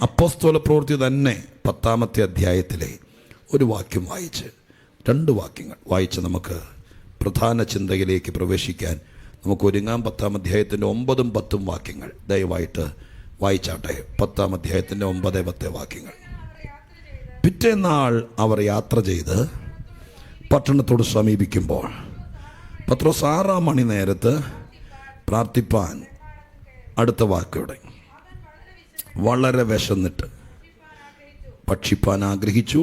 അപ്പോസ്തല പ്രവൃത്തി തന്നെ 10-ാമത്തെ അധ്യായത്തിലെ ഒരു വാക്യം വായിച്ച്, 2 വാക്യങ്ങൾ വായിച്ച് നമുക്ക് പ്രധാന ചിന്തയിലേക്ക് പ്രവേശിക്കാൻ നമുക്ക് ഒരുങ്ങാം. 10-ാം അധ്യായത്തിൻ്റെ 9-ഉം 10-ഉം വാക്യങ്ങൾ ദയവായിട്ട് വായിച്ചാട്ടെ. 10-ാം അധ്യായത്തിൻ്റെ 9-10 വാക്യങ്ങൾ. പിറ്റേന്നാൾ അവർ യാത്ര ചെയ്ത് പട്ടണത്തോട് സമീപിക്കുമ്പോൾ പത്രോസ് 6-ാം മണി നേരത്ത് പ്രാർത്ഥിപ്പാൻ, അടുത്ത വാക്കോടെ, വളരെ വിശന്നിട്ട് ഭക്ഷിപ്പാൻ ആഗ്രഹിച്ചു.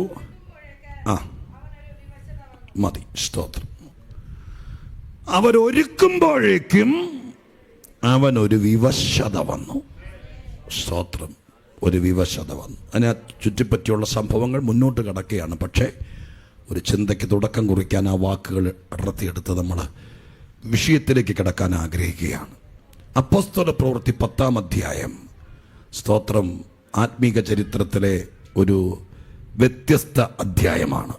മതി, സ്തോത്രം. അവരൊരുക്കുമ്പോഴേക്കും അവനൊരു വിവശത വന്നു. സ്തോത്രം. ഒരു വിവശത വന്നു. അതിനെ ചുറ്റിപ്പറ്റിയുള്ള സംഭവങ്ങൾ മുന്നോട്ട് കിടക്കുകയാണ്. പക്ഷേ ഒരു ചിന്തയ്ക്ക് തുടക്കം കുറിക്കാൻ ആ വാക്കുകൾ അടർത്തിയെടുത്ത് നമ്മൾ വിഷയത്തിലേക്ക് കിടക്കാൻ ആഗ്രഹിക്കുകയാണ്. അപ്പോസ്തല പ്രവൃത്തി 10-ാം അധ്യായം, സ്തോത്രം, ആത്മീക ചരിത്രത്തിലെ ഒരു വ്യത്യസ്ത അധ്യായമാണ്.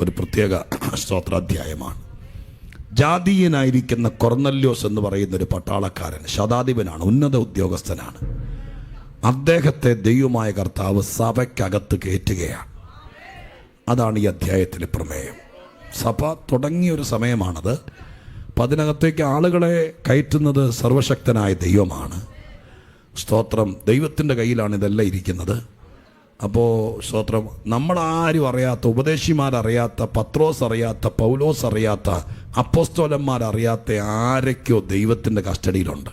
ഒരു പ്രത്യേക സ്തോത്ര അധ്യായമാണ്. ജാതീയനായിരിക്കുന്ന കൊർന്നല്യോസ് എന്ന് പറയുന്ന ഒരു പട്ടാളക്കാരൻ, ശതാധിപനാണ്, ഉന്നത ഉദ്യോഗസ്ഥനാണ്. അദ്ദേഹത്തെ ദൈവമായ കർത്താവ് സഭയ്ക്കകത്ത് കയറ്റുകയാണ്. അതാണ് ഈ അധ്യായത്തിലെ പ്രമേയം. സഭ തുടങ്ങിയൊരു സമയമാണത്. അപ്പം അതിനകത്തേക്ക് ആളുകളെ കയറ്റുന്നത് സർവശക്തനായ ദൈവമാണ്. സ്തോത്രം. ദൈവത്തിൻ്റെ കയ്യിലാണ് ഇതെല്ലാം ഇരിക്കുന്നത്. അപ്പോൾ സ്തോത്രം, നമ്മളാരും അറിയാത്ത, ഉപദേശിമാരറിയാത്ത, പത്രോസ് അറിയാത്ത, പൗലോസ് അറിയാത്ത, അപ്പോസ്തലന്മാരറിയാത്ത ആരൊക്കെയോ ദൈവത്തിൻ്റെ കസ്റ്റഡിയിലുണ്ട്.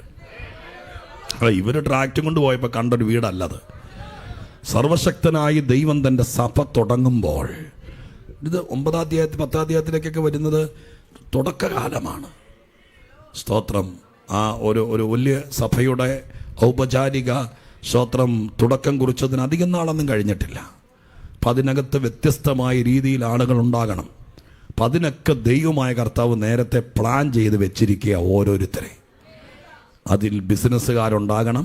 ഇവർ ട്രാക്റ്റും കൊണ്ട് പോയപ്പോൾ കണ്ടൊരു വീടല്ലത്. സർവശക്തനായി ദൈവം തൻ്റെ സഭ തുടങ്ങുമ്പോൾ, ഇത് 9-ാം അധ്യായത്തിൽ 10-ാം അധ്യായത്തിലേക്കൊക്കെ വരുന്നത് തുടക്കകാലമാണ്. സ്തോത്രം. ആ ഒരു വലിയ സഭയുടെ ഔപചാരിക സ്തോത്രം തുടക്കം കുറിച്ചതിന് അധികം നാളൊന്നും കഴിഞ്ഞിട്ടില്ല. അപ്പം അതിനകത്ത് വ്യത്യസ്തമായ രീതിയിൽ ആളുകൾ ഉണ്ടാകണം. അപ്പം അതിനൊക്കെ ദൈവമായ കർത്താവ് നേരത്തെ പ്ലാൻ ചെയ്ത് വെച്ചിരിക്കുക ഓരോരുത്തരെ. അതിൽ ബിസിനസ്സുകാരുണ്ടാകണം,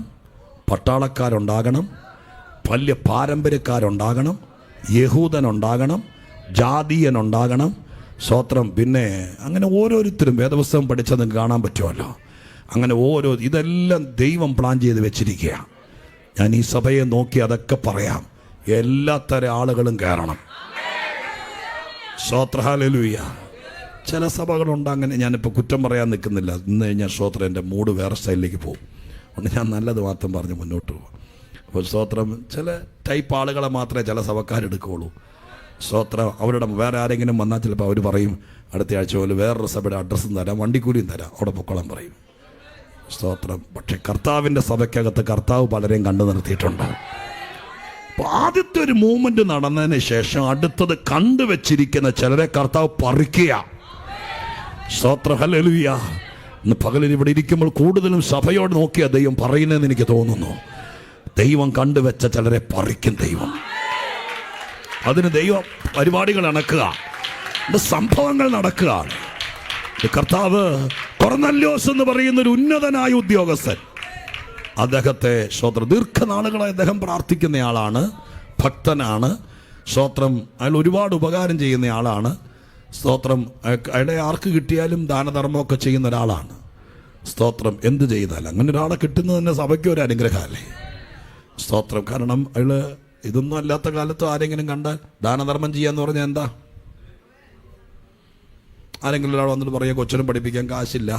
പട്ടാളക്കാരുണ്ടാകണം, വലിയ പാരമ്പര്യക്കാരുണ്ടാകണം, യഹൂദനുണ്ടാകണം, ജാതീയനുണ്ടാകണം. സ്തോത്രം. പിന്നെ അങ്ങനെ ഓരോരുത്തരും വേദപുസ്തകം പഠിച്ചാൽ നിങ്ങൾക്ക് കാണാൻ പറ്റുമല്ലോ. അങ്ങനെ ഇതെല്ലാം ദൈവം പ്ലാൻ ചെയ്ത് വെച്ചിരിക്കുക. ഞാൻ ഈ സഭയെ നോക്കി അതൊക്കെ പറയാം. എല്ലാത്തരം ആളുകളും കയറണം. സ്തോത്ര. ഹല്ലേലൂയ. ചില സഭകളുണ്ട് അങ്ങനെ. ഞാനിപ്പോൾ കുറ്റം പറയാൻ നിൽക്കുന്നില്ല. ഇന്ന് കഴിഞ്ഞാൽ സ്തോത്രം എൻ്റെ മൂഡ് വേറെ സ്റ്റൈലിലേക്ക് പോകും. അതുകൊണ്ട് ഞാൻ നല്ലത് മാത്രം പറഞ്ഞ് മുന്നോട്ട് പോകും. അപ്പോൾ സ്തോത്രം, ചില ടൈപ്പ് ആളുകളെ മാത്രമേ ചില സഭക്കാരെടുക്കുകയുള്ളൂ. സ്തോത്രം. അവരുടെ വേറെ ആരെങ്കിലും വന്നാൽ ചിലപ്പോൾ അവർ പറയും, അടുത്ത ആഴ്ച പോലും വേറൊരു സഭയുടെ അഡ്രസ്സും തരാം, വണ്ടിക്കൂലിയും തരാം, അവിടെ പൊക്കോളം പറയും. സ്തോത്രം. പക്ഷെ കർത്താവിൻ്റെ സഭയ്ക്കകത്ത് കർത്താവ് പലരെയും കണ്ടു നിർത്തിയിട്ടുണ്ട്. അപ്പോൾ ആദ്യത്തെ ഒരു മൂവ്മെന്റ് നടന്നതിന് ശേഷം അടുത്തത് കണ്ടുവച്ചിരിക്കുന്ന ചിലരെ കർത്താവ് പറിക്കുക. സ്തോത്രം. ഹല്ലേലൂയ. ഇന്ന് പകലിൽ ഇവിടെ ഇരിക്കുമ്പോൾ കൂടുതലും സഭയോട് നോക്കിയാ ദൈവം പറയുന്നതെന്ന് എനിക്ക് തോന്നുന്നു. ദൈവം കണ്ടുവെച്ച ചിലരെ പറിക്കും ദൈവം. അതിന് ദൈവം പരിപാടികൾ നടക്കുക, സംഭവങ്ങൾ നടക്കുക. കർത്താവ് കൊർന്നല്യോസ് എന്ന് പറയുന്ന ഒരു ഉന്നതനായ ഉദ്യോഗസ്ഥൻ, അദ്ദേഹത്തെ സ്തോത്രം ദീർഘനാളുകളായി അദ്ദേഹം പ്രാർത്ഥിക്കുന്നയാളാണ്, ഭക്തനാണ്. സ്തോത്രം. അയാൾ ഒരുപാട് ഉപകാരം ചെയ്യുന്ന ആളാണ്. സ്തോത്രം. അയാളെ ആർക്ക് കിട്ടിയാലും ദാനധർമ്മമൊക്കെ ചെയ്യുന്ന ഒരാളാണ്. സ്തോത്രം. എന്ത് ചെയ്താലും അങ്ങനെ ഒരാളെ കിട്ടുന്നത് തന്നെ സഭയ്ക്ക് ഒരു അനുഗ്രഹമല്ലേ. സ്തോത്രം. കാരണം അയാൾ ഇതൊന്നും അല്ലാത്ത കാലത്ത് ആരെങ്കിലും കണ്ടാൽ ദാനധർമ്മം ചെയ്യാന്ന് പറഞ്ഞാൽ എന്താ? ആരെങ്കിലും ഒരാൾ വന്നിട്ട് പറയുക, കൊച്ചിനും പഠിപ്പിക്കാൻ കാശില്ല,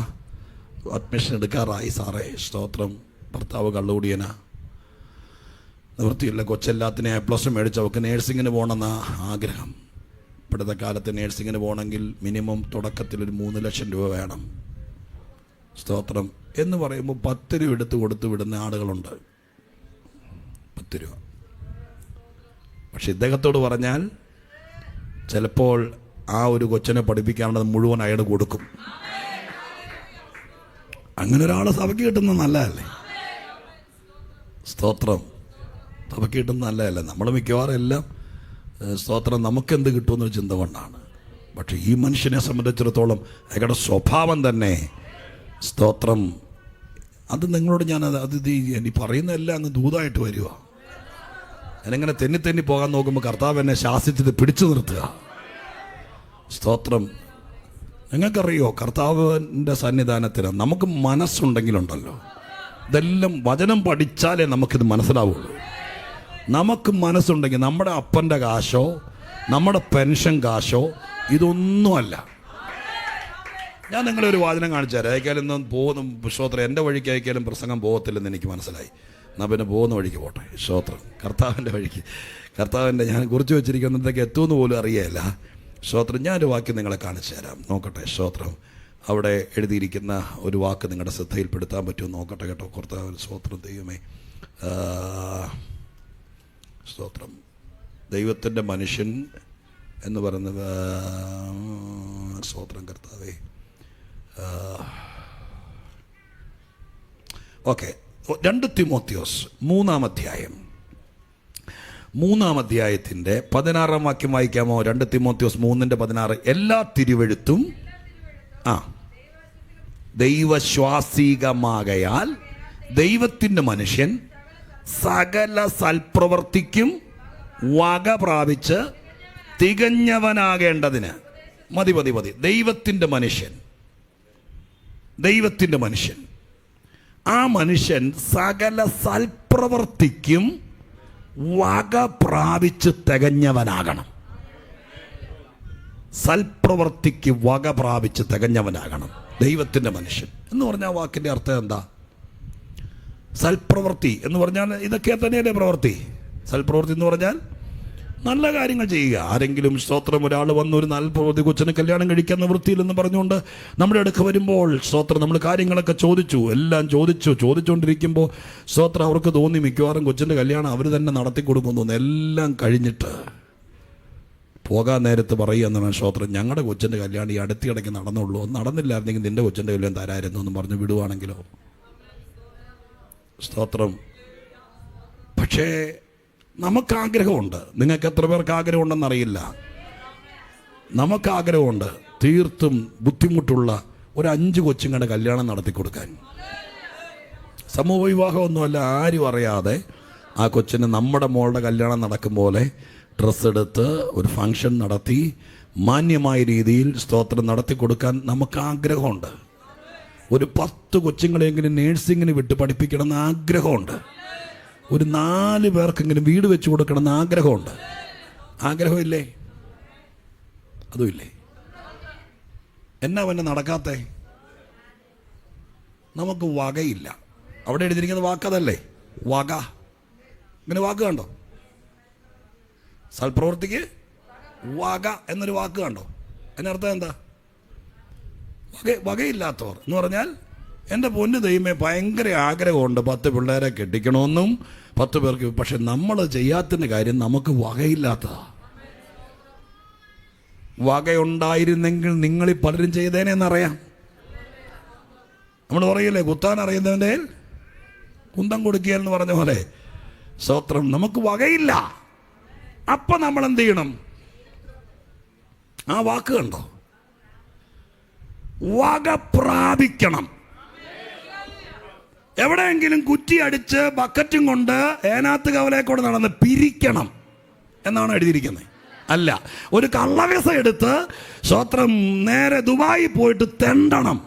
അഡ്മിഷൻ എടുക്കാറായി സാറേ. സ്തോത്രം. ഭർത്താവ് കള്ളുകൂടിയനാ, നിവൃത്തിയില്ല, കൊച്ചെല്ലാത്തിനും A+ മേടിച്ച് അവൾക്ക് നേഴ്സിങ്ങിന് പോകണമെന്ന ആഗ്രഹം. ഇപ്പോഴത്തെ കാലത്ത് നേഴ്സിങ്ങിന് പോകണമെങ്കിൽ മിനിമം തുടക്കത്തിൽ ഒരു 3 ലക്ഷം രൂപ വേണം. സ്തോത്രം. എന്ന് പറയുമ്പോൾ 10 രൂപ എടുത്ത് കൊടുത്ത് വിടുന്ന ആളുകളുണ്ട്. 10 രൂപ. പക്ഷെ ഇദ്ദേഹത്തോട് പറഞ്ഞാൽ ചിലപ്പോൾ ആ ഒരു കൊച്ചിനെ പഠിപ്പിക്കാനുള്ളത് മുഴുവൻ അയാൾ കൊടുക്കും. അങ്ങനെ ഒരാളെ സഭയ്ക്ക് കിട്ടുന്നത് നല്ലതല്ലേ? സ്തോത്രം. സഭയ്ക്ക് കിട്ടുന്നത് നല്ലതല്ലേ? നമ്മൾ മിക്കവാറും എല്ലാം സ്തോത്രം നമുക്കെന്ത് കിട്ടുമെന്നൊരു ചിന്ത കൊണ്ടാണ്. പക്ഷെ ഈ മനുഷ്യനെ സംബന്ധിച്ചിടത്തോളം അയാളുടെ സ്വഭാവം തന്നെ സ്തോത്രം. അത് നിങ്ങളോട് ഞാൻ ഈ പറയുന്നതെല്ലാം അങ്ങ് ദൂതായിട്ട് വരിക. ഞാനിങ്ങനെ തെന്നി പോകാൻ നോക്കുമ്പോൾ കർത്താവ് എന്നെ ശാസിച്ചത് പിടിച്ചു നിർത്തുക. സ്തോത്രം. നിങ്ങൾക്കറിയോ, കർത്താവിൻ്റെ സന്നിധാനത്തിന് നമുക്ക് മനസ്സുണ്ടെങ്കിലുണ്ടല്ലോ, ഇതെല്ലാം വചനം പഠിച്ചാലേ നമുക്കിത് മനസ്സിലാവുള്ളൂ. നമുക്ക് മനസ്സുണ്ടെങ്കിൽ നമ്മുടെ അപ്പൻ്റെ കാശോ നമ്മുടെ പെൻഷൻ കാശോ ഇതൊന്നുമല്ല. ഞാൻ നിങ്ങളെ ഒരു വാചനം കാണിച്ചു തരാം. അയക്കാലൊന്നും പോകുന്ന ശ്രോത്രം എൻ്റെ വഴിക്ക് അയക്കാലും പ്രസംഗം പോകത്തില്ലെന്ന് എനിക്ക് മനസ്സിലായി. എന്നാൽ പിന്നെ പോകുന്ന വഴിക്ക് പോട്ടെ. ശ്രോത്രം കർത്താവിൻ്റെ വഴിക്ക്, കർത്താവിൻ്റെ ഞാൻ കുറിച്ച് വെച്ചിരിക്കുന്നതൊക്കെ എത്തുമെന്ന് പോലും അറിയല്ല. ശ്രോത്രം ഞാനൊരു വാക്യം നിങ്ങളെ കാണിച്ചു തരാം, നോക്കട്ടെ. ശ്രോത്രം അവിടെ എഴുതിയിരിക്കുന്ന ഒരു വാക്ക് നിങ്ങളുടെ ശ്രദ്ധയിൽപ്പെടുത്താൻ പറ്റുമോ നോക്കട്ടെ കേട്ടോ. കർത്താവ് ശ്രോത്രം ദൈവമേ, സ്തോത്രം. ദൈവത്തിൻ്റെ മനുഷ്യൻ എന്ന് പറയുന്നത് സ്തോത്രം കർത്താവേ. ഓക്കെ, 2 തിമോത്തിയോസ് 3-ാം അധ്യായം, 3-ാം അധ്യായത്തിൻ്റെ 16-ാം വാക്യം വായിക്കാമോ? 2 തിമോത്തിയോസ് 3:16. എല്ലാ തിരുവെഴുത്തും ദൈവശ്വാസികമാകയാൽ ദൈവത്തിൻ്റെ മനുഷ്യൻ സകല സൽപ്രവൃത്തിക്കും വക പ്രാപിച്ച് തികഞ്ഞവനാകേണ്ടതിന്. മതി. ദൈവത്തിൻ്റെ മനുഷ്യൻ, ആ മനുഷ്യൻ സകല സൽപ്രവൃത്തിക്കും വക പ്രാപിച്ച് തികഞ്ഞവനാകണം. സൽപ്രവൃത്തിക്ക് വക പ്രാപിച്ച് തികഞ്ഞവനാകണം ദൈവത്തിൻ്റെ മനുഷ്യൻ എന്ന് പറഞ്ഞാൽ വാക്കിൻ്റെ അർത്ഥം എന്താ? സൽപ്രവൃത്തി എന്ന് പറഞ്ഞാൽ ഇതൊക്കെ തന്നെയല്ലേ പ്രവൃത്തി? സൽപ്രവൃത്തി എന്ന് പറഞ്ഞാൽ നല്ല കാര്യങ്ങൾ ചെയ്യുക. ആരെങ്കിലും സ്തോത്രം ഒരാൾ വന്ന് ഒരു നല്ല പ്രവൃത്തി, കൊച്ചിന് കല്യാണം കഴിക്കാൻ വൃത്തിയില്ലെന്ന് പറഞ്ഞുകൊണ്ട് നമ്മുടെ അടുക്ക് വരുമ്പോൾ സ്തോത്രം നമ്മൾ കാര്യങ്ങളൊക്കെ എല്ലാം ചോദിച്ചുകൊണ്ടിരിക്കുമ്പോൾ സ്തോത്രം അവർക്ക് തോന്നി മിക്കവാറും കൊച്ചിൻ്റെ കല്യാണം അവർ തന്നെ നടത്തി കൊടുക്കുന്നു. എല്ലാം കഴിഞ്ഞിട്ട് പോകാൻ നേരത്ത് പറയുക എന്നാണ് സ്തോത്രം, ഞങ്ങളുടെ കൊച്ചിൻ്റെ കല്യാണം ഈ അടുത്തിടയ്ക്ക് നടന്നുള്ളൂ, നടന്നില്ലായിരുന്നെങ്കിൽ നിൻ്റെ കൊച്ചിൻ്റെ കല്യാണം തരായിരുന്നു എന്ന് പറഞ്ഞ് വിടുവാണെങ്കിലോ. സ്തോത്രം. പക്ഷേ നമുക്ക് ആഗ്രഹമുണ്ട്. നിങ്ങൾക്ക് എത്ര പേർക്ക് ആഗ്രഹമുണ്ടെന്നറിയില്ല. നമുക്ക് ആഗ്രഹമുണ്ട് തീർത്തും ബുദ്ധിമുട്ടുള്ള ഒരു 5 കൊച്ചുങ്ങളുടെ കല്യാണം നടത്തി കൊടുക്കാൻ. സമൂഹ വിവാഹമൊന്നുമല്ല, ആരും അറിയാതെ ആ കൊച്ചിന് നമ്മുടെ മോളുടെ കല്യാണം നടക്കും പോലെ ഡ്രസ്സ് എടുത്ത് ഒരു ഫംഗ്ഷൻ നടത്തി മാന്യമായ രീതിയിൽ സ്തോത്രം നടത്തി കൊടുക്കാൻ നമുക്ക് ആഗ്രഹമുണ്ട്. ഒരു 10 കൊച്ചുങ്ങളെങ്കിലും നേഴ്സിങ്ങിന് വിട്ട് പഠിപ്പിക്കണമെന്ന് ആഗ്രഹമുണ്ട്. ഒരു 4 പേർക്കെങ്കിലും വീട് വെച്ച് കൊടുക്കണമെന്ന് ആഗ്രഹമുണ്ട്. ആഗ്രഹമില്ലേ? അതുമില്ലേ? എന്നാ പിന്നെ നടക്കാത്തേ? നമുക്ക് വകയില്ല. അവിടെ എഴുതിയിരിക്കുന്ന വാക്കതല്ലേ, വക. ഇങ്ങനെ വാക്ക് കണ്ടോ? സൽപ്രവൃത്തിക്ക് വക എന്നൊരു വാക്ക് കണ്ടോ? അതിനർത്ഥം എന്താ? വകയില്ലാത്തവർ എന്ന് പറഞ്ഞാൽ എൻ്റെ പൊന്നു ദൈവമേ, ഭയങ്കര ആഗ്രഹമുണ്ട് 10 പിള്ളേരെ കെട്ടിക്കണമെന്നും 10 പേർക്ക്. പക്ഷെ നമ്മൾ ചെയ്യാത്തതിൻ്റെ കാര്യം നമുക്ക് വകയില്ലാത്തതാ. വകയുണ്ടായിരുന്നെങ്കിൽ നിങ്ങളീ പലരും ചെയ്തേനെന്നറിയാം. നമ്മൾ പറയില്ലേ, കുത്താൻ അറിയുന്നവൻ്റെ കുന്തം കൊടുക്കുകയെന്ന് പറഞ്ഞ പോലെ. സ്തോത്രം. നമുക്ക് വകയില്ല. അപ്പം നമ്മൾ എന്ത് ചെയ്യണം? ആ വാക്ക് കണ്ടോ? വക പ്രാപിക്കണം. എവിടെയെങ്കിലും കുറ്റി അടിച്ച് ബക്കറ്റും കൊണ്ട് ഏനാത്ത് കവലെ കൊണ്ട് നടന്ന് പിരിക്കണം എന്നാണ് എഴുതിയിരിക്കുന്നത്. അല്ല, ഒരു കള്ളവിസ എടുത്ത് സ്വത്രം നേരെ ദുബായി പോയിട്ട് തെണ്ടണം.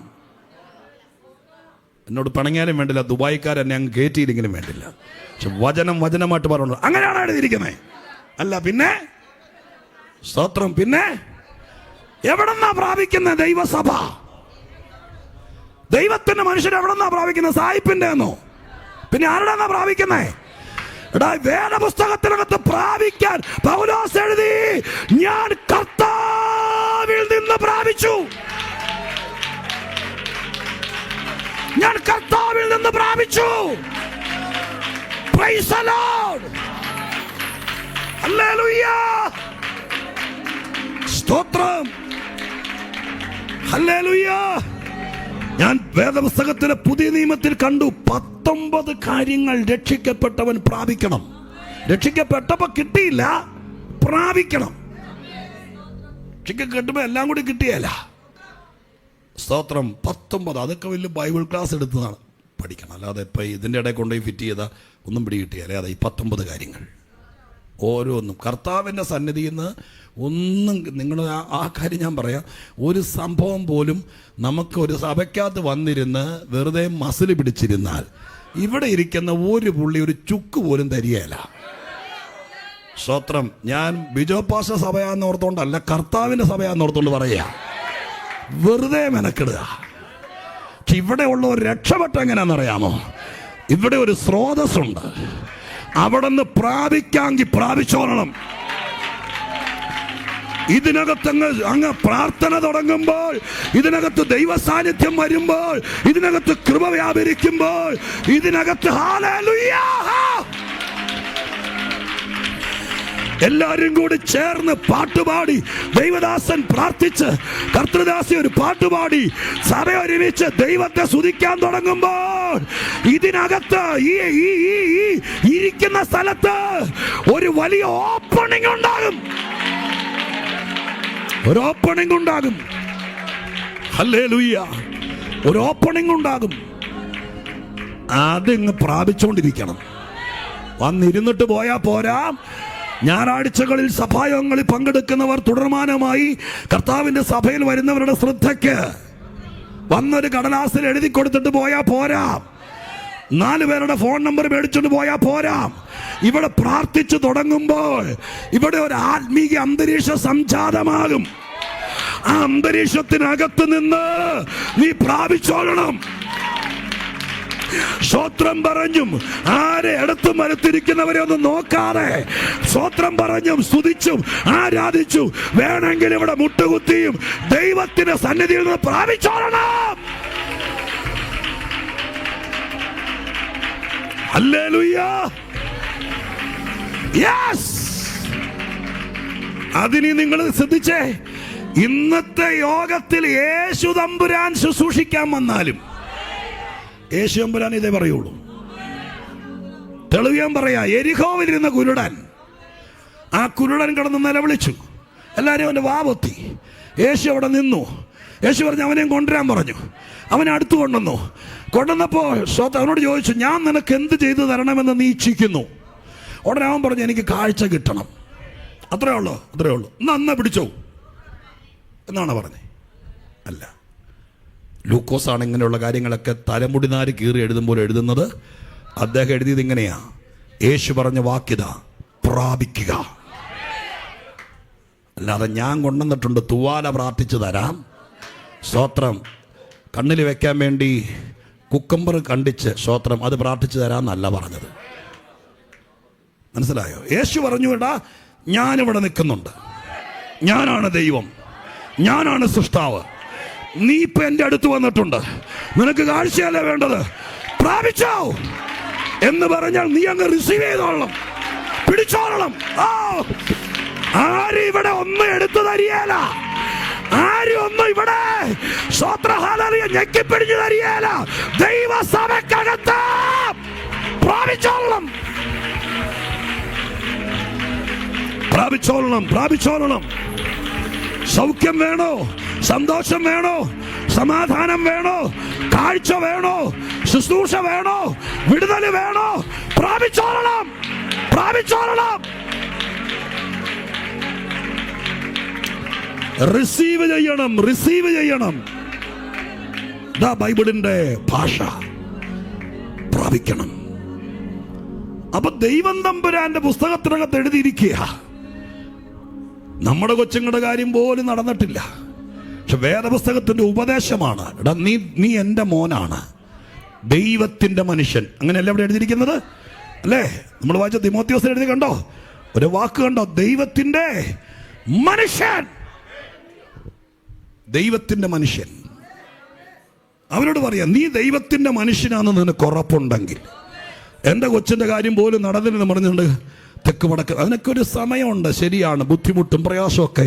എന്നോട് പിണങ്ങിയാലും വേണ്ടില്ല, ദുബായിക്കാരെന്നെ അങ്ങ് കയറ്റിയില്ലെങ്കിലും വേണ്ടില്ല. പക്ഷെ വചനമായിട്ട് പറഞ്ഞു അങ്ങനെയാണ് എഴുതിയിരിക്കുന്നത്. അല്ല പിന്നെ സ്തോത്രം. പിന്നെ എവിടെന്നാ പ്രാപിക്കുന്ന ദൈവസഭ? ദൈവത്തിന്റെ മനുഷ്യൻ എവിടെന്നാ പ്രാപിക്കുന്നത്? സായിപ്പിന്റെ എന്നോ? പിന്നെ ആരുടെന്നാ പ്രാപിക്കുന്നേ? വേദപുസ്തകത്തിനകത്ത് പ്രാപിക്കാൻ പൗലോസ് എഴുതി, ഞാൻ കർത്താവിൽ നിന്ന് പ്രാപിച്ചു. ഞാൻ കർത്താവിൽ നിന്ന് പ്രാപിച്ചു. Praise the Lord. ഹല്ലേലൂയ. സ്തോത്രം. ഹല്ലേലൂയ. ഞാൻ വേദപുസ്തകത്തിലെ പുതിയ നിയമത്തിൽ കണ്ടു 19 കാര്യങ്ങൾ രക്ഷിക്കപ്പെട്ടവൻ പ്രാപിക്കണം. രക്ഷിക്കപ്പെട്ടപ്പോൾ കിട്ടിയില്ല, പ്രാപിക്കണം. കിട്ടുമ്പോൾ എല്ലാം കൂടി കിട്ടിയല്ല. സ്തോത്രം. 19. അതൊക്കെ വലിയ ബൈബിൾ ക്ലാസ് എടുത്തതാണ്, പഠിക്കണം. അല്ലാതെ ഇപ്പം ഇതിൻ്റെ ഇടയിൽ കൊണ്ടുപോയി ഫിറ്റ് ചെയ്താൽ ഒന്നും പിടികിട്ടിയാലേ. അതെ, ഈ 19 കാര്യങ്ങൾ ഓരോന്നും കർത്താവിൻ്റെ സന്നിധിയിൽ നിന്ന് ഒന്നും. നിങ്ങൾ ആ കാര്യം ഞാൻ പറയാം, ഒരു സംഭവം പോലും നമുക്ക് ഒരു സഭയ്ക്കകത്ത് വന്നിരുന്ന് വെറുതെ മസിൽ പിടിച്ചിരുന്നാൽ ഇവിടെ ഇരിക്കുന്ന ഒരു പുള്ളി ഒരു ചുക്ക് പോലും തരികയില്ല. സ്തോത്രം. ഞാൻ ബിജോപാസ സഭയാന്നോർത്തോണ്ടല്ല, കർത്താവിൻ്റെ സഭയാന്നോർത്തോണ്ട് പറയുക. വെറുതെ മെനക്കിടുക. ഇവിടെ ഉള്ളവർ രക്ഷപ്പെട്ട എങ്ങനെയാണെന്നറിയാമോ? ഇവിടെ ഒരു സ്രോതസ്സുണ്ട്. അവിടെ നിന്ന് പ്രാപിക്കാമെങ്കിൽ പ്രാപിച്ചോളണം. ഇതിനകത്ത് അങ്ങ് പ്രാർത്ഥന തുടങ്ങുമ്പോൾ, ഇതിനകത്ത് ദൈവ സാന്നിധ്യം വരുമ്പോൾ, ഇതിനകത്ത് കൃപ വ്യാപരിക്കുമ്പോൾ, ഇതിനകത്ത് ഹല്ലേലൂയ എല്ലാവരും കൂടി ചേർന്ന് പാട്ടുപാടി, ദൈവദാസൻ പ്രാർത്ഥിച്ച്, കർത്തൃദാസി ഒരു പാട്ടുപാടി, സഭ ഒരുമിച്ച് ദൈവത്തെ സ്തുതിക്കാൻ തുടങ്ങുമ്പോൾ, ഇതിനകത്ത് ഈ ഇരിക്കുന്ന സ്ഥലത്ത് ഒരു വലിയ ഓപ്പണിംഗ് ഉണ്ടാകും. ഒരു ഓപ്പണിംഗ് ഉണ്ടാകും. ഹല്ലേലൂയ. ഒരു ഓപ്പണിംഗ് ഉണ്ടാകും. അതിങ്ങ് പ്രാപിച്ചുകൊണ്ടിരിക്കണം. വന്നിരുന്നിട്ട് പോയാൽ പോരാ. ഞായറാഴ്ചകളിൽ സഭായോഗങ്ങളിൽ പങ്കെടുക്കുന്നവർ തുടർമാനമായി കർത്താവിൻ്റെ സഭയിൽ വരുന്നവരുടെ ശ്രദ്ധയ്ക്ക് വന്നൊരു കടലാസിൽ എഴുതി കൊടുത്തിട്ട് പോയാൽ പോരാ. 4 പേരുടെ ഫോൺ നമ്പർ മേടിച്ചുകൊണ്ട് പോയാൽ പോരാ. ഇവിടെ പ്രാർത്ഥിച്ചു തുടങ്ങുമ്പോൾ ഇവിടെ ഒരു ആത്മീയ അന്തരീക്ഷം സംജാതമാകും. ആ അന്തരീക്ഷത്തിനകത്ത് നിന്ന് നീ പ്രാപിച്ചോളണം. സ്തോത്രം പറഞ്ഞും ആരെ അടുത്തും വലത്തിരിക്കുന്നവരെ ഒന്നും നോക്കാതെ സ്തോത്രം പറഞ്ഞും സ്തുതിച്ചും ആരാധിച്ചു വേണമെങ്കിൽ ഇവിടെ മുട്ടുകുത്തിയും ദൈവത്തിന്റെ സന്നിധിയിൽ നിന്ന് പ്രാപിച്ചോളണം. ഹല്ലേലൂയ. യെസ്. അതിനി നിങ്ങൾ ശ്രദ്ധിച്ചേ. ഇന്നത്തെ യോഗത്തിൽ യേശു തമ്പുരാൻ ശുശ്രൂഷിക്കാൻ വന്നാലും യേശു തമ്പുരാൻ ഇതേ പറയുള്ളൂ. തെളിയാൻ പറയാ. എരിഹോവിലിരുന്ന കുരുടൻ, ആ കുരുടൻ കിടന്ന് നിലവിളിച്ചു. എല്ലാവരും അവൻ്റെ വാവൊത്തി. യേശു അവിടെ നിന്നു. യേശു പറഞ്ഞു അവനെയും കൊണ്ടുവരാൻ പറഞ്ഞു. അവനെ അടുത്ത് കൊണ്ടുവന്നപ്പോൾ അവനോട് ചോദിച്ചു, ഞാൻ നിനക്ക് എന്ത് ചെയ്തു തരണമെന്ന് നീ ഇച്ഛിക്കുന്നു? ഉടനെ അവൻ പറഞ്ഞു, എനിക്ക് കാഴ്ച കിട്ടണം. അത്രേ ഉള്ളൂ. എന്നാ പിടിച്ചോ എന്നാണ് പറഞ്ഞത്. അല്ല, ലൂക്കോസാണ് ഇങ്ങനെയുള്ള കാര്യങ്ങളൊക്കെ തലമുടിനാര് കീറി എഴുതുമ്പോൾ എഴുതുന്നത്. അദ്ദേഹം എഴുതിയത് ഇങ്ങനെയാ. യേശു പറഞ്ഞ വാക്യത പ്രാപിക്കുക. അല്ലാതെ ഞാൻ കൊണ്ടുവന്നിട്ടുണ്ട് തൂവാല പ്രാർത്ഥിച്ചു തരാം, സ്തോത്രം കണ്ണിൽ വെക്കാൻ വേണ്ടി കുക്കമ്പർ കണ്ടിച്ച് സ്തോത്രം അത് പ്രാർത്ഥിച്ചു തരാമെന്നല്ല പറഞ്ഞത്. മനസ്സിലായോ? യേശു പറഞ്ഞു, എടാ ഞാനിവിടെ നിൽക്കുന്നുണ്ട്, ഞാനാണ് ദൈവം, ഞാനാണ് സൃഷ്ടാവ്. നീ ഇപ്പൊ എൻ്റെ അടുത്ത് വന്നിട്ടുണ്ട്, നിനക്ക് കാഴ്ചയല്ലേ വേണ്ടത്, പ്രാപിച്ചോ എന്ന് പറഞ്ഞാൽ നീ അങ്ങ് റിസീവ് ചെയ്തോളണം, പിടിച്ചോളണം. ആരും ഇവിടെ ഒന്നും എടുത്തു തരികേല. ആരും ഒന്നും ഇവിടെ സ്വത്രഹാലിയ ഞെക്കിപ്പിടിച്ചു തരികേല. ദൈവസഭയ്ക്കകത്ത് പ്രാപിച്ചോളണം, പ്രാപിച്ചോളണം, പ്രാപിച്ചോളണം. സൗഖ്യം വേണോ? സന്തോഷം വേണോ? സമാധാനം വേണോ? കാഴ്ച വേണോ? ശുശ്രൂഷ വേണോ? വിടുതൽ വേണോ? പ്രാപിച്ചോളണം, പ്രാപിച്ചോളണം. റിസീവ് ചെയ്യണം, റിസീവ് ചെയ്യണം. ദാ ബൈബിളിന്റെ ഭാഷ. പ്രാപിക്കണം. അപ്പൊ ദൈവം തമ്പുരാന്റെ പുസ്തകത്തിനകത്ത് എഴുതിയിരിക്കുക. നമ്മുടെ കൊച്ചുങ്ങളുടെ കാര്യം പോലും നടന്നിട്ടില്ല. പക്ഷെ വേദപുസ്തകത്തിന്റെ ഉപദേശമാണ്. എടാ നീ എൻ്റെ മോനാണ്, ദൈവത്തിന്റെ മനുഷ്യൻ. അങ്ങനെയല്ല ഇവിടെ എഴുതിയിരിക്കുന്നത് അല്ലേ? നമ്മൾ വായിച്ച തിമോത്തിയോസിൽ എഴുതി കണ്ടോ? ഒരു വാക്ക് കണ്ടോ? ദൈവത്തിന്റെ മനുഷ്യൻ. ദൈവത്തിന്റെ മനുഷ്യൻ. അവനോട് പറയാം, നീ ദൈവത്തിന്റെ മനുഷ്യനാണെന്ന് നിനക്ക് ഉറപ്പുണ്ടെങ്കിൽ, എൻ്റെ കൊച്ചിൻ്റെ കാര്യം പോലും നടന്നില്ലെന്ന് പറഞ്ഞുകൊണ്ട് തെക്ക് വടക്ക് അതിനൊക്കെ ഒരു സമയമുണ്ട്. ശരിയാണ്, ബുദ്ധിമുട്ടും പ്രയാസമൊക്കെ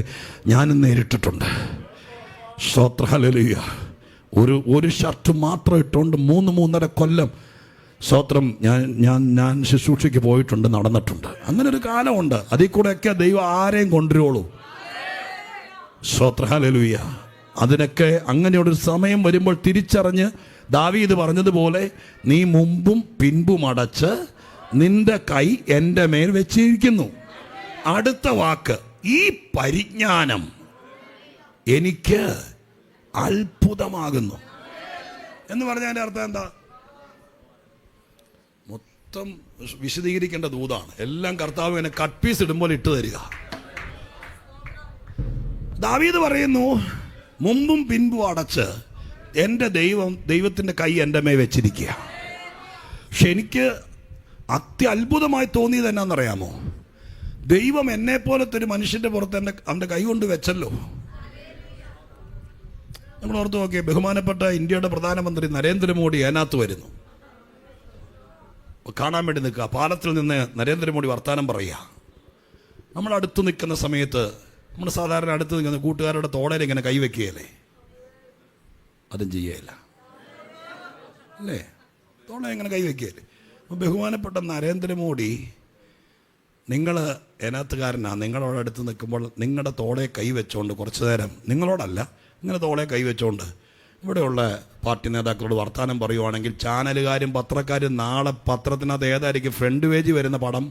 ഞാനും നേരിട്ടിട്ടുണ്ട്. സ്തോത്ര ഹല്ലേലൂയ. ഒരു ഷർട്ട് മാത്രം ഇട്ടുകൊണ്ട് 3-3.5 കൊല്ലം സ്തോത്രം ഞാൻ ശുശ്രൂഷയ്ക്ക് പോയിട്ടുണ്ട്, നടന്നിട്ടുണ്ട്. അങ്ങനെ ഒരു കാലമുണ്ട്. അതിൽ കൂടെയൊക്കെ ദൈവം ആരെയും കൊണ്ടുവരുള്ളൂ. സ്തോത്ര ഹല്ലേലൂയ. അതിനൊക്കെ അങ്ങനെയൊരു സമയം വരുമ്പോൾ തിരിച്ചറിഞ്ഞ് ദാവീദ് പറഞ്ഞതുപോലെ നീ മുമ്പും പിൻപും അടച്ച് നിന്റെ കൈ എൻ്റെ മേൽ വെച്ചിരിക്കുന്നു. അടുത്ത വാക്ക്, ഈ പരിജ്ഞാനം എനിക്ക് അത്ഭുതമാകുന്നു എന്ന് പറഞ്ഞതിൻ്റെ അർത്ഥം എന്താ? മൊത്തം വിശദീകരിക്കേണ്ട ദൂതാണ്. എല്ലാം കർത്താവ് ഇങ്ങനെ കട്ട് പീസ് ഇടുമ്പോൾ ഇട്ട് തരിക. ദാവീദ് പറയുന്നു, മുമ്പും പിൻപും അടച്ച് എൻ്റെ ദൈവത്തിൻ്റെ കൈ എൻ്റെ മേൽ വെച്ചിരിക്കുക. പക്ഷെ എനിക്ക് അത്യത്ഭുതമായി തോന്നിയത് എന്നാണെന്നറിയാമോ? ദൈവം എന്നെ പോലത്തെ ഒരു മനുഷ്യൻ്റെ പുറത്ത് അവൻ്റെ കൈ കൊണ്ട് വെച്ചല്ലോ. നമ്മൾ ഓർത്ത് നോക്കിയേ, ബഹുമാനപ്പെട്ട ഇന്ത്യയുടെ പ്രധാനമന്ത്രി നരേന്ദ്രമോദി അതിനകത്ത് വരുന്നു, കാണാൻ വേണ്ടി നിൽക്കുക. പാലത്തിൽ നിന്ന് നരേന്ദ്രമോദി വർത്തമാനം പറയുക. നമ്മൾ അടുത്ത് നിൽക്കുന്ന സമയത്ത് നമ്മൾ സാധാരണ അടുത്ത് നിൽക്കുന്ന കൂട്ടുകാരുടെ തോളയിൽ ഇങ്ങനെ കൈവയ്ക്കുകയല്ലേ? അതും ചെയ്യുകയില്ല അല്ലേ? തോളെ ഇങ്ങനെ കൈവയ്ക്കുകയല്ലേ? അപ്പോൾ ബഹുമാനപ്പെട്ട നരേന്ദ്രമോദി, നിങ്ങൾ അതിനകത്തുകാരനാണ്, നിങ്ങളോട് അടുത്ത് നിൽക്കുമ്പോൾ നിങ്ങളുടെ തോളെ കൈവച്ചുകൊണ്ട് കുറച്ചു നേരം, നിങ്ങളോടല്ല, ഇങ്ങനെ തോളെ കൈവച്ചുകൊണ്ട് ഇവിടെയുള്ള പാർട്ടി നേതാക്കളോട് വർത്തമാനം പറയുവാണെങ്കിൽ ചാനലുകാരും പത്രക്കാരും നാളെ പത്രത്തിനകത്ത് ഏതായിരിക്കും ഫ്രണ്ട് പേജ് വരുന്ന പടം?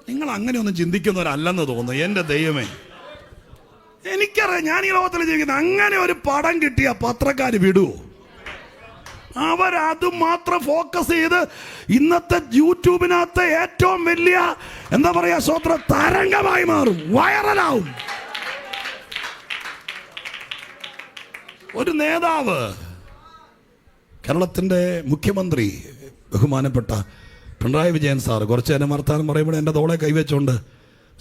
നിങ്ങൾ അങ്ങനെയൊന്നും ചിന്തിക്കുന്നവരല്ലെന്ന് തോന്നുന്നു. എൻ്റെ ദൈവമേ, എനിക്കറിയാം, ഞാൻ ഈ ലോകത്തിൽ ജീവിക്കുന്നത്. അങ്ങനെ ഒരു പടം കിട്ടിയ പത്രക്കാർ വിടുവോ? അവരത് മാത്രം ഫോക്കസ് ചെയ്ത് ഇന്നത്തെ യൂട്യൂബിനകത്ത് ഏറ്റവും വലിയ എന്താ പറയാ സ്വത്ര തരംഗമായി മാറും, വൈറലാവും. ഒരു നേതാവ്, കേരളത്തിൻ്റെ മുഖ്യമന്ത്രി ബഹുമാനപ്പെട്ട പിണറായി വിജയൻ സാറ് കുറച്ച് നേരം വർത്താനം പറയുമ്പോൾ എൻ്റെ തോളെ കൈവച്ചുകൊണ്ട്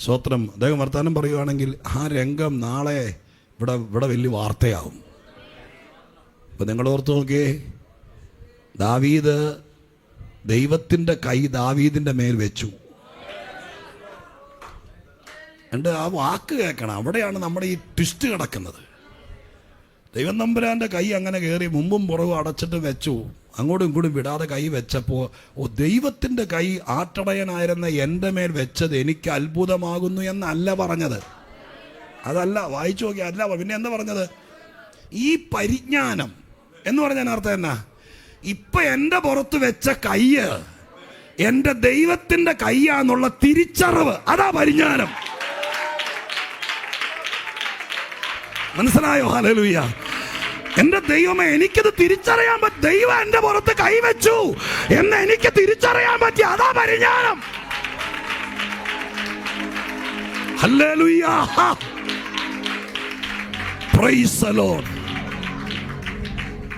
സ്വത്രം അദ്ദേഹം വർത്താനം പറയുകയാണെങ്കിൽ ആ രംഗം നാളെ ഇവിടെ വലിയ വാർത്തയാവും. അപ്പം നിങ്ങൾ ഓർത്ത് നോക്കിയേ, ദാവീദ് ദൈവത്തിൻ്റെ കൈ ദാവീദിൻ്റെ മേൽ വെച്ചു. എൻ്റെ ആ വാക്ക് കേൾക്കണം, അവിടെയാണ് നമ്മുടെ ഈ ട്വിസ്റ്റ് കിടക്കുന്നത്. ദൈവം തമ്പുരാൻ്റെ കൈ അങ്ങനെ കയറി മുമ്പും പുറവും അടച്ചിട്ട് വെച്ചു, അങ്ങോട്ടും ഇങ്ങോട്ടും വിടാതെ കൈ വെച്ചപ്പോൾ, ദൈവത്തിൻ്റെ കൈ ആട്ടടയനായിരുന്ന എൻ്റെ മേൽ വെച്ചത് എനിക്ക് അത്ഭുതമാകുന്നു എന്നല്ല പറഞ്ഞത്. അതല്ല, വായിച്ചു നോക്കി, അല്ല. പിന്നെ എന്താ പറഞ്ഞത്? ഈ പരിജ്ഞാനം എന്ന് പറഞ്ഞാൽ അർത്ഥം എന്നാ? ഇപ്പൊ എൻ്റെ പുറത്ത് വെച്ച കൈ എൻ്റെ ദൈവത്തിൻ്റെ കൈയാന്നുള്ള തിരിച്ചറിവ്, അതാ പരിജ്ഞാനം. മനസ്സിലായോ? ഹല്ലേലൂയ. എൻ്റെ ദൈവമേ, എനിക്കത് തിരിച്ചറിയാൻ പറ്റും. ദൈവം എൻ്റെ പുറത്ത് കൈവച്ചു എന്ന് എനിക്ക് തിരിച്ചറിയാൻ പറ്റി, അതാ പരിജ്ഞാനം. ഹല്ലേലൂയ. Praise the Lord.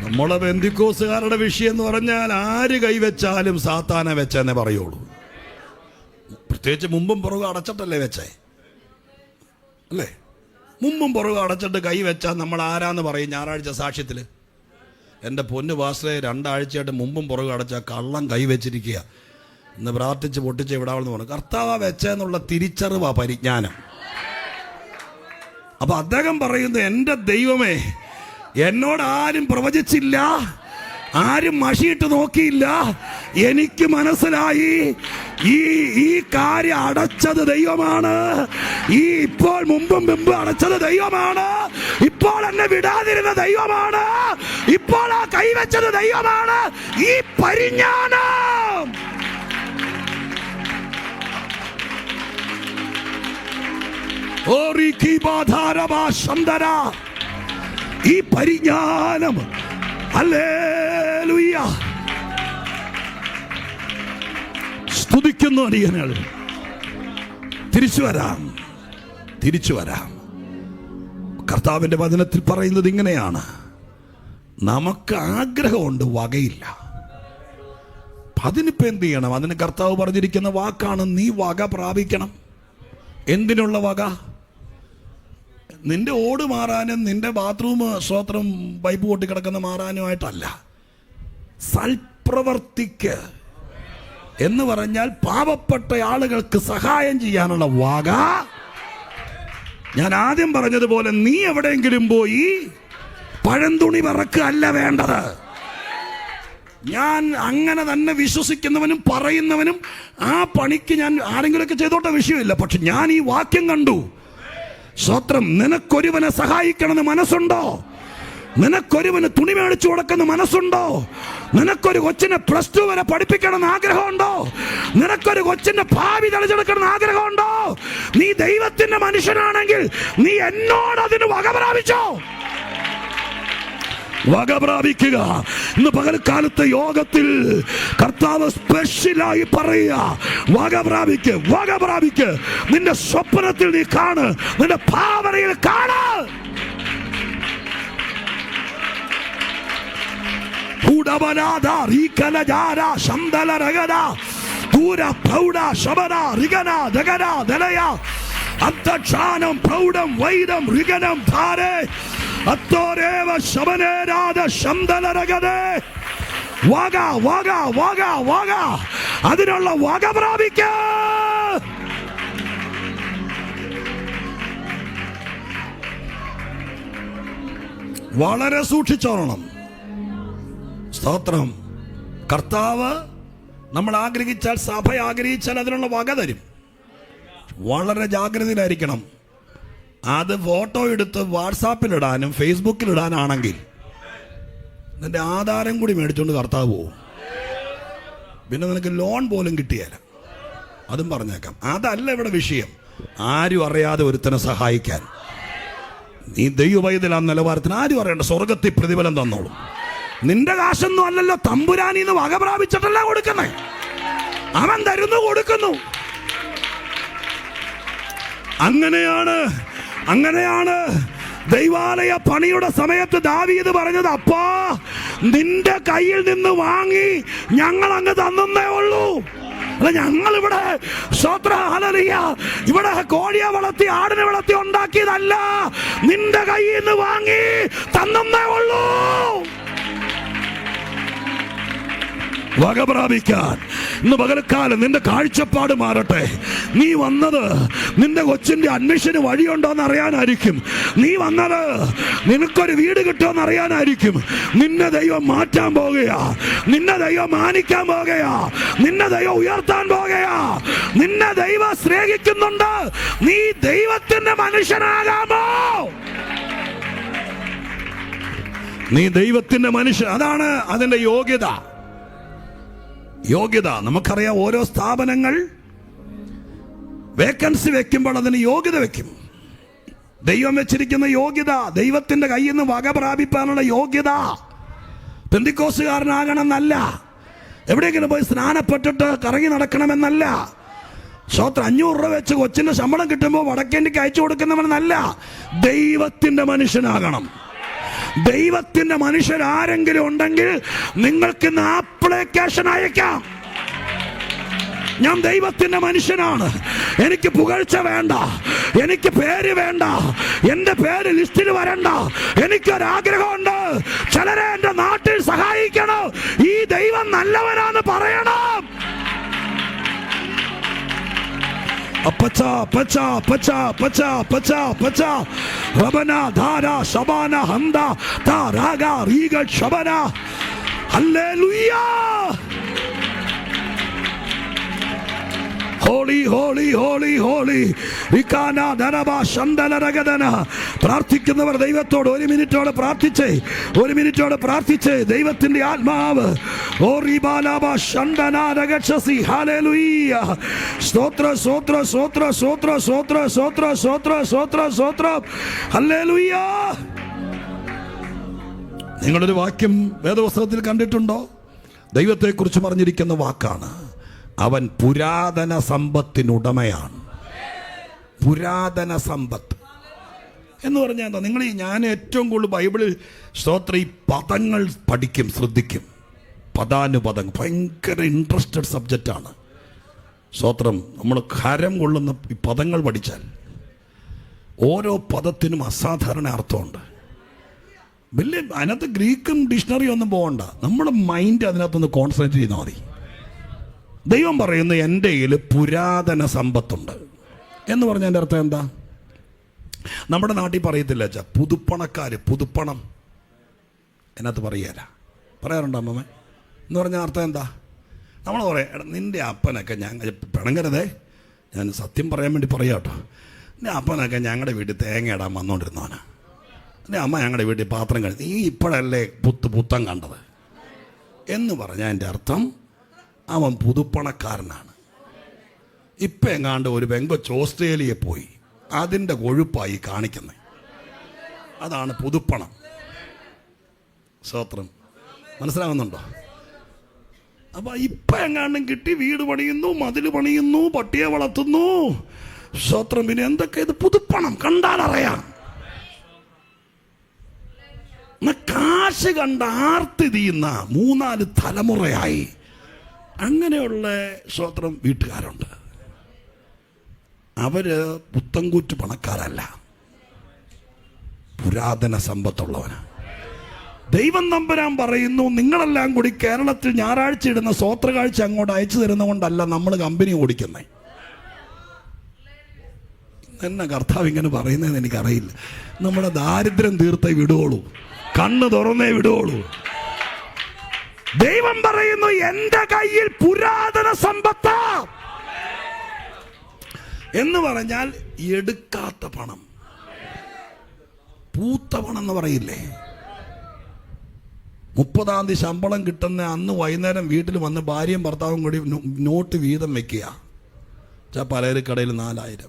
നമ്മളെ പെന്തിക്കോസുകാരുടെ വിഷയം എന്ന് പറഞ്ഞാൽ ആര് കൈവച്ചാലും സാത്താനെ വെച്ചെന്നേ പറയുള്ളൂ. പ്രത്യേകിച്ച് മുമ്പും പുറകും അടച്ചിട്ടല്ലേ വെച്ചേ, അല്ലേ? മുമ്പും പുറകും അടച്ചിട്ട് കൈ വെച്ചാൽ നമ്മൾ ആരാന്ന് പറയും ഞായറാഴ്ച സാക്ഷ്യത്തിൽ? എൻ്റെ പൊന്നു പാസ്റ്ററെ, 2 ആഴ്ചയായിട്ട് മുമ്പും പുറകും അടച്ചാൽ കള്ളം കൈ വെച്ചിരിക്കുക, ഇന്ന് പ്രാർത്ഥിച്ച് പൊട്ടിച്ച് വിടാവെന്ന് പറഞ്ഞു. കർത്താവ് വെച്ചെന്നുള്ള തിരിച്ചറിവാ പരിജ്ഞാനം. അപ്പം അദ്ദേഹം പറയുന്നു, എൻ്റെ ദൈവമേ, എന്നോട് ആരും പ്രവചിച്ചില്ല, ആരും മഷിയിട്ട് നോക്കിയില്ല, എനിക്ക് മനസ്സിലായി ഈ കാര്യം അടച്ചത് ദൈവമാണ്. ഇപ്പോൾ മുമ്പും അടച്ചത് ദൈവമാണ്. ഇപ്പോൾ എന്നെ വിടാതിരുന്ന ദൈവമാണ്. ഇപ്പോൾ ആ കൈവച്ചത് ദൈവമാണ്. ഈ പരിജ്ഞാനം ഈ പരിജ്ഞാനം, ഹല്ലേലൂയ, സ്തുതിക്കുന്നു അടിയങ്ങൾ. തിരിച്ചു വരാം. കർത്താവിൻ്റെ വചനത്തിൽ പറയുന്നത് ഇങ്ങനെയാണ്, നമുക്ക് ആഗ്രഹമുണ്ട്, വകയില്ല. അതിനിപ്പോൾ എന്ത് ചെയ്യണം? അതിന് കർത്താവ് പറഞ്ഞിരിക്കുന്ന വാക്കാണ്, നീ വക പ്രാപിക്കണം. എന്തിനുള്ള വക? നിന്റെ ഓട് മാറാനും നിന്റെ ബാത്റൂം സ്വത്രം പൈപ്പ് പൊട്ടിക്കിടക്കുന്ന മാറാനുമായിട്ടല്ല. സൽപ്രവർത്തിക്ക് എന്ന് പറഞ്ഞാൽ പാവപ്പെട്ട ആളുകൾക്ക് സഹായം ചെയ്യാനുള്ള വക. ഞാൻ ആദ്യം പറഞ്ഞതുപോലെ, നീ എവിടെയെങ്കിലും പോയി പഴന്തുണി പറക്കല്ല വേണ്ടത്. ഞാൻ അങ്ങനെ തന്നെ വിശ്വസിക്കുന്നവനും പറയുന്നവനും ആ പണിക്ക് ഞാൻ ആരെങ്കിലുമൊക്കെ ചെയ്തോട്ടെ, വിഷയമില്ല. പക്ഷെ ഞാൻ ഈ വാക്യം കണ്ടു. സ്വത്രം, നിനക്കൊരുവനെ സഹായിക്കണമെന്ന് മനസ്സുണ്ടോ? നിനക്കൊരുവന് തുണി മേടിച്ചു കൊടുക്കുന്ന മനസ്സുണ്ടോ? നിനക്കൊരു കൊച്ചിനെ +2 വരെ പഠിപ്പിക്കണമെന്ന് ആഗ്രഹമുണ്ടോ? നിനക്കൊരു കൊച്ചിന്റെ ഭാവി തെളിച്ചെടുക്കണമെന്ന് ആഗ്രഹമുണ്ടോ? നീ ദൈവത്തിന്റെ മനുഷ്യനാണെങ്കിൽ നീ എന്നോട് അതിന് വക പ്രാപിച്ചോ. വക പ്രാപിക്കുക. ഇന്ന് പകൽക്കാലത്തെ യോഗത്തിൽ കർത്താവ് സ്പെഷ്യലായി പറയുക, വക പ്രാപിക്ക്, വക പ്രാപിക്ക്. നിന്റെ സ്വപ്നത്തിൽ നീ കാണ്, നിന്റെ ഭാവനയിൽ കാണ്. അന്തക്ഷാനം പ്രൗഢം വൈദം ഋഗനം ധാരേ അത്തോരേവ ശബനേരാധ ശംദലരഗതേ. വക വക വക വക, അതിനുള്ള വക പ്രാപിക്ക. വളരെ സൂക്ഷിച്ചോളണം. സ്തോത്രം. കർത്താവ് നമ്മൾ ആഗ്രഹിച്ചാൽ, സഭ ആഗ്രഹിച്ചാൽ അതിനുള്ള വക തരും. വളരെ ജാഗ്രതയിലായിരിക്കണം. അത് ഫോട്ടോ എടുത്ത് വാട്സാപ്പിലിടാനും ഫേസ്ബുക്കിലിടാനാണെങ്കിൽ നിന്റെ ആധാരം കൂടി മേടിച്ചുകൊണ്ട് കർത്താവ് പോവും. പിന്നെ നിനക്ക് ലോൺ പോലും കിട്ടിയാല. അതും പറഞ്ഞേക്കാം. അതല്ല ഇവിടെ വിഷയം. ആരും അറിയാതെ ഒരുത്തനെ സഹായിക്കാൻ നീ ദൈവവൈദ്യൽ ആ നിലവാരത്തിന് ആരും അറിയണ്ട. സ്വർഗത്തിൽ പ്രതിഫലം തന്നോളും. നിന്റെ കാശൊന്നും അല്ലല്ലോ, തമ്പുരാനിന്ന് വക പ്രാപിച്ചിട്ടല്ല കൊടുക്കുന്നേ. അവൻ തരുന്നു, കൊടുക്കുന്നു. അങ്ങനെയാണ് ദൈവാലയ പണിയുടെ സമയത്ത് ദാവീദ് പറഞ്ഞത്, അപ്പാ നിന്റെ കയ്യിൽ നിന്ന് വാങ്ങി ഞങ്ങൾ അങ്ങ് തന്നേ ഉള്ളൂ. അല്ല, ഞങ്ങൾ ഇവിടെ ഇവിടെ കോഴിയെ വളർത്തി ആടിനെ വളർത്തി ഉണ്ടാക്കിയതല്ല, നിന്റെ കയ്യിൽ നിന്ന് വാങ്ങി തന്നേ ഉള്ളൂ. വക പ്രാപിക്കാൻ ഇന്ന് പകൽക്കാലം നിന്റെ കാഴ്ചപ്പാട് മാറട്ടെ. നീ വന്നത് നിന്റെ കൊച്ചിന്റെ അഡ്മിഷന് വഴിയുണ്ടോന്ന് അറിയാനായിരിക്കും. നീ വന്നത് നിനക്കൊരു വീട് കിട്ടുമെന്ന് അറിയാനായിരിക്കും. നിന്നെ ദൈവം മാറ്റാൻ പോകുകയാ. നിന്നെ ദൈവം മാനിക്കാൻ പോകുകയാ. നിന്നെ ദൈവം ഉയർത്താൻ പോകുകയാ. നിന്നെ ദൈവം സ്നേഹിക്കുന്നുണ്ട്. നീ ദൈവത്തിന്റെ മനുഷ്യനാകാമോ? നീ ദൈവത്തിന്റെ മനുഷ്യൻ. അതാണ് അതിന്റെ യോഗ്യത. നമുക്കറിയാം, ഓരോ സ്ഥാപനങ്ങൾ വേക്കൻസി വെക്കുമ്പോൾ അതിന് യോഗ്യത വെക്കും. ദൈവം വെച്ചിരിക്കുന്ന യോഗ്യത, ദൈവത്തിന്റെ കയ്യിൽ നിന്ന് വക പ്രാപിപ്പാനുള്ള യോഗ്യത. പെന്തിക്കോസുകാരനാകണമെന്നല്ല, എവിടെയെങ്കിലും പോയി സ്നാനപ്പെട്ടിട്ട് കറങ്ങി നടക്കണമെന്നല്ല, 500 രൂപ വെച്ച് കൊച്ചിന്റെ ശമ്പളം കിട്ടുമ്പോൾ വടക്കേണ്ടിക്ക് അയച്ചു കൊടുക്കുന്നവനെന്നല്ല. ദൈവത്തിന്റെ മനുഷ്യനാകണം. ദൈവത്തിന്റെ മനുഷ്യരാരെങ്കിലും ഉണ്ടെങ്കിൽ നിങ്ങൾക്ക് ഇന്ന് ആപ്ലിക്കേഷൻ അയക്കാം. ഞാൻ ദൈവത്തിന്റെ മനുഷ്യനാണ്, എനിക്ക് പുകഴ്ച വേണ്ട, എനിക്ക് പേര് വേണ്ട, എന്റെ പേര് ലിസ്റ്റിൽ വരണ്ട, എനിക്കൊരാഗ്രഹമുണ്ട്, ചിലരെ എന്റെ നാട്ടിൽ സഹായിക്കണം, ഈ ദൈവം നല്ലവനാന്ന് പറയണം. അപ്പച്ച പച്ച പച്ച പച്ച പച്ച പച്ച റബന ധാര ശബാന ഹംദ താരാഗ റീഗ ശബന. Hallelujah. Holy holy holy holy. പ്രാർത്ഥിക്കുന്നവർ ദൈവത്തോട് ഒരു മിനിറ്റോടെ പ്രാർത്ഥിച്ചേ. ദൈവത്തിന്റെ ആത്മാവ് നിങ്ങളൊരു വാക്യം വേദപുസ്തകത്തിൽ കണ്ടിട്ടുണ്ടോ? ദൈവത്തെക്കുറിച്ച് പറഞ്ഞിരിക്കുന്ന വാക്കാണ്, അവൻ പുരാതന സമ്പത്തിനുടമയാണ്. പുരാതന സമ്പത്ത് എന്ന് പറഞ്ഞാൽ എന്താ? ഞാൻ ഏറ്റവും കൂടുതൽ ബൈബിളിൽ ഈ പദങ്ങൾ പഠിക്കും, ശ്രദ്ധിക്കും. പദാനുപദങ്ങൾ ഭയങ്കര ഇൻട്രസ്റ്റഡ് സബ്ജക്റ്റാണ്. നമ്മൾ ഹരം കൊള്ളുന്ന ഈ പദങ്ങൾ പഠിച്ചാൽ ഓരോ പദത്തിനും അസാധാരണ അർത്ഥമുണ്ട്. അതിനകത്ത് ഗ്രീക്കും ഡിക്ഷണറി ഒന്നും പോകണ്ട, നമ്മുടെ മൈൻഡ് അതിനകത്തൊന്ന് കോൺസെൻട്രേറ്റ് ചെയ്താൽ മതി. ദൈവം പറയുന്നു, എൻ്റെ കയ്യിൽ പുരാതന സമ്പത്തുണ്ട് എന്ന് പറഞ്ഞാൽ എൻ്റെ അർത്ഥം എന്താ? നമ്മുടെ നാട്ടിൽ പറയത്തില്ല അച്ഛാ, പുതുപ്പണം അതിനകത്ത് പറയാറുണ്ടോ അമ്മമ്മ? എന്ന് പറഞ്ഞാൽ അർത്ഥം എന്താ? നമ്മൾ പറയാം, നിൻ്റെ അപ്പനൊക്കെ പിണങ്ങരുതേ, ഞാൻ സത്യം പറയാൻ വേണ്ടി പറയാം കേട്ടോ. എൻ്റെ അപ്പനൊക്കെ ഞങ്ങളുടെ വീട്ടിൽ തേങ്ങ ഇടാൻ വന്നുകൊണ്ടിരുന്നവനാ. എൻ്റെ അമ്മ ഞങ്ങളുടെ വീട്ടിൽ പാത്രം കഴിച്ചു, നീ ഇപ്പോഴല്ലേ പുത്തം കണ്ടത് എന്ന് പറഞ്ഞാൽ എൻ്റെ അർത്ഥം അവൻ പുതുപ്പണക്കാരനാണ്. ഇപ്പം എങ്ങാണ്ട് ഒരു പെങ്കൊച്ച് ഓസ്ട്രേലിയയിൽ പോയി, അതിൻ്റെ കൊഴുപ്പായി കാണിക്കുന്നത്. അതാണ് പുതുപ്പണം. സ്തോത്രം. മനസ്സിലാവുന്നുണ്ടോ? അപ്പൊ ഇപ്പൊ എങ്ങാണ്ടും കിട്ടി, വീട് പണിയുന്നു, മതില് പണിയുന്നു, പട്ടിയെ വളർത്തുന്നു. സ്തോത്രം. പിന്നെ എന്തൊക്കെ ഇത് പുതുപ്പണം കണ്ടാലറിയാം. കാശ് കണ്ട ആർത്തി തീയുന്ന 3-4 തലമുറയായി അങ്ങനെയുള്ള സ്തോത്രം വീട്ടുകാരുണ്ട്. അവര് പുത്തൻകൂറ്റ് പണക്കാരല്ല, പുരാതന സമ്പത്തുള്ളവന്. ദൈവം തമ്പുരാൻ പറയുന്നു, നിങ്ങളെല്ലാം കൂടി കേരളത്തിൽ ഞായറാഴ്ച ഇടുന്ന സ്വോത്രകാഴ്ച അങ്ങോട്ട് അയച്ചു തരുന്ന കൊണ്ടല്ല നമ്മൾ കമ്പനി ഓടിക്കുന്നത്. എന്നാ കർത്താവ് ഇങ്ങനെ പറയുന്നതെന്ന് എനിക്കറിയില്ല. നമ്മുടെ ദാരിദ്ര്യം തീർത്തേ വിടുകയുള്ളൂ, കണ്ണ് തുറന്നേ വിടുകയുള്ളൂ. ദൈവം പറയുന്നു, എന്റെ കയ്യിൽ പുരാതന സമ്പത്താ എന്ന് പറഞ്ഞാൽ എടുക്കാത്ത പണം, പൂത്ത പണം എന്ന് പറയില്ലേ. 30-ാം തീയതി ശമ്പളം കിട്ടുന്ന അന്ന് വൈകുന്നേരം വീട്ടിൽ വന്ന് ഭാര്യയും ഭർത്താവും കൂടി നോട്ട് വീതം വെക്കുക. പലചരക്കടയിൽ 4000,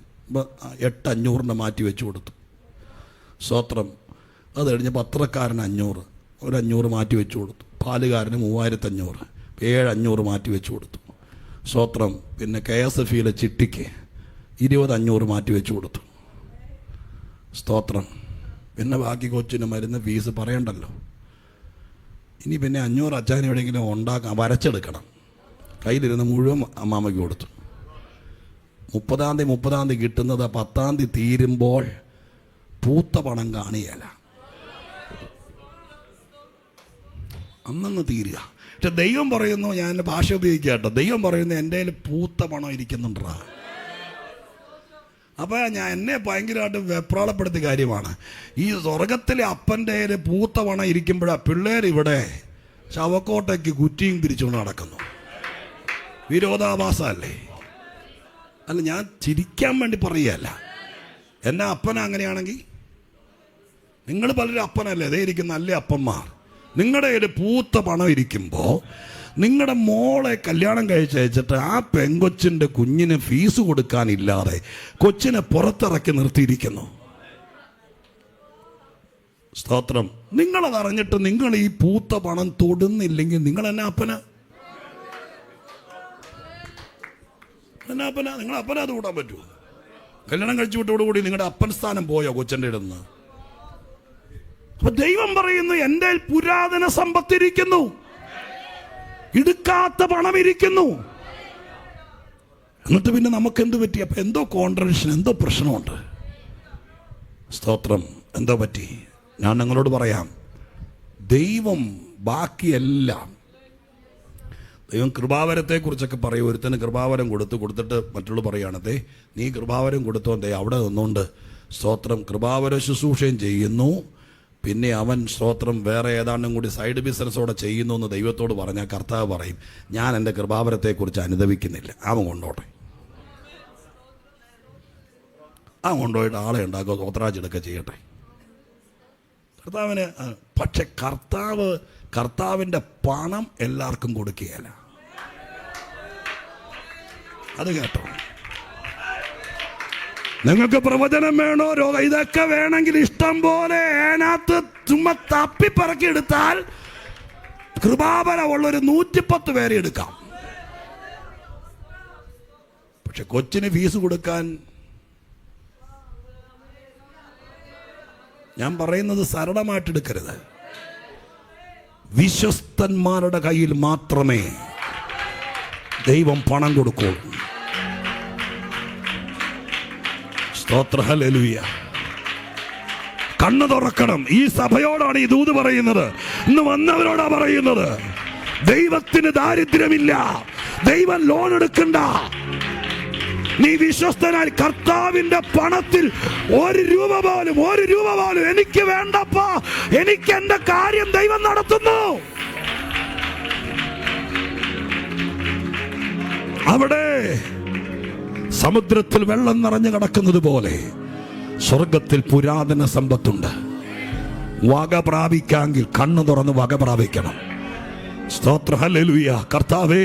8,500 മാറ്റി വെച്ചു കൊടുത്തു. സ്തോത്രം. അത് കഴിഞ്ഞ് പത്രക്കാരന് 500, ഒരു 500 മാറ്റി വെച്ചു കൊടുത്തു. പാലുകാരന് 3500, 7,500 മാറ്റി വെച്ചു കൊടുത്തു. സ്തോത്രം. പിന്നെ KSF-യിലെ ചിട്ടിക്ക് 20,500 മാറ്റി വെച്ചു കൊടുത്തു. സ്തോത്രം. പിന്നെ ബാക്കി കൊച്ചിന് മരുന്ന് ഫീസ് പറയണ്ടല്ലോ. ഇനി പിന്നെ 500 അച്ചാൻ എവിടെയെങ്കിലും ഉണ്ടാക്കാം, വരച്ചെടുക്കണം. കയ്യിലിരുന്ന് മുഴുവൻ അമ്മാമ്മയ്ക്ക് കൊടുത്തു. 30-ാം തീയതി കിട്ടുന്നത് 10-ാം തീയതി തീരുമ്പോൾ പൂത്ത പണം കാണുകയല്ല, അന്നന്ന് തീരുക. പക്ഷെ ദൈവം പറയുന്നു, ഞാൻ ഭാഷ ഉപയോഗിക്കുക കേട്ടോ, ദൈവം പറയുന്നു എൻ്റെ കയ്യിൽ പൂത്ത പണം ഇരിക്കുന്നുണ്ടാ. അപ്പോൾ എന്നെ ഭയങ്കരമായിട്ട് വെപ്രാളപ്പെടുത്തിയ കാര്യമാണ്. ഈ സ്വർഗത്തിലെ അപ്പൻ്റെ കയ്യിൽ പൂത്ത പണം ഇരിക്കുമ്പോഴാണ് പിള്ളേർ ഇവിടെ ശവക്കോട്ടയ്ക്ക് കുറ്റിയും പിരിച്ചുകൊണ്ട് നടക്കുന്നു. വിരോധാഭാസമല്ലേ? അല്ല, ഞാൻ ചിരിക്കാൻ വേണ്ടി പറയുകയല്ല. എന്നെ അപ്പന അങ്ങനെയാണെങ്കിൽ നിങ്ങൾ പലരും അപ്പനല്ലേ, അതേ ഇരിക്കുന്ന നല്ല അപ്പന്മാർ. നിങ്ങളുടെ കയ്യിൽ പൂത്ത പണം ഇരിക്കുമ്പോൾ നിങ്ങളുടെ മോളെ കല്യാണം കഴിച്ചയച്ചിട്ട് ആ പെങ്കൊച്ചിൻ്റെ കുഞ്ഞിന് ഫീസ് കൊടുക്കാനില്ലാതെ കൊച്ചിനെ പുറത്തിറക്കി നിർത്തിയിരിക്കുന്നു. സ്തോത്രം. നിങ്ങളത് അറിഞ്ഞിട്ട് നിങ്ങൾ ഈ പൂത്ത പണം തൊടുന്നില്ലെങ്കിൽ നിങ്ങൾ എന്നെ അപ്പന നിങ്ങൾ അപ്പന അത് കൂടാൻ പറ്റുമോ? കല്യാണം കഴിച്ചു വിട്ടോടുകൂടി നിങ്ങളുടെ അപ്പൻ സ്ഥാനം പോയോ കൊച്ചൻ്റെ ഇടുന്ന്? അപ്പൊ ദൈവം പറയുന്നു, എൻ്റെ പുരാതന സമ്പത്തിരിക്കുന്നു, എടുക്കാത്ത പണം ഇരിക്കുന്നു. എന്നിട്ട് പിന്നെ നമുക്ക് എന്ത് പറ്റി? അപ്പൊ എന്തോ കോൺട്രഡിക്ഷൻ, എന്തോ പ്രശ്നമുണ്ട്. സ്തോത്രം. എന്തോ പറ്റി? ഞാൻ നിങ്ങളോട് പറയാം. ദൈവം ബാക്കിയെല്ലാം, ദൈവം കൃപാവരത്തെക്കുറിച്ചൊക്കെ പറയും. ഒരുത്തന് കൃപാവരം കൊടുത്തിട്ട് മറ്റുള്ള പറയുകയാണതേ, നീ കൃപാവരം കൊടുത്തോണ്ടേ അവിടെ നിന്നുകൊണ്ട് സ്തോത്രം കൃപാവര ശുശ്രൂഷയും ചെയ്യുന്നു, പിന്നെ അവൻ സ്തോത്രം വേറെ ഏതാണ്ടും കൂടി സൈഡ് ബിസിനസ്സോടെ ചെയ്യുന്നു എന്ന് ദൈവത്തോട് പറഞ്ഞാൽ കർത്താവ് പറയും, ഞാൻ എൻ്റെ കൃപാവരത്തെക്കുറിച്ച് അനുദവിക്കുന്നില്ല, അവൻ കൊണ്ടോട്ടെ. അവൻ കൊണ്ടുപോയിട്ട് ആളെ ഉണ്ടാക്കുക, സ്വോത്രാജെടുക്കുക ചെയ്യട്ടെ കർത്താവിന്. പക്ഷെ കർത്താവിൻ്റെ പണം എല്ലാവർക്കും കൊടുക്കുകയല്ല. അത് കേട്ടോ. നിങ്ങൾക്ക് പ്രവചനം വേണോ, ഇതൊക്കെ വേണമെങ്കിൽ ഇഷ്ടം പോലെ അതിനകത്ത് ചുമ്മാ തപ്പിപ്പറക്കി എടുത്താൽ കൃപാബലമുള്ളൊരു 110 പേരെ എടുക്കാം. പക്ഷെ കൊച്ചിന് ഫീസ് കൊടുക്കാൻ, ഞാൻ പറയുന്നത് സരളമായിട്ടെടുക്കരുത്. വിശ്വസ്തന്മാരുടെ കയ്യിൽ മാത്രമേ ദൈവം പണം കൊടുക്കൂ. സ്തോത്ര. ഹല്ലേലൂയ. കണ്ണു തുറക്കണം. ഈ സഭയോടാണ് ഈ ദൂത് പറയുന്നത്, ഇന്ന് വന്നവരോടാ പറയുന്നത്. ദൈവത്തിന് ദാരിദ്ര്യമില്ല, ദൈവം ലോൺ എടുക്കണ്ട. നീ വിശ്വസ്തനായി കർത്താവിന്റെ പണത്തിൽ 1 രൂപ പോലും എനിക്ക് വേണ്ടപ്പാ, എനിക്ക് എന്റെ കാര്യം ദൈവം നടത്തുന്നു. അവിടെ സമുദ്രത്തിൽ വെള്ളം നിറഞ്ഞു കിടക്കുന്നത് പോലെ സ്വർഗത്തിൽ പുരാതന സമ്പത്തുണ്ട്. വക പ്രാപിക്കാമെങ്കിൽ കണ്ണു തുറന്ന് വക പ്രാപിക്കണം. സ്തോത്രം, ഹല്ലേലൂയ. കർത്താവേ,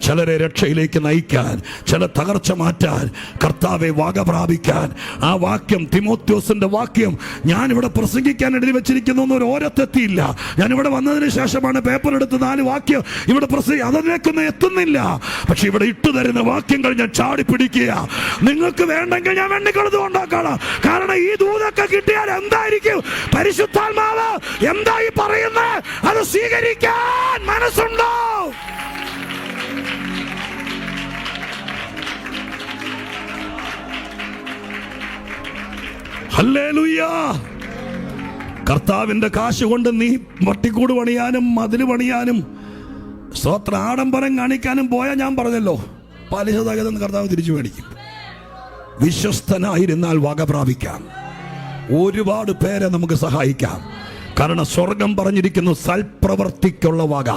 ചിലരെ രക്ഷയിലേക്ക് നയിക്കാൻ, ചില തകർച്ച മാറ്റാൻ, കർത്താവെ വക പ്രാപിക്കാൻ. ആ വാക്യം, തിമോഥെയോസിന്റെ വാക്യം ഞാനിവിടെ പ്രസംഗിക്കാൻ എഴുതി വെച്ചിരിക്കുന്നു ഒരൊരെത്തിയില്ല. ഞാനിവിടെ വന്നതിന് ശേഷമാണ് പേപ്പർ എടുത്ത് 4 വാക്യം ഇവിടെ അതിലേക്കൊന്നും എത്തുന്നില്ല. പക്ഷെ ഇവിടെ ഇട്ടു തരുന്ന വാക്യങ്ങൾ ഞാൻ ചാടി പിടിക്കുക. നിങ്ങൾക്ക് വേണ്ടെങ്കിൽ ഞാൻ വെണ്ണിക്കൊടുത്ത് കൊണ്ടാക്കണം. കാരണം ഈ ദൂതൊക്കെ കിട്ടിയാൽ എന്തായിരിക്കും? പരിശുദ്ധാത്മാവ് എന്തായി പറയുന്നത് അത് സ്വീകരിക്കാൻ മനസ്സുണ്ടോ? ഹല്ലേലൂയ. കർത്താവിന്റെ കാശ് കൊണ്ട് നീ വട്ടിക്കൂട് പണിയാനും മതില് പണിയാനും സ്തോത്ര ആഡംബരം കാണിക്കാനും പോയാൽ ഞാൻ പറഞ്ഞല്ലോ, പലിശ തകരുന്ന കർത്താവ് തിരിച്ചു മേടിക്കും. വിശ്വസ്തനായിരുന്നാൽ വക പ്രാപിക്കാം. ഒരുപാട് പേരെ നമുക്ക് സഹായിക്കാം. കാരണം സ്വർഗം പറഞ്ഞിരിക്കുന്നു സൽപ്രവർത്തിക്കുള്ള വക.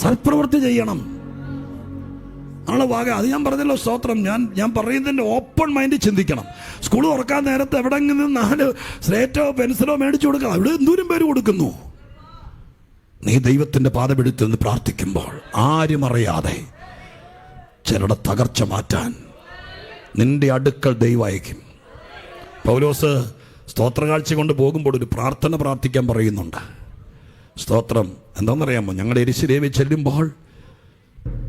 സൽപ്രവൃത്തി ചെയ്യണം ആളെ വക. അത് ഞാൻ പറഞ്ഞല്ലോ, സ്തോത്രം. ഞാൻ പറയുന്നതിൻ്റെ ഓപ്പൺ മൈൻഡ് ചിന്തിക്കണം. സ്കൂൾ തുറക്കാൻ നേരത്തെ എവിടെങ്കിലും 4 സ്ലേറ്റോ പെൻസിലോ മേടിച്ചു കൊടുക്കണം. അവിടെ എന്തോരം പേര് കൊടുക്കുന്നു. നീ ദൈവത്തിൻ്റെ പാദമെടുത്ത് പ്രാർത്ഥിക്കുമ്പോൾ ആരും അറിയാതെ ചിലരുടെ തകർച്ച മാറ്റാൻ നിന്റെ അടുക്കൽ ദൈവം അയക്കും. പൗലോസ് സ്തോത്രകാഴ്ച കൊണ്ട് പോകുമ്പോൾ ഒരു പ്രാർത്ഥന പ്രാർത്ഥിക്കാൻ പറയുന്നുണ്ട്. സ്തോത്രം. എന്താണെന്നറിയാമോ? ഞങ്ങളുടെ യെരൂശലേമിൽ ചെല്ലുമ്പോൾ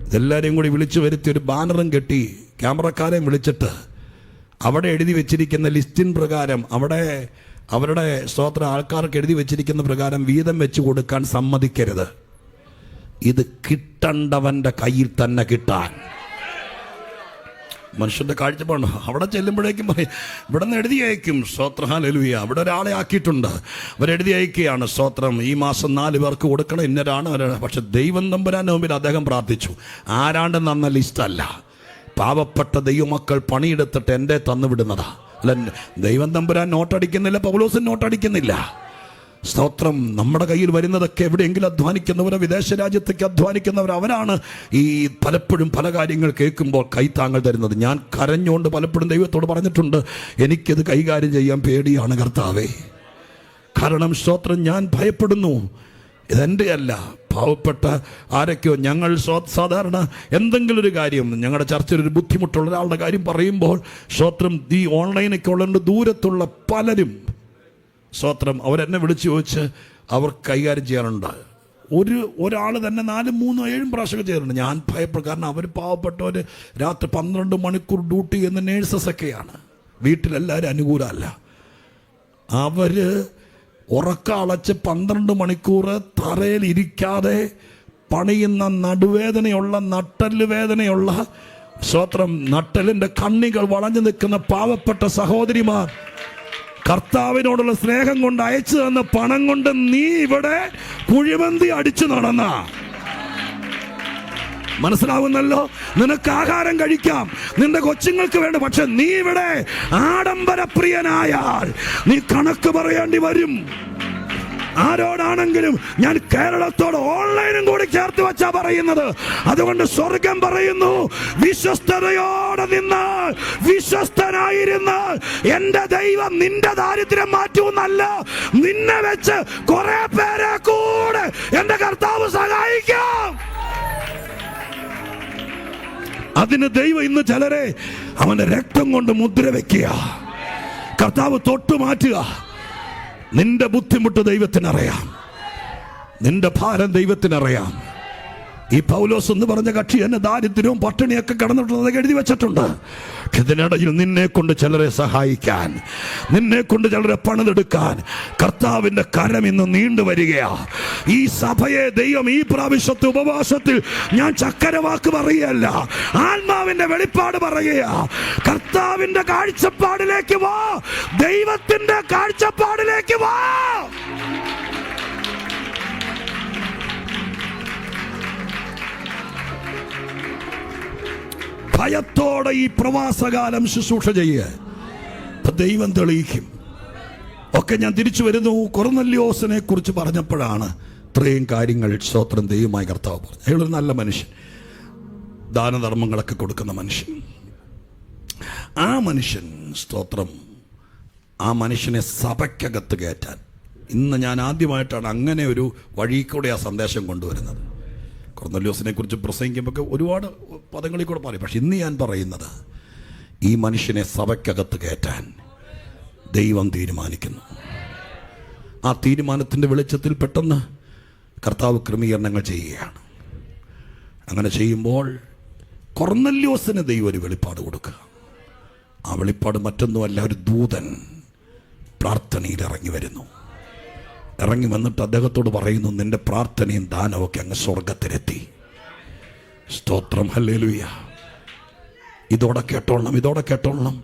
ഇതെല്ലാവരെയും കൂടി വിളിച്ചു വരുത്തി ഒരു ബാനറും കെട്ടി ക്യാമറക്കാരെയും വിളിച്ചിട്ട് അവിടെ എഴുതി വെച്ചിരിക്കുന്ന ലിസ്റ്റിൻ പ്രകാരം അവരുടെ സ്തോത്ര ആൾക്കാർക്ക് എഴുതി വെച്ചിരിക്കുന്ന പ്രകാരം വീതം വെച്ച് കൊടുക്കാൻ സമ്മതിക്കരുത്. ഇത് കിട്ടേണ്ടവൻ്റെ കയ്യിൽ തന്നെ കിട്ടാൻ. മനുഷ്യന്റെ കാഴ്ചപ്പാട്. അവിടെ ചെല്ലുമ്പോഴേക്കും പറയും ഇവിടെ നിന്ന് എഴുതി അയക്കും. സ്തോത്രം, ഹല്ലേലൂയ. അവിടെ ഒരാളെ ആക്കിയിട്ടുണ്ട്, അവരെഴുതി അയക്കുകയാണ്. സ്തോത്രം, ഈ മാസം 4 പേർക്ക് കൊടുക്കണം, ഇന്നരാണ്. പക്ഷെ ദൈവം തമ്പുരാന്റെ മുമ്പിൽ അദ്ദേഹം പ്രാർത്ഥിച്ചു. ആരാണ്ട് തന്ന ലിസ്റ്റല്ല, പാവപ്പെട്ട ദൈവമക്കൾ പണിയെടുത്തിട്ട് എൻ്റെ തന്നുവിടുന്നതാ. അല്ല, ദൈവം തമ്പുരാൻ നോട്ടടിക്കുന്നില്ല, പൗലോസിന് നോട്ടടിക്കുന്നില്ല. സ്തോത്രം. നമ്മുടെ കയ്യിൽ വരുന്നതൊക്കെ എവിടെയെങ്കിലും അധ്വാനിക്കുന്നവരോ വിദേശ രാജ്യത്തേക്ക് അധ്വാനിക്കുന്നവർ, അവരാണ് ഈ പലപ്പോഴും പല കാര്യങ്ങൾ കേൾക്കുമ്പോൾ കൈത്താങ്ങൾ തരുന്നത്. ഞാൻ കരഞ്ഞുകൊണ്ട് പലപ്പോഴും ദൈവത്തോട് പറഞ്ഞിട്ടുണ്ട്, എനിക്കത് കൈകാര്യം ചെയ്യാൻ പേടിയാണ് കർത്താവേ. കാരണം സ്തോത്രം, ഞാൻ ഭയപ്പെടുന്നു. ഇതെൻ്റെ അല്ല, പാവപ്പെട്ട ആരൊക്കെയോ. ഞങ്ങൾ സാധാരണ എന്തെങ്കിലും ഒരു കാര്യം, ഞങ്ങളുടെ ചർച്ചയിൽ ഒരു ബുദ്ധിമുട്ടുള്ള ഒരാളുടെ കാര്യം പറയുമ്പോൾ സ്തോത്രം, ഈ ഓൺലൈനൊക്കെ ഉള്ളതുകൊണ്ട് ദൂരത്തുള്ള പലരും സ്തോത്രം അവരെന്നെ വിളിച്ച് ചോദിച്ച് അവർ കൈകാര്യം ചെയ്യാറുണ്ട്. ഒരാൾ തന്നെ 4, 3, 7 പ്രാവശ്യം ചെയ്യാറുണ്ട്. ഞാൻ ഭയപ്പെടും. കാരണം അവർ പാവപ്പെട്ടവർ രാത്രി 12 മണിക്കൂർ ഡ്യൂട്ടി ചെയ്യുന്ന നേഴ്സസൊക്കെയാണ്. വീട്ടിലെല്ലാവരും അനുകൂലമല്ല. അവർ ഉറക്കളച്ച് 12 മണിക്കൂർ തറയിൽ ഇരിക്കാതെ പണിയുന്ന നടുവേദനയുള്ള, നട്ടല് വേദനയുള്ള, സ്തോത്രം, നട്ടലിൻ്റെ കണ്ണികൾ വളഞ്ഞു നിൽക്കുന്ന പാവപ്പെട്ട സഹോദരിമാർ, കർത്താവിനോടുള്ള സ്നേഹം കൊണ്ട് അയച്ചു തന്ന പണം കൊണ്ട് നീ ഇവിടെ കുഴിമന്തി അടിച്ചു നടന്ന, മനസ്സിലാവുന്നല്ലോ? നിനക്ക് ആഹാരം കഴിക്കാം, നിന്റെ കൊച്ചുങ്ങൾക്ക് വേണ്ട. പക്ഷെ നീ ഇവിടെ ആഡംബരപ്രിയനായാൽ നീ കണക്ക് പറയേണ്ടി വരും. ആരോടാണെങ്കിലും. ഞാൻ കേരളത്തോട് ഓൺലൈനും കൂടി ചേർത്ത് വച്ചാ പറയുന്നത്. അതുകൊണ്ട് സ്വർഗം പറയുന്നു, വിശ്വസ്തയോടെ നിന്നാൽ, വിശ്വസ്തനായിരുന്നാൽ എന്റെ ദൈവം നിന്റെ ദാരിദ്ര്യം മാറ്റുമെന്നല്ല, നിന്നെ വെച്ച് കുറെ പേരെ കൂടെ എന്റെ കർത്താവ് സഹായിക്കാം. അതിന് ദൈവം ഇന്ന് ചിലരെ അവന്റെ രക്തം കൊണ്ട് മുദ്ര വെക്കുക, കർത്താവ് തൊട്ടു മാറ്റുക. നിന്റെ ബുദ്ധിമുട്ട് ദൈവത്തിനറിയാം, നിന്റെ ഭാരം ദൈവത്തിനറിയാം. ഈ പൗലോസ് എന്ന് പറഞ്ഞ കക്ഷി എന്നെ ദാരിദ്ര്യവും പട്ടിണിയൊക്കെ കടന്നിട്ടുള്ളത് എഴുതി വെച്ചിട്ടുണ്ട്. ഇതിനിടയിൽ നിന്നെ കൊണ്ട് ചിലരെ സഹായിക്കാൻ, നിന്നെ കൊണ്ട് ചിലരെ പണിതെടുക്കാൻ കർത്താവിന്റെ കരം ഇന്ന് നീണ്ടു വരികയാ. ഈ സഭയെ ദൈവം ഈ പ്രാവശ്യത്തെ ഉപവാസത്തിൽ ഞാൻ ചക്കരവാക്ക് പറയുകയല്ല, ആത്മാവിന്റെ വെളിപ്പാട് പറയുകയാ. കർത്താവിന്റെ കാഴ്ചപ്പാടിലേക്ക് വാ, ദൈവത്തിന്റെ കാഴ്ചപ്പാടിലേക്ക് വാ. ഭയത്തോടെ ഈ പ്രവാസകാലം ശുശ്രൂഷ ചെയ്യുക, ദൈവം തെളിയിക്കും. ഒക്കെ ഞാൻ തിരിച്ചു വരുന്നു. കൊർന്നല്യോസിനെ കുറിച്ച് പറഞ്ഞപ്പോഴാണ് ഇത്രയും കാര്യങ്ങൾ സ്തോത്രം ദൈവമായ കർത്താവ് പറഞ്ഞു. അയാളൊരു നല്ല മനുഷ്യൻ, ദാനധർമ്മങ്ങളൊക്കെ കൊടുക്കുന്ന മനുഷ്യൻ. ആ മനുഷ്യൻ സ്തോത്രം, ആ മനുഷ്യനെ സഭയ്ക്കകത്ത് കയറ്റാൻ ഇന്ന് ഞാൻ ആദ്യമായിട്ടാണ് അങ്ങനെ ഒരു വഴി കൂടെ ആ സന്ദേശം കൊണ്ടുവരുന്നത്. കൊർന്നല്യോസിനെ കുറിച്ച് പ്രസംഗിക്കുമ്പോൾ ഒരുപാട് പദങ്ങളിൽ കൂടെ പറയും. പക്ഷെ ഇന്ന് ഞാൻ പറയുന്നത്, ഈ മനുഷ്യനെ സഭയ്ക്കകത്ത് കയറ്റാൻ ദൈവം തീരുമാനിക്കുന്നു. ആ തീരുമാനത്തിൻ്റെ വെളിച്ചത്തിൽ പെട്ടെന്ന് കർത്താവ് ക്രമീകരണങ്ങൾ ചെയ്യുകയാണ്. അങ്ങനെ ചെയ്യുമ്പോൾ കൊർന്നല്യോസിന് ദൈവം ഒരു വെളിപ്പാട് കൊടുക്കുക. ആ വെളിപ്പാട് മറ്റൊന്നുമല്ല, ഒരു ദൂതൻ പ്രാർത്ഥനയിൽ ഇറങ്ങി വരുന്നു. ഇറങ്ങി വന്നിട്ട് അദ്ദേഹത്തോട് പറയുന്നു, നിന്റെ പ്രാർത്ഥനയും ദാനമൊക്കെ അങ്ങ് സ്വർഗത്തിലെത്തി. സ്തോത്രം, ഹല്ലേലൂയ. ഇതോടെ കേട്ടോളണം.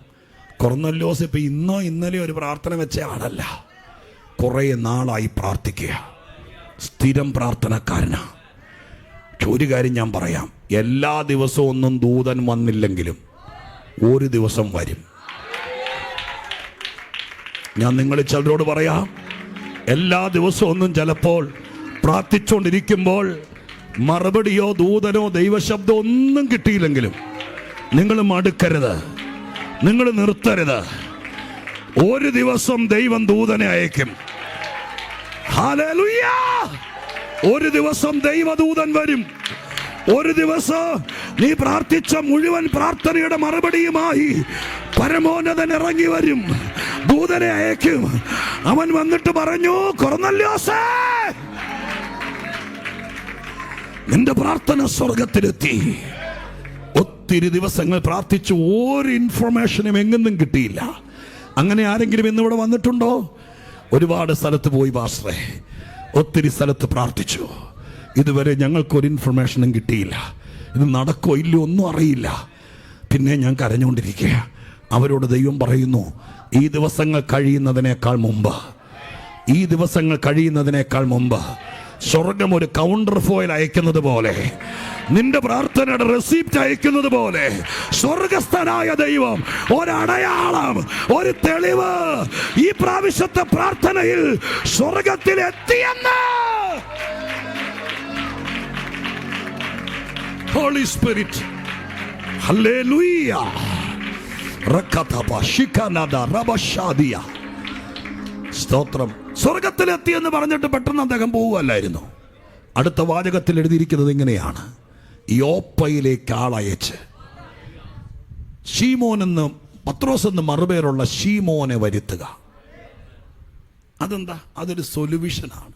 കൊർന്നല്യോസ് ഇപ്പം ഇന്നോ ഇന്നലെയോ ഒരു പ്രാർത്ഥന വെച്ച ആളല്ല. കുറേ നാളായി പ്രാർത്ഥിക്കുക, സ്ഥിരം പ്രാർത്ഥനക്കാരനാ. ഒരു കാര്യം ഞാൻ പറയാം, എല്ലാ ദിവസവും ഒന്നും ദൂതൻ വന്നില്ലെങ്കിലും ഒരു ദിവസം വരും. ഞാൻ നിങ്ങളിൽ ചിലരോട് പറയാം, എല്ലാ ദിവസവും ഒന്നും ചിലപ്പോൾ പ്രാർത്ഥിച്ചുകൊണ്ടിരിക്കുമ്പോൾ മറുപടിയോ ദൂതനോ ദൈവശബ്ദമോ ഒന്നും കിട്ടിയില്ലെങ്കിലും നിങ്ങൾ മടുക്കരുത്, നിങ്ങൾ നിർത്തരുത്. ഒരു ദിവസം ദൈവം ദൂതനെ അയക്കും. ഹല്ലേലൂയ! ഒരു ദിവസം ദൈവദൂതൻ വരും. ഒരു ദിവസം നീ പ്രാർത്ഥിച്ച മുഴുവൻ പ്രാർത്ഥനയുടെ മറുപടിയുമായി പരമോന്നതൻ ഇറങ്ങി വരും, ദൂതനെ അയക്കും. അവൻ വന്നിട്ട് പറഞ്ഞു, കൊർന്നല്യോസേ, നിന്റെ പ്രാർത്ഥന സ്വർഗത്തിലെത്തി. ഒത്തിരി ദിവസങ്ങൾ പ്രാർത്ഥിച്ചു, ഒരു ഇൻഫർമേഷനും എങ്ങും കിട്ടിയില്ല. അങ്ങനെ ആരെങ്കിലും ഇന്നിവിടെ വന്നിട്ടുണ്ടോ? ഒരുപാട് സ്ഥലത്ത് പോയി പാസ്റ്ററേ, ഒത്തിരി സ്ഥലത്ത് പ്രാർത്ഥിച്ചു, ഇതുവരെ ഞങ്ങൾക്കൊരു ഇൻഫർമേഷനും കിട്ടിയില്ല. ഇത് നടക്കോ ഇല്ലയോ ഒന്നും അറിയില്ല. പിന്നെ ഞാൻ കരഞ്ഞുകൊണ്ടിരിക്കുക. അവരോട് ദൈവം പറയുന്നു, ഈ ദിവസങ്ങൾ കഴിയുന്നതിനേക്കാൾ മുമ്പ് സ്വർഗം ഒരു കൗണ്ടർ ഫോയിൽ അയക്കുന്നത് പോലെ, നിന്റെ പ്രാർത്ഥനയുടെ റെസിപ്റ്റ് അയക്കുന്നത് പോലെ, സ്വർഗസ്ഥനായ ദൈവം ഒരടയാളം, ഒരു തെളിവ് ഈ പ്രാവശ്യത്തെ പ്രാർത്ഥനയിൽ സ്വർഗത്തിൽ എത്തിയെന്ന് ഹോളി സ്പിരിറ്റ്. ഹല്ലേലൂയ. സ്തോത്രം. സ്വർഗത്തിലെത്തിയെന്ന് പറഞ്ഞിട്ട് പെട്ടെന്ന് അദ്ദേഹം പോവുകയല്ലായിരുന്നു. അടുത്ത വാചകത്തിൽ എഴുതിയിരിക്കുന്നത് ഇങ്ങനെയാണ്, യോപ്പയിലേക്ക് ആളയച്ച് ശീമോൻ എന്ന്, പത്രോസ് എന്ന് മറുപേരുള്ള ശീമോനെ വരുത്തുക. അതെന്താ? അതൊരു സൊല്യൂഷനാണ്.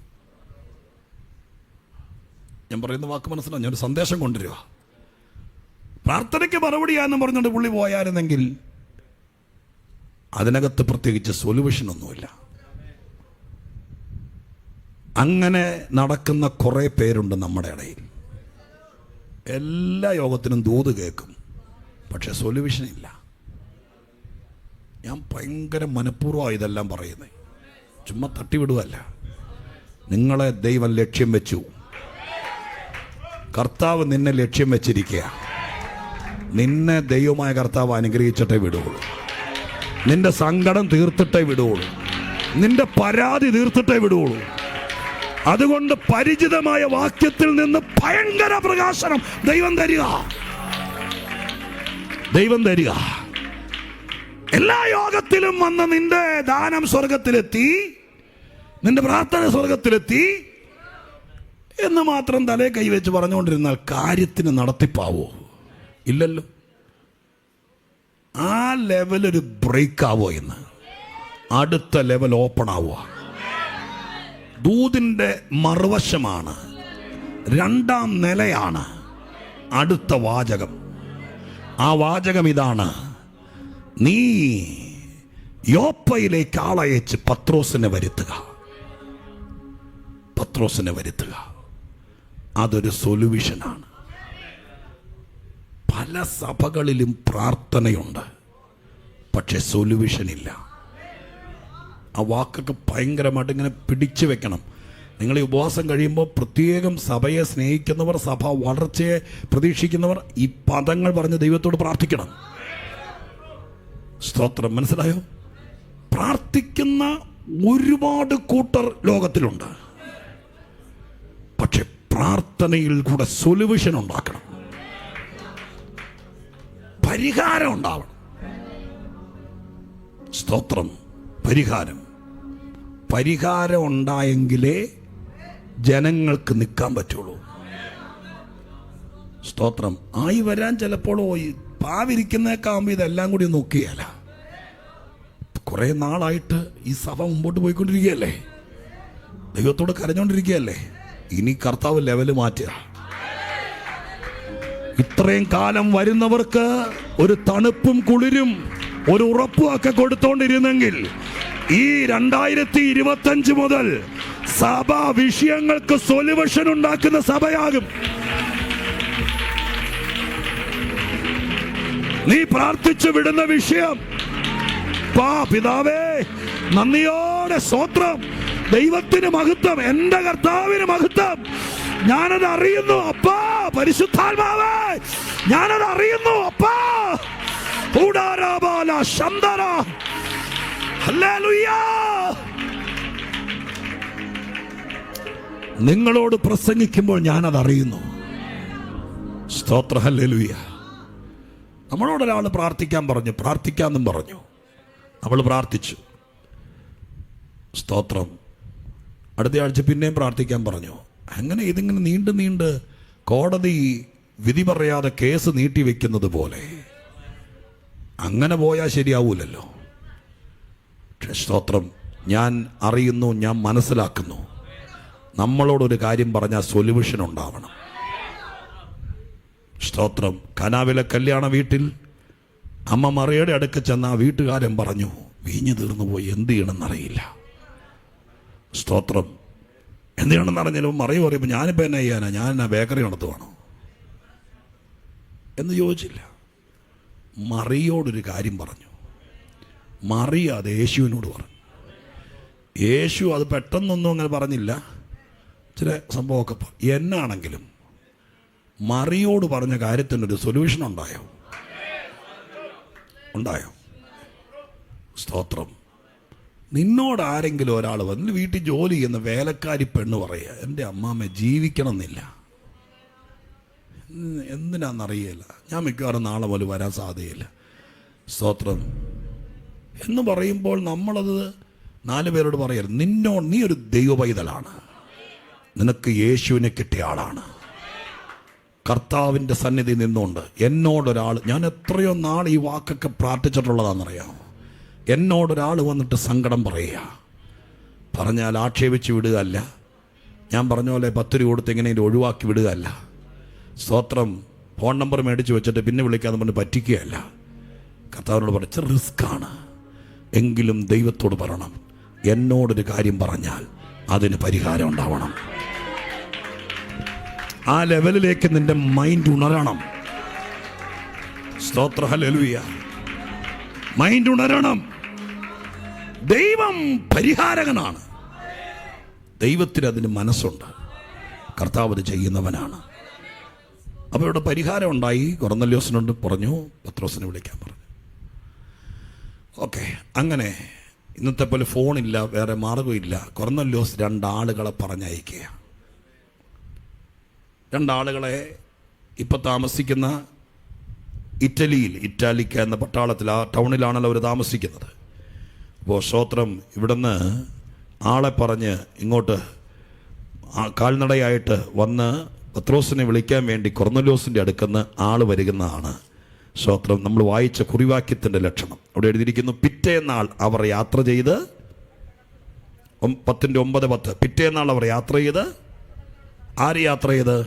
ഞാൻ പറയുന്ന വാക്ക് മനസ്സിലാവും. ഞാനൊരു സന്ദേശം കൊണ്ടുവരിക. പ്രാർത്ഥനയ്ക്ക് മറുപടിയാന്ന് പറഞ്ഞുകൊണ്ട് പുള്ളി പോയായിരുന്നെങ്കിൽ അതിനകത്ത് പ്രത്യേകിച്ച് സൊല്യൂഷനൊന്നുമില്ല. അങ്ങനെ നടക്കുന്ന കുറേ പേരുണ്ട് നമ്മുടെ ഇടയിൽ. എല്ലാ യോഗത്തിനും ദൂത് കേൾക്കും, പക്ഷെ സൊല്യൂഷൻ ഇല്ല. ഞാൻ ഭയങ്കര മനഃപൂർവ്വം ഇതെല്ലാം പറയുന്നത്, ചുമ്മാ തട്ടിവിടുകയല്ല. നിങ്ങളെ ദൈവം ലക്ഷ്യം വെച്ചു. കർത്താവ് നിന്നെ ലക്ഷ്യം വെച്ചിരിക്കുക. നിന്നെ ദൈവമായ കർത്താവ് അനുഗ്രഹിച്ചിട്ടേ വിടുകയുള്ളൂ. നിന്റെ സങ്കടം തീർത്തിട്ടേ വിടുകയുള്ളൂ. നിന്റെ പരാതി തീർത്തിട്ടേ വിടുകയുള്ളൂ. അതുകൊണ്ട് പരിചിതമായ വാക്യത്തിൽ നിന്ന് ഭയങ്കര പ്രകാശനം ദൈവം തരിക. എല്ലാ യോഗത്തിലും വന്ന് നിന്റെ ദാനം സ്വർഗത്തിലെത്തി, നിന്റെ പ്രാർത്ഥന സ്വർഗത്തിലെത്തി എന്ന് മാത്രം തലേ കൈവച്ച് പറഞ്ഞുകൊണ്ടിരുന്നാൽ കാര്യത്തിന് നടത്തിപ്പാവോ? ഇല്ലല്ലോ. ആ ലെവലൊരു ബ്രേക്ക് ആവോ? എന്ന് അടുത്ത ലെവൽ ഓപ്പൺ ആവുക. ദൂതിൻ്റെ മറുവശമാണ്, രണ്ടാം നിലയാണ് അടുത്ത വാചകം. ആ വാചകം ഇതാണ്, നീ യോപ്പയിലേക്ക് ആളയച്ച് പത്രോസിനെ വരുത്തുക. അതൊരു സൊല്യൂഷനാണ്. പല സഭകളിലും പ്രാർത്ഥനയുണ്ട്, പക്ഷെ സൊല്യൂഷൻ ഇല്ല. ആ വാക്കൊക്കെ ഭയങ്കരമായിട്ട് ഇങ്ങനെ പിടിച്ചു വെക്കണം. നിങ്ങൾ ഈ ഉപവാസം കഴിയുമ്പോൾ പ്രത്യേകം സഭയെ സ്നേഹിക്കുന്നവർ, സഭ വളർച്ചയെ പ്രതീക്ഷിക്കുന്നവർ ഈ പദങ്ങൾ പറഞ്ഞ് ദൈവത്തോട് പ്രാർത്ഥിക്കണം. സ്തോത്രം. മനസ്സിലായോ? പ്രാർത്ഥിക്കുന്ന ഒരുപാട് കൂട്ടർ ലോകത്തിലുണ്ട്, പക്ഷെ പ്രാർത്ഥനയിൽ കൂടെ സൊല്യൂഷൻ ഉണ്ടാക്കണം, പരിഹാരം ഉണ്ടാവണം. സ്തോത്രം. പരിഹാരം ഉണ്ടായെങ്കിലേ ജനങ്ങൾക്ക് നിൽക്കാൻ പറ്റുള്ളൂ. സ്തോത്രം. ആയി വരാൻ ചിലപ്പോൾ പാവിരിക്കുന്നേക്കാകുമ്പോൾ ഇതെല്ലാം കൂടി നോക്കിയല്ല. കുറെ നാളായിട്ട് ഈ സഭ മുമ്പോട്ട് പോയിക്കൊണ്ടിരിക്കുകയല്ലേ, ദൈവത്തോട് കരഞ്ഞോണ്ടിരിക്കുകയല്ലേ. ഇനി കർത്താവ് ലെവല് മാറ്റുക. ഇത്രയും കാലം വരുന്നവർക്ക് ഒരു തണുപ്പും കുളിരും ഒരു ഉറപ്പും ഒക്കെ കൊടുത്തോണ്ടിരുന്നെങ്കിൽ ഈ 2025 മുതൽ സഭ വിഷയങ്ങൾക്ക് സൊല്യൂഷൻ ഉണ്ടാക്കുന്ന സഭയാകും. നീ പ്രാർത്ഥിച്ചു വിടുന്ന വിഷയം, പിതാവേ നന്ദിയോടെ സ്തോത്രം, ദൈവത്തിന് മഹത്വം, എന്റെ കർത്താവിന് മഹത്വം, ഞാനത് അറിയുന്നു അപ്പാ, പരിശുദ്ധാത്മാവേ ഞാനത് അറിയുന്നു അപ്പാ. നിങ്ങളോട് പ്രസംഗിക്കുമ്പോൾ ഞാനത് അറിയുന്നു. സ്തോത്ര ഹല്ലേലൂയ. നമ്മളോടൊരാൾ പ്രാർത്ഥിക്കാൻ പറഞ്ഞു, പ്രാർത്ഥിക്കാമെന്നും പറഞ്ഞു. നമ്മൾ പ്രാർത്ഥിച്ചു, സ്തോത്രം. അടുത്ത ആഴ്ച പിന്നെയും പ്രാർത്ഥിക്കാൻ പറഞ്ഞു. അങ്ങനെ ഇതിങ്ങനെ നീണ്ട് കോടതി വിധി പറയാതെ കേസ് നീട്ടിവെക്കുന്നത് പോലെ അങ്ങനെ പോയാൽ ശരിയാവൂലല്ലോ. സ്തോത്രം. ഞാൻ അറിയുന്നു, ഞാൻ മനസ്സിലാക്കുന്നു, നമ്മളോടൊരു കാര്യം പറഞ്ഞാൽ സൊല്യൂഷൻ ഉണ്ടാവണം. സ്തോത്രം. കനാവിലെ കല്യാണ വീട്ടിൽ അമ്മ മറിയുടെ അടുക്ക ചെന്ന ആ വീട്ടുകാരൻ പറഞ്ഞു, വീഞ്ഞു തീർന്നു പോയി, എന്ത് ചെയ്യണമെന്നറിയില്ല. സ്തോത്രം. എന്ത് ചെയ്യണമെന്ന് അറിഞ്ഞാലും മറിയ പറയുമ്പോൾ ഞാനിപ്പോൾ എന്നാ ചെയ്യാനാ, ഞാൻ ബേക്കറി നടത്തുവാണോ എന്ന് ചോദിച്ചില്ല. മറിയോടൊരു കാര്യം പറഞ്ഞു. മറിയ അത് യേശുവിനോട് പറഞ്ഞു. യേശു അത് പെട്ടെന്നൊന്നും അങ്ങനെ പറഞ്ഞില്ല, ചില സംഭവമൊക്കെ. എന്നാണെങ്കിലും മറിയോട് പറഞ്ഞ കാര്യത്തിനൊരു സൊല്യൂഷൻ ഉണ്ടായോ? സ്തോത്രം. നിന്നോട് ആരെങ്കിലും ഒരാൾ വന്ന് വീട്ടിൽ ജോലി ചെയ്യുന്ന വേലക്കാരി പെണ്ണ് പറയുക, എൻ്റെ അമ്മാമ്മ ജീവിക്കണം എന്നില്ല, എന്തിനാണെന്നറിയില്ല, ഞാൻ മിക്കവാറും നാളെ പോലും വരാൻ സാധ്യതയില്ല, സ്തോത്രം എന്ന് പറയുമ്പോൾ നമ്മളത് 4 പേരോട് പറയരുത്. നീ ഒരു ദൈവ പൈതലാണ്, നിനക്ക് യേശുവിനെ കിട്ടിയ ആളാണ്. കർത്താവിൻ്റെ സന്നിധി നിന്നുകൊണ്ട് എന്നോടൊരാൾ, ഞാൻ എത്രയോ നാൾ ഈ വാക്കൊക്കെ പ്രാർത്ഥിച്ചിട്ടുള്ളതാണെന്നറിയാമോ. എന്നോടൊരാൾ വന്നിട്ട് സങ്കടം പറയുക, പറഞ്ഞാൽ ആക്ഷേപിച്ച് വിടുകയല്ല, ഞാൻ പറഞ്ഞ പോലെ 10 രൂപ കൊടുത്ത് എങ്ങനെയും ഒഴിവാക്കി വിടുകയല്ല, സ്തോത്രം. ഫോൺ നമ്പർ മേടിച്ച് വെച്ചിട്ട് പിന്നെ വിളിക്കാതെ പറഞ്ഞ് പറ്റിക്കുകയല്ല. കർത്താവിനോട് പറഞ്ഞ റിസ്ക്കാണ്, എങ്കിലും ദൈവത്തോട് പറയണം, എന്നോടൊരു കാര്യം പറഞ്ഞാൽ അതിന് പരിഹാരം ഉണ്ടാവണം. ആ ലെവലിലേക്ക് നിന്റെ മൈൻഡ് ഉണരണം. സ്തോത്ര ഹല്ലേലൂയ. മൈൻഡ് ഉണരണം. ദൈവം പരിഹാരകനാണ്. ദൈവത്തിന് അതിന് മനസ്സുണ്ട്. കർത്താവ് അത് ചെയ്യുന്നവനാണ്. അപ്പോൾ ഇവിടെ പരിഹാരം ഉണ്ടായി. കൊർന്നല്യോസിനോട് പറഞ്ഞു, പത്രോസിനെ വിളിക്കാൻ പറഞ്ഞു. ഓക്കെ, അങ്ങനെ ഇന്നത്തെ പോലെ ഫോണില്ല, വേറെ മാർഗമില്ല. കൊർന്നല്യോസ് 2 ആളുകളെ പറഞ്ഞയക്കുക. 2 ആളുകളെ ഇപ്പം താമസിക്കുന്ന ഇറ്റാലിക്ക എന്ന പട്ടാളത്തിൽ, ആ ടൗണിലാണല്ലോ അവർ താമസിക്കുന്നത്. അപ്പോൾ സ്തോത്രം, ഇവിടുന്ന് ആളെ പറഞ്ഞ് ഇങ്ങോട്ട് കാൽനടയായിട്ട് വന്ന് പത്രോസിനെ വിളിക്കാൻ വേണ്ടി കൊർന്നല്യോസിൻ്റെ അടുക്കുന്ന ആൾ വരുന്നതാണ്. സ്തോത്രം. നമ്മൾ വായിച്ച കുറിവാക്യത്തിൻ്റെ ലക്ഷണം അവിടെ എഴുതിയിരിക്കുന്നു. പിറ്റേന്നാൾ അവർ യാത്ര ചെയ്ത്, 10:9-10, പിറ്റേന്നാൾ അവർ യാത്ര ചെയ്ത്, ആര് യാത്ര ചെയ്ത്?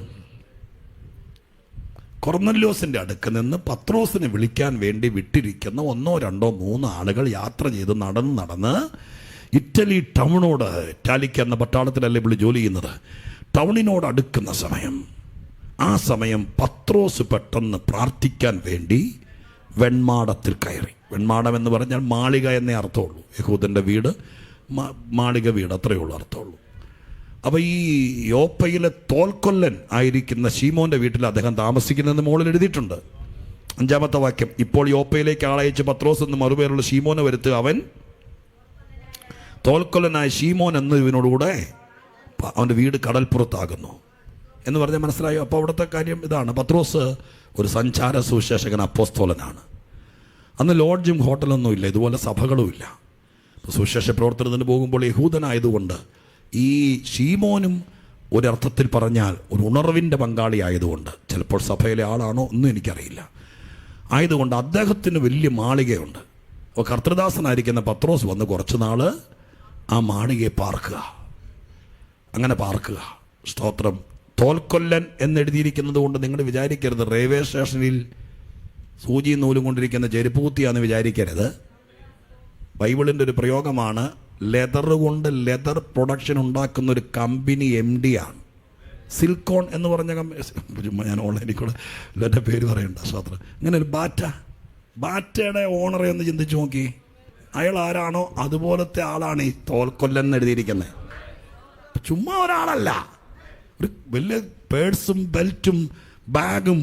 കൊർന്നല്യോസിൻ്റെ അടുക്ക് നിന്ന് പത്രോസിനെ വിളിക്കാൻ വേണ്ടി വിട്ടിരിക്കുന്ന 1, 2, 3 ആളുകൾ യാത്ര ചെയ്ത് നടന്ന് ഇറ്റലി ടൗണിനോട്, ഇറ്റാലിക്ക എന്ന പട്ടാളത്തിലല്ലേ ഇവിടെ ജോലി ചെയ്യുന്നത്, ടൗണിനോട് അടുക്കുന്ന സമയം, ആ സമയം പത്രോസ് പെട്ടെന്ന് പ്രാർത്ഥിക്കാൻ വേണ്ടി വെൺമാടത്തിൽ കയറി. വെൺമാടം എന്ന് പറഞ്ഞാൽ മാളിക എന്നേ അർത്ഥമുള്ളൂ. യഹൂദൻ്റെ വീട്, മാളിക വീട്, അത്രയേ ഉള്ളൂ അർത്ഥമുള്ളൂ. അപ്പോൾ ഈ യോപ്പയിലെ തോൽക്കൊല്ലൻ ആയിരിക്കുന്ന ശീമോൻ്റെ വീട്ടിൽ അദ്ദേഹം താമസിക്കുന്നതെന്ന് മുകളിൽ എഴുതിയിട്ടുണ്ട്. 5-ാമത്തെ വാക്യം. ഇപ്പോൾ യോപ്പയിലേക്ക് ആളയച്ച് പത്രോസ് എന്ന് മറുപേരുള്ള ശീമോനെ വരുത്തുക, അവൻ തോൽക്കൊല്ലനായ ശീമോൻ എന്നതിനോടുകൂടെ അവൻ്റെ വീട് കടൽപ്പുറത്താകുന്നു എന്ന് പറഞ്ഞാൽ മനസ്സിലായോ? അപ്പോൾ അവിടുത്തെ കാര്യം ഇതാണ്. പത്രോസ് ഒരു സഞ്ചാര സുവിശേഷകൻ, അപ്പോസ്തോലനാണ്. അന്ന് ലോഡ്ജും ഹോട്ടലൊന്നും ഇല്ല, ഇതുപോലെ സഭകളുമില്ല. സുവിശേഷ പ്രവർത്തനത്തിന് പോകുമ്പോൾ യഹൂദനായതുകൊണ്ട് ഈ ശീമോനും ഒരർത്ഥത്തിൽ പറഞ്ഞാൽ ഒരു ഉണർവിൻ്റെ പങ്കാളി ആയതുകൊണ്ട്, ചിലപ്പോൾ സഭയിലെ ആളാണോ ഒന്നും എനിക്കറിയില്ല, ആയതുകൊണ്ട് അദ്ദേഹത്തിന് വലിയ മാളികയുണ്ട്. അപ്പോൾ കർത്തൃദാസനായിരിക്കുന്ന പത്രോസ് വന്ന് കുറച്ച് നാൾ ആ മാളികയെ പാർക്കുക. അങ്ങനെ പാർക്കുക. സ്തോത്രം. തോൽക്കൊല്ലൻ എന്നെഴുതിയിരിക്കുന്നത് കൊണ്ട് നിങ്ങൾ വിചാരിക്കരുത് റെയിൽവേ സ്റ്റേഷനിൽ സൂചിയും നൂലും കൊണ്ടിരിക്കുന്ന ചെരുപ്പ് കുത്തിയാന്ന് വിചാരിക്കരുത്. ബൈബിളിൻ്റെ ഒരു പ്രയോഗമാണ്. ലെതർ കൊണ്ട് ലെതർ പ്രൊഡക്ഷൻ ഉണ്ടാക്കുന്ന ഒരു കമ്പനി MD ആണ്. സിൽക്കോൺ എന്ന് പറഞ്ഞ കമ്പനി. ഞാൻ ഓൺലൈനിൽ കൂടെ എൻ്റെ പേര് പറയണ്ട. സ്തോത്രം. അങ്ങനെ ഒരു ബാറ്റയുടെ ഓണറെ ഒന്ന് ചിന്തിച്ച് നോക്കി. അയാൾ ആരാണോ അതുപോലത്തെ ആളാണ് ഈ തോൽക്കൊല്ലൻ എന്ന് എഴുതിയിരിക്കുന്നത്. ചുമ്മാ ഒരാളല്ല. ഒരു വലിയ പേഴ്സും ബെൽറ്റും ബാഗും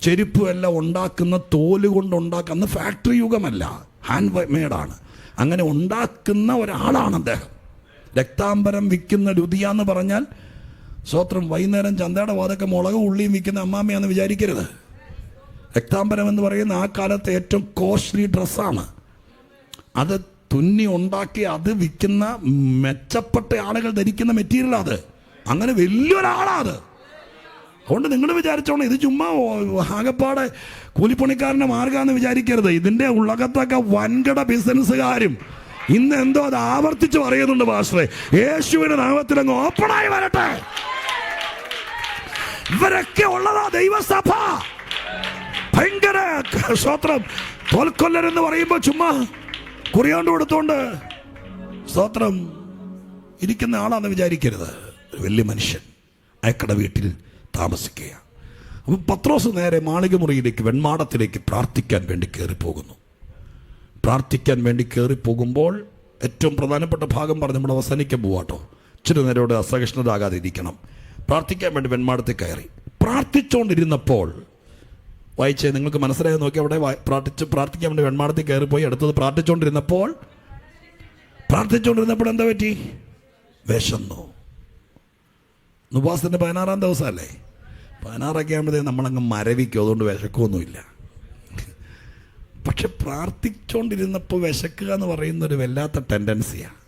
ചെരുപ്പും എല്ലാം ഉണ്ടാക്കുന്ന തോല് കൊണ്ടുണ്ടാക്കുന്ന ഫാക്ടറി യുഗമല്ല, ഹാൻഡ് മെയ്ഡാണ്. അങ്ങനെ ഉണ്ടാക്കുന്ന ഒരാളാണ് അദ്ദേഹം. രക്താംബരം വിൽക്കുന്ന രുതിയ എന്ന് പറഞ്ഞാൽ സ്വത്രം വൈകുന്നേരം ചന്തയുടെ വാതൊക്കെ മുളകും ഉള്ളിയും വിൽക്കുന്ന അമ്മാമ്മയാന്ന് വിചാരിക്കരുത്. രക്താംബരം എന്ന് പറയുന്ന ആ കാലത്തെ ഏറ്റവും കോസ്റ്റ്ലി ഡ്രസ്സാണ്. അത് തുന്നി ഉണ്ടാക്കി അത് വിൽക്കുന്ന മെച്ചപ്പെട്ട ആളുകൾ ധരിക്കുന്ന മെറ്റീരിയൽ. അത് അങ്ങനെ വലിയൊരാളാത്. അതുകൊണ്ട് നിങ്ങൾ വിചാരിച്ചോണം ഇത് ചുമ്മാ ആകപ്പാടെ കൂലിപ്പണിക്കാരൻ്റെ മാർഗമാണെന്ന് വിചാരിക്കരുത്. ഇതിൻ്റെ ഉള്ളകത്തൊക്കെ വൻകിട ബിസിനസ്സുകാരും ഇന്ന് എന്തോ അത് ആവർത്തിച്ച് പറയുന്നുണ്ട്. പാസ്റ്ററെ, യേശുവിന്റെ നാമത്തിൽ അങ്ങ് ഓപ്പണായി വരട്ടെ. ഇവരൊക്കെ ഉള്ളതാ ദൈവസഭ. ഭയങ്കര സ്തോത്രം. തോൽക്കൊല്ലൻ എന്ന് പറയുമ്പോൾ ചുമ്മാ കുറിയാണ്ട് കൊടുത്തോണ്ട് സ്തോത്രം ഇരിക്കുന്ന ആളാന്ന് വിചാരിക്കരുത്. വലിയ മനുഷ്യൻ അയക്കട വീട്ടിൽ താമസിക്കുക. അപ്പം പത്രോസ് നേരെ മാളിക മുറിയിലേക്ക് വെൺമാടത്തിലേക്ക് പ്രാർത്ഥിക്കാൻ വേണ്ടി കയറിപ്പോകുന്നു. പ്രാർത്ഥിക്കാൻ വേണ്ടി കയറിപ്പോകുമ്പോൾ ഏറ്റവും പ്രധാനപ്പെട്ട ഭാഗം പറഞ്ഞ് നമ്മൾ അവസാനിക്കാൻ പോവാട്ടോ. ഇച്ചിരി നേരോട് അസഹിഷ്ണുതാകാതെ ഇരിക്കണം. പ്രാർത്ഥിക്കാൻ വേണ്ടി വെൺമാടത്തിൽ കയറി പ്രാർത്ഥിച്ചുകൊണ്ടിരുന്നപ്പോൾ, വായിച്ചേ, നിങ്ങൾക്ക് മനസ്സിലായി നോക്കി. അവിടെ പ്രാർത്ഥിക്കാൻ വേണ്ടി വെൺമാടത്തിൽ കയറിപ്പോയി. അടുത്തത് പ്രാർത്ഥിച്ചുകൊണ്ടിരുന്നപ്പോൾ എന്താ പറ്റി? വിശന്നു. ഉപവാസത്തിൻ്റെ 16-ാം ദിവസമല്ലേ? 16 ആകുമ്പോഴത്തേക്കും നമ്മളങ്ങ് മരവിക്കും. അതുകൊണ്ട് വിശക്കൊന്നുമില്ല. പക്ഷെ പ്രാർത്ഥിച്ചുകൊണ്ടിരുന്നപ്പോൾ വിശക്കുക എന്ന് പറയുന്നൊരു വല്ലാത്ത ടെൻഡൻസിയാണ്.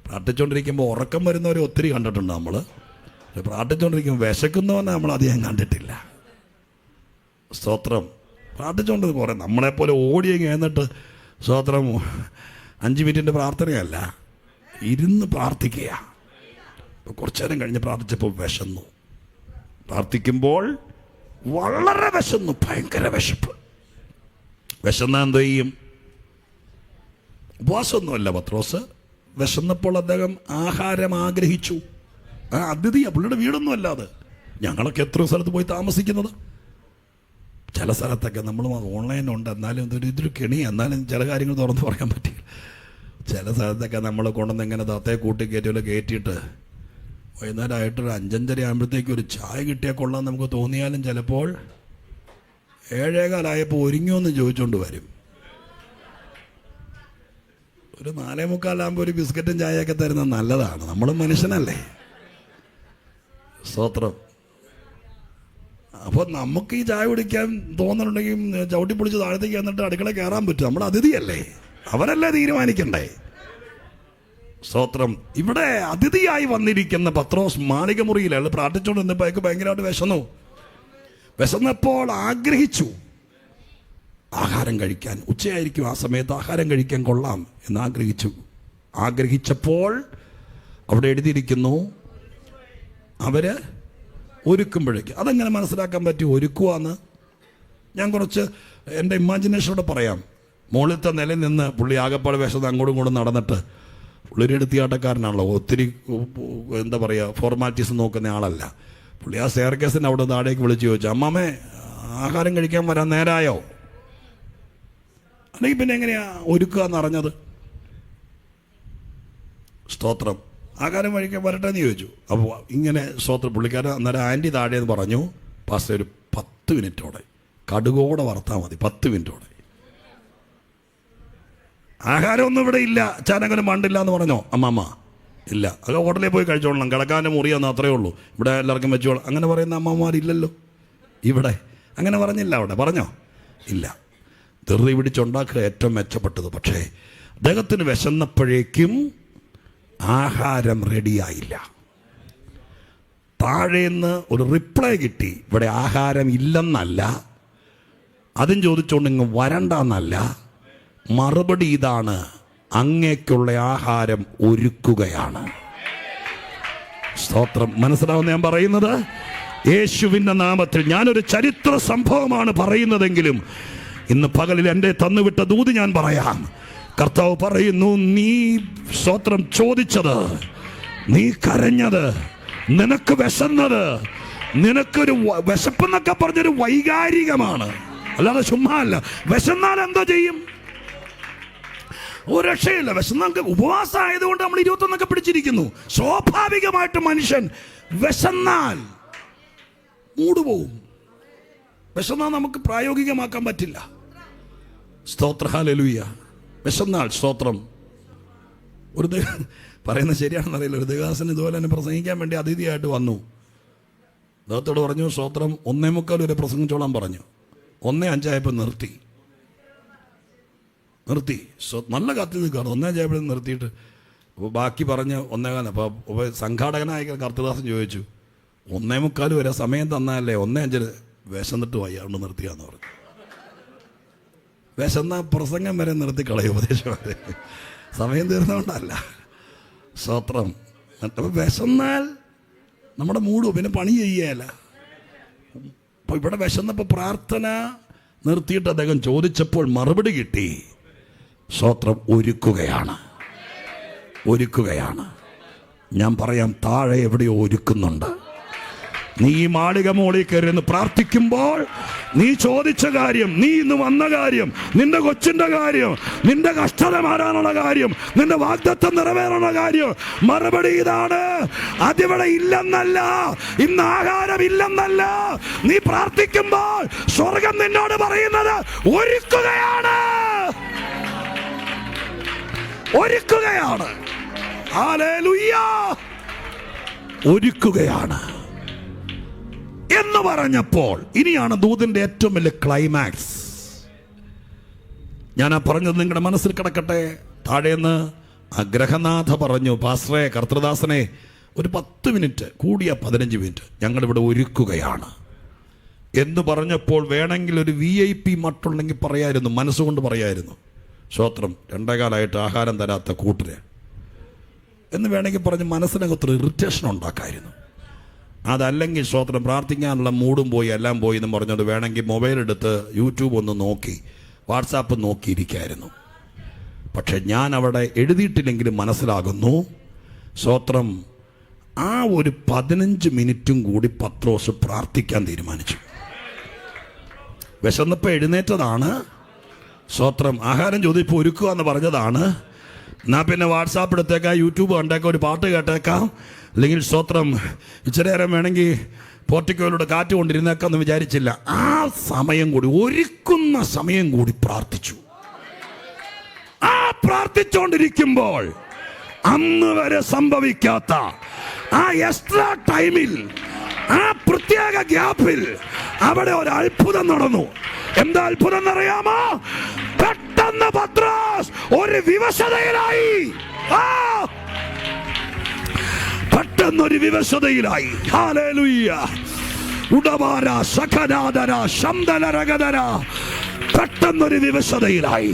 പ്രാർത്ഥിച്ചുകൊണ്ടിരിക്കുമ്പോൾ ഉറക്കം വരുന്നവരെ ഒത്തിരി കണ്ടിട്ടുണ്ട് നമ്മൾ. പ്രാർത്ഥിച്ചുകൊണ്ടിരിക്കുമ്പോൾ വിശക്കുന്നവനെ നമ്മൾ അധികം കണ്ടിട്ടില്ല. സ്തോത്രം. പ്രാർത്ഥിച്ചുകൊണ്ട് കുറേ നമ്മളെപ്പോലെ ഓടിയെങ്കിൽ എന്നിട്ട് സ്തോത്രം 5 മിനിറ്റിൻ്റെ പ്രാർത്ഥനയല്ല, ഇരുന്ന് പ്രാർത്ഥിക്കുക. കുറച്ചു നേരം കഴിഞ്ഞ് പ്രാർത്ഥിച്ചപ്പോൾ വിശന്നു. പ്രാർത്ഥിക്കുമ്പോൾ വളരെ വിശന്നു, ഭയങ്കര വിശപ്പ്. വിശന്ന എന്ത് ചെയ്യും? ഉപവാസമൊന്നുമല്ല പത്രോസ്. വിശന്നപ്പോൾ അദ്ദേഹം ആഹാരം ആഗ്രഹിച്ചു. അതിഥിയാ, പുള്ളിയുടെ വീടൊന്നും അല്ലാതെ. ഞങ്ങളൊക്കെ എത്ര സ്ഥലത്ത് പോയി താമസിക്കുന്നത്. ചില സ്ഥലത്തൊക്കെ നമ്മൾ ഓൺലൈനുണ്ട്, എന്നാലും ഇതൊരു കെണി, എന്നാലും ചില കാര്യങ്ങൾ തുറന്ന് പറയാൻ പറ്റില്ല. ചില സ്ഥലത്തൊക്കെ നമ്മൾ കൊണ്ടുവന്ന് എങ്ങനെ തത്തേ കൂട്ടിക്കയറ്റുമല്ലോ കയറ്റിയിട്ട് വൈകുന്നേരമായിട്ടൊരു 5-5:30 ആകുമ്പോഴത്തേക്ക് ഒരു ചായ കിട്ടിയാൽ കൊള്ളാൻ നമുക്ക് തോന്നിയാലും ചിലപ്പോൾ 7:15 ഒരുങ്ങിയോന്ന് ചോദിച്ചുകൊണ്ട് വരും. ഒരു 4:45 ഒരു ബിസ്ക്കറ്റും ചായയൊക്കെ തരുന്നത് നല്ലതാണ്. നമ്മളും മനുഷ്യനല്ലേ? സ്തോത്രം. അപ്പോൾ നമുക്ക് ഈ ചായ കുടിക്കാൻ തോന്നുന്നുണ്ടെങ്കിൽ ചവിട്ടി പൊളിച്ച് താഴത്തേക്ക് എന്നിട്ട് അടുക്കള കയറാൻ പറ്റും. നമ്മൾ അതിഥിയല്ലേ, അവരല്ലേ തീരുമാനിക്കണ്ടേ? സ്തോത്രം. ഇവിടെ അതിഥിയായി വന്നിരിക്കുന്ന പത്രോസ് മാളിക മുറിയിൽ അയാൾ പ്രാർത്ഥിച്ചുകൊണ്ടിരുന്നപ്പോൾ അയാൾക്ക് ഭയങ്കരമായിട്ട് വിശന്നപ്പോൾ ആഗ്രഹിച്ചു ആഹാരം കഴിക്കാൻ. ഉച്ചയായിരിക്കും ആ സമയത്ത്, ആഹാരം കഴിക്കാൻ കൊള്ളാം എന്ന് ആഗ്രഹിച്ചപ്പോൾ അവിടെ എഴുതിയിരിക്കുന്നു അവര് ഒരുക്കുമ്പോഴേക്ക്. അതെങ്ങനെ മനസ്സിലാക്കാൻ പറ്റും ഒരുക്കുവാന്ന്? ഞാൻ കുറച്ച് എൻ്റെ ഇമാജിനേഷനോടെ പറയാം. മുകളിലത്തെ നിലയിൽ നിന്ന് പുള്ളി ആകപ്പാട് വിശന്ന് അങ്ങോട്ടും ഇങ്ങോട്ടും നടന്നിട്ട്, പുള്ളിയൊരു എടുത്തിയാട്ടക്കാരനാണല്ലോ, ഒത്തിരി എന്താ പറയുക ഫോർമാലിറ്റീസ് നോക്കുന്ന ആളല്ല. പുള്ളി ആ സ്റ്റെയർ കേസിൻ്റെ അവിടെ താഴേക്ക് വിളിച്ച് ചോദിച്ചു, അമ്മാമേ ആഹാരം കഴിക്കാൻ വരാൻ നേരായോ? അല്ലെങ്കിൽ പിന്നെ എങ്ങനെയാ ഒരുക്കുക എന്നറിഞ്ഞത്? സ്തോത്രം. ആഹാരം കഴിക്കാൻ വരട്ടെ എന്ന് ചോദിച്ചു. അപ്പോൾ ഇങ്ങനെ സ്തോത്രം. പുള്ളിക്കാരൻ അന്നേരം ആൻറ്റി താഴെയെന്ന് പറഞ്ഞു, പാസ്റ്റർ ഒരു 10 മിനിറ്റോടെ കടുകോടെ വറുത്താൽ മതി, 10 മിനിറ്റോടെ. ആഹാരമൊന്നും ഇവിടെ ഇല്ല, ചാനങ്ങനെ മണ്ടില്ല എന്ന് പറഞ്ഞോ അമ്മമ്മ? ഇല്ല, അത് ഹോട്ടലിൽ പോയി കഴിച്ചോളണം, കിടക്കാൻ്റെ മുറിയൊന്നും അത്രയേ ഉള്ളൂ, ഇവിടെ എല്ലാവർക്കും വെച്ചോളാം. അങ്ങനെ പറയുന്ന അമ്മമാരില്ലല്ലോ ഇവിടെ. അങ്ങനെ പറഞ്ഞില്ല അവിടെ, പറഞ്ഞോ? ഇല്ല. ധൃതി പിടിച്ചുണ്ടാക്കുക ഏറ്റവും മെച്ചപ്പെട്ടത്. പക്ഷേ അദ്ദേഹത്തിന് വിശന്നപ്പോഴേക്കും ആഹാരം റെഡിയായില്ല. താഴേന്ന് ഒരു റിപ്ലൈ കിട്ടി. ഇവിടെ ആഹാരം ഇല്ലെന്നല്ല, അതും ചോദിച്ചുകൊണ്ട് ഇങ്ങ് വരണ്ടെന്നല്ല, മറുപടി ഇതാണ്: അങ്ങേക്കുള്ള ആഹാരം ഒരുക്കുകയാണ്. സ്തോത്രം. മനസ്സിലാവുന്ന ഞാൻ പറയുന്നത്? യേശുവിൻ്റെ നാമത്തിൽ ഞാനൊരു ചരിത്ര സംഭവമാണ് പറയുന്നതെങ്കിലും ഇന്ന് പകലിൽ എൻ്റെ തന്നുവിട്ട ദൂത് ഞാൻ പറയാം. കർത്താവ് പറയുന്നു, നീ സ്തോത്രം ചോദിച്ചത്, നീ കരഞ്ഞത്, നിനക്ക് വിശന്നത്, നിനക്കൊരു വിശപ്പെന്നൊക്കെ പറഞ്ഞൊരു വൈകാരികമാണ്, അല്ലാതെ ചുമ്മാ അല്ല. വിശന്നാൽ എന്താ ചെയ്യും? ഒരു രക്ഷയില്ല. വിശന്നൊക്കെ ഉപവാസം ആയതുകൊണ്ട് നമ്മൾ 21 പിടിച്ചിരിക്കുന്നു. സ്വാഭാവികമായിട്ട് മനുഷ്യൻ വിശന്നാൽ മൂടുപോകും. വിശന്നാൽ നമുക്ക് പ്രായോഗികമാക്കാൻ പറ്റില്ല. സ്തോത്ര, ഹല്ലേലൂയ. വിശന്നാൽ സ്തോത്രം. ഒരു പറയുന്നത് ശരിയാണെന്നറിയില്ല, ഒരു ദേവദാസൻ ഇതുപോലെ തന്നെ പ്രസംഗിക്കാൻ വേണ്ടി അതിഥിയായിട്ട് വന്നു. അദ്ദേഹത്തോട് പറഞ്ഞു, സ്തോത്രം 1:45 വരെ പ്രസംഗിച്ചോളാൻ പറഞ്ഞു. 1:05 നിർത്തി. നല്ല കത്തി നിൽക്കുകയാണ്. 1:05 നിർത്തിയിട്ട് ബാക്കി പറഞ്ഞ് 1:15. അപ്പോൾ സംഘാടകനായ കർത്തദാസൻ ചോദിച്ചു, 1:45 വരെ സമയം തന്നാലേ 1:05 വിശന്നിട്ട് വയ്യ അതുകൊണ്ട് നിർത്തിയാന്ന് പറഞ്ഞു. വിശന്ന പ്രസംഗം വരെ നിർത്തിക്കളയും ഉപദേശം. സമയം തീർന്നുകൊണ്ടല്ല. സ്തോത്രം. അപ്പോൾ വിശന്നാൽ നമ്മുടെ മൂടും, പിന്നെ പണി ചെയ്യുകയല്ല. അപ്പോൾ ഇവിടെ വിശന്നപ്പോൾ പ്രാർത്ഥന നിർത്തിയിട്ട് അദ്ദേഹം ചോദിച്ചപ്പോൾ മറുപടി കിട്ടി. സ്തോത്രം. ഒരുക്കുകയാണ്. ഞാൻ പറയാം, താഴെ എവിടെയോ ഒരുക്കുന്നുണ്ട്. നീ ഈ മാളിക മോളിൽ കയറി എന്ന് പ്രാർത്ഥിക്കുമ്പോൾ നീ ചോദിച്ച കാര്യം, നീ ഇന്ന് വന്ന കാര്യം, നിന്റെ കൊച്ചിന്റെ കാര്യം, നിന്റെ കഷ്ടത മാറാനുള്ള കാര്യം, നിന്റെ വാഗ്ദത്തം നിറവേറുന്ന കാര്യം, മറുപടി ഇതാണ്: അതിവിടെ ഇല്ലെന്നല്ല, ഇന്ന് ആഹാരം ഇല്ലെന്നല്ല. നീ പ്രാർത്ഥിക്കുമ്പോൾ സ്വർഗം നിന്നോട് പറയുന്നത് ഒരുക്കുകയാണ്. ഹല്ലേലൂയ. ഒരുക്കുകയാണ് എന്ന് പറഞ്ഞപ്പോൾ ഇനിയാണ് ദൂതിന്റെ ഏറ്റവും വലിയ ക്ലൈമാക്സ്. ഞാൻ ആ പറഞ്ഞത് നിങ്ങളുടെ മനസ്സിൽ കിടക്കട്ടെ. താഴേന്ന് ആ ഗ്രഹനാഥ പറഞ്ഞു, പാസ്റ്ററെ, കർത്തൃദാസനെ, ഒരു 10 മിനിറ്റ്, കൂടിയ 15 മിനിറ്റ് ഞങ്ങളിവിടെ ഒരുക്കുകയാണ് എന്ന് പറഞ്ഞപ്പോൾ വേണമെങ്കിൽ ഒരു VIP മട്ടുണ്ടെങ്കിൽ പറയായിരുന്നു, മനസ്സുകൊണ്ട് പറയായിരുന്നു. സ്തോത്രം. 2 കാലമായിട്ട് ആഹാരം തരാത്ത കൂട്ടര് എന്ന് വേണമെങ്കിൽ പറഞ്ഞ് മനസ്സിനകത്തൊരു ഇറിറ്റേഷൻ ഉണ്ടാക്കായിരുന്നു. അതല്ലെങ്കിൽ സ്തോത്രം, പ്രാർത്ഥിക്കാനുള്ള മൂടും പോയി, എല്ലാം പോയി എന്ന് പറഞ്ഞത് വേണമെങ്കിൽ മൊബൈൽ എടുത്ത് യൂട്യൂബ് ഒന്ന് നോക്കി, വാട്സാപ്പ് നോക്കിയിരിക്കായിരുന്നു. പക്ഷെ ഞാൻ അവിടെ എഴുതിയിട്ടില്ലെങ്കിലും മനസ്സിലാകുന്നു. സ്തോത്രം. ആ ഒരു 15 മിനിറ്റും കൂടി പത്രോസ് പ്രാർത്ഥിക്കാൻ തീരുമാനിച്ചു. വിശന്നപ്പോൾ എഴുന്നേറ്റതാണ്. സ്തോത്രം. ആഹാരം ചോദിപ്പോൾ ഒരുക്കുക എന്ന് പറഞ്ഞതാണ്. എന്നാൽ പിന്നെ വാട്സാപ്പ് എടുത്തേക്കാം, യൂട്യൂബ് കണ്ടേക്കാം, ഒരു പാട്ട് കേട്ടേക്കാം, അല്ലെങ്കിൽ സ്തോത്രം ഇച്ചിരി നേരം വേണമെങ്കിൽ പോർട്ടിക്കോയിലൂടെ കാറ്റ് കൊണ്ടിരുന്നേക്കാന്ന് വിചാരിച്ചില്ല. ആ സമയം കൂടി, ഒരുക്കുന്ന സമയം കൂടി പ്രാർത്ഥിച്ചു. ആ പ്രാർത്ഥിച്ചുകൊണ്ടിരിക്കുമ്പോൾ അന്ന് വരെ സംഭവിക്കാത്ത ആ എക്സ്ട്രാ ടൈമിൽ, ആ പ്രത്യേക ഗ്യാപ്പിൽ അവിടെ ഒരു അത്ഭുതം നടന്നു. എന്താ അത്ഭുതം എന്നറിയാമോ? പെട്ടെന്ന് പത്രോസ് ഒരു വിവശതയിലായി. പെട്ടെന്നൊരു വിവശതയിലായി. ഹല്ലേലൂയ. ഉടവാര സഖനാദര ശംദലരഗദര. പെട്ടെന്നൊരു വിവശതയിലായി.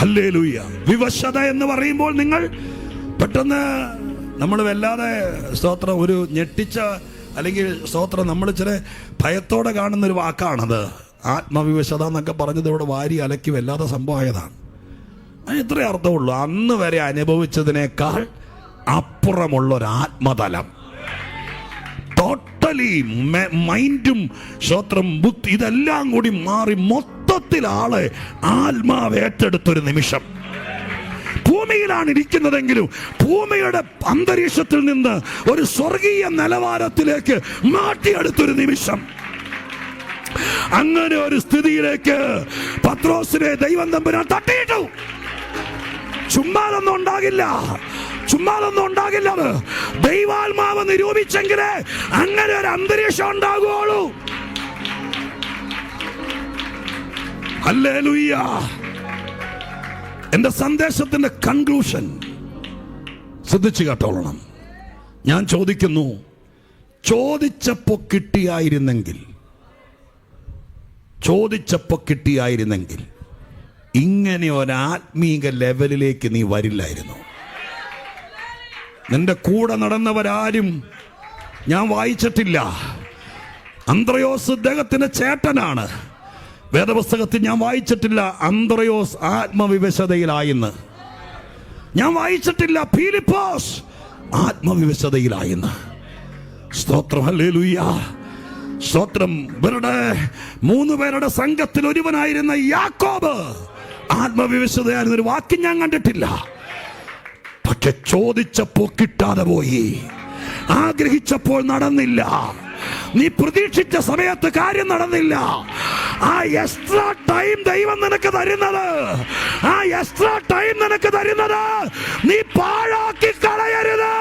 ഹല്ലേലൂയ. വിവശത എന്ന് പറയുമ്പോൾ നിങ്ങൾ പെട്ടെന്ന് നമ്മൾ വല്ലാതെ സ്തോത്രം ഒരു ഞെട്ടിച്ച, അല്ലെങ്കിൽ സ്തോത്രം നമ്മൾ ഇച്ചിരി ഭയത്തോടെ കാണുന്നൊരു വാക്കാണത്. ആത്മവിവശത എന്നൊക്കെ പറഞ്ഞത് ഇവിടെ വാരി അലക്കി വല്ലാതെ സംഭവമായതാണ്. അതിന് ഇത്രേ അർത്ഥമുള്ളൂ. അന്ന് വരെ അനുഭവിച്ചതിനേക്കാൾ അപ്പുറമുള്ളൊരാത്മതലം. ടോട്ടലി മൈൻഡും സ്തോത്രം ബുദ്ധി ഇതെല്ലാം കൂടി മാറി മൊത്തത്തിൽ ആളെ ആത്മാവ് ഏറ്റെടുത്തൊരു നിമിഷം. ഭൂമിയിലാണ് ഇരിക്കുന്നതെങ്കിലും ഭൂമിയുടെ അന്തരീക്ഷത്തിൽ നിന്ന് ഒരു സ്വർഗീയ നിലവാരത്തിലേക്ക് മാറ്റിയെടുത്തൊരു നിമിഷം. അങ്ങനെ ഒരു സ്ഥിതിയിലേക്ക് പത്രോസിനെ ദൈവം തമ്പുരാൻ തട്ടിയിട്ടു. ചുമ്മാതൊന്നും ഉണ്ടാകില്ല. അത് ദൈവാത്മാവ് നിരൂപിച്ചെങ്കിലേ അങ്ങനെ ഒരു അന്തരീക്ഷം ഉണ്ടാകുള്ളൂ. ഹല്ലേലൂയ. എന്റെ സന്ദേശത്തിന്റെ കൺക്ലൂഷൻ ശ്രദ്ധിച്ചു കേട്ടോളണം. ഞാൻ ചോദിക്കുന്നു, ചോദിച്ചപ്പോ കിട്ടിയായിരുന്നെങ്കിൽ ഇങ്ങനെ ഒരാത്മീക ലെവലിലേക്ക് നീ വരില്ലായിരുന്നു. നിന്റെ കൂടെ നടന്നവരാരും ഞാൻ വായിച്ചിട്ടില്ല. അന്ത്രയോസ് ഇദ്ദേഹത്തിന്റെ ചേട്ടനാണ്. വേദപുസ്തകത്തിൽ ഞാൻ വായിച്ചിട്ടില്ല അന്ത്രയോസ് ആത്മവിവശതയിലായെന്ന്. ഞാൻ വായിച്ചിട്ടില്ല ഫിലിപ്പോസ് ആത്മവിവശതയിലായെന്ന്. സ്തോത്രം, ഹല്ലേലൂയ, സ്തോത്രം. ഇവരുടെ 3 പേരുടെ സംഘത്തിൽ ഒരുവനായിരുന്ന യാക്കോബ് ആത്മവിവശതയായിരുന്നൊരു വാക്യം ഞാൻ കണ്ടിട്ടില്ല. പക്ഷെ ചോദിച്ചപ്പോൾ കിട്ടാതെ പോയി, ആഗ്രഹിച്ചപ്പോൾ നടന്നില്ല, നീ പ്രതീക്ഷിച്ച സമയത്ത് കാര്യം നടന്നില്ല. ആ എക്സ്ട്രാ ടൈം ദൈവം നിനക്ക് തരുന്നത്, ആ എക്സ്ട്രാ ടൈം നിനക്ക് തരുന്നത് നീ പാഴാക്കി കളയരുത്,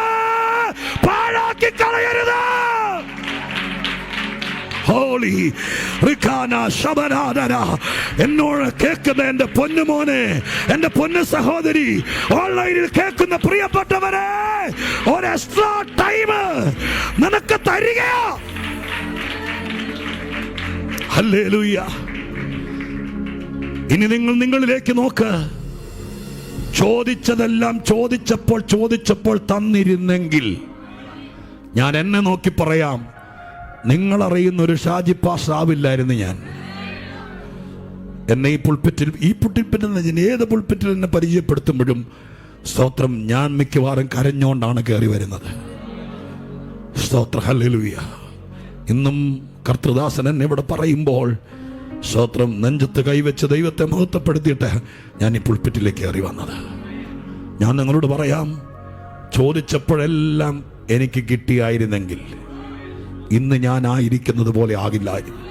പാഴാക്കി കളയരുത്. ഹോളി റിഖാന ശബനാദന. എന്നോട് കേൾക്കുന്ന എൻ്റെ പൊന്നുമോനെ, എൻ്റെ പൊന്നു സഹോദരി, ഓൺലൈനിൽ കേൾക്കുന്ന പ്രിയപ്പെട്ടവരെ, ഒരു എക്സ്ട്രാ ടൈം നിനക്ക് തരികയോ. ഹല്ലേലൂയ. ഇനി നിങ്ങളിലേക്ക് നോക്ക്. ചോദിച്ചതെല്ലാം ചോദിച്ചപ്പോൾ തന്നിരുന്നെങ്കിൽ, ഞാൻ എന്നെ നോക്കി പറയാം, നിങ്ങളറിയുന്ന ഒരു ഷാജി പാസ്റ്റർ ആവില്ലായിരുന്നു ഞാൻ. എന്നെ ഈ പുൾപിറ്റിൽ ഏത് പുൾപിറ്റിൽ എന്നെ പരിചയപ്പെടുത്തുമ്പോഴും സ്തോത്രം, ഞാൻ മിക്കവാറും കരഞ്ഞുകൊണ്ടാണ് കയറി വരുന്നത്. സ്തോത്രം, ഹല്ലേലൂയ. ഇന്നും കർത്തൃദാസൻ എന്നെ ഇവിടെ പറയുമ്പോൾ സ്തോത്രം, നെഞ്ചത്ത് കൈവച്ച് ദൈവത്തെ മഹത്വപ്പെടുത്തിയിട്ട് ഞാൻ ഈ പുൾപിറ്റിലേക്ക് കയറി വന്നത്. ഞാൻ നിങ്ങളോട് പറയാം, ചോദിച്ചപ്പോഴെല്ലാം എനിക്ക് കിട്ടിയായിരുന്നെങ്കിൽ ഇന്ന് ഞാൻ ആയിരിക്കുന്നത് പോലെ ആകില്ലായിരുന്നു.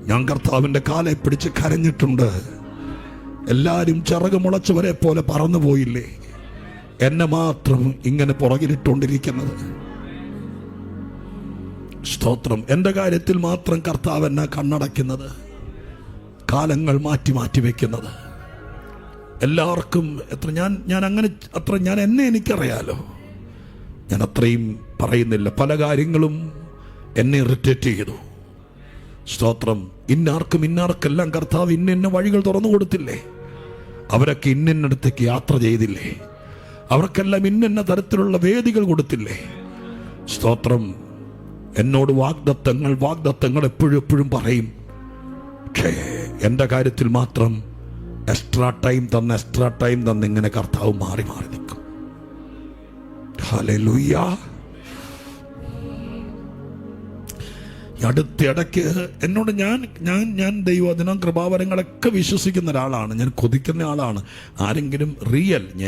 ഞാൻ കർത്താവിൻ്റെ കാലെ പിടിച്ച് കരഞ്ഞിട്ടുണ്ട്. എല്ലാവരും ചിറക് മുളച്ചവരെ പോലെ പറന്നു പോയില്ലേ, എന്നെ മാത്രം ഇങ്ങനെ പുറകിലിട്ടുകൊണ്ടിരിക്കുന്നത്. സ്തോത്രം. എൻ്റെ കാര്യത്തിൽ മാത്രം കർത്താവ് എന്നെ കണ്ണടയ്ക്കുന്നത്, കാലങ്ങൾ മാറ്റി വെക്കുന്നത്. എല്ലാവർക്കും ഞാൻ എന്നെ എനിക്കറിയാലോ, ഞാൻ അത്രയും പറയുന്നില്ല. പല കാര്യങ്ങളും എന്നെ ഇറിറ്റേറ്റ് ചെയ്തു. സ്തോത്രം. ഇന്നാർക്കെല്ലാം കർത്താവ് ഇന്ന വഴികൾ തുറന്നു കൊടുത്തില്ലേ? അവരൊക്കെ ഇന്നടുത്തേക്ക് യാത്ര ചെയ്തില്ലേ? അവർക്കെല്ലാം ഇന്ന തരത്തിലുള്ള വേദികൾ കൊടുത്തില്ലേ? സ്തോത്രം. എന്നോട് വാഗ്ദത്തങ്ങൾ എപ്പോഴും പറയും. പക്ഷേ എൻ്റെ കാര്യത്തിൽ മാത്രം എക്സ്ട്രാ ടൈം തന്ന് ഇങ്ങനെ കർത്താവ് മാറി നിൽക്കും. ഹല്ലേലൂയ. അടുത്തിടയ്ക്ക് എന്നോട് ഞാൻ ദൈവവചനം കൃപാവരങ്ങളൊക്കെ വിശ്വസിക്കുന്ന ഒരാളാണ്, ഞാൻ കൊതിക്കുന്ന ആളാണ്. ആരെങ്കിലും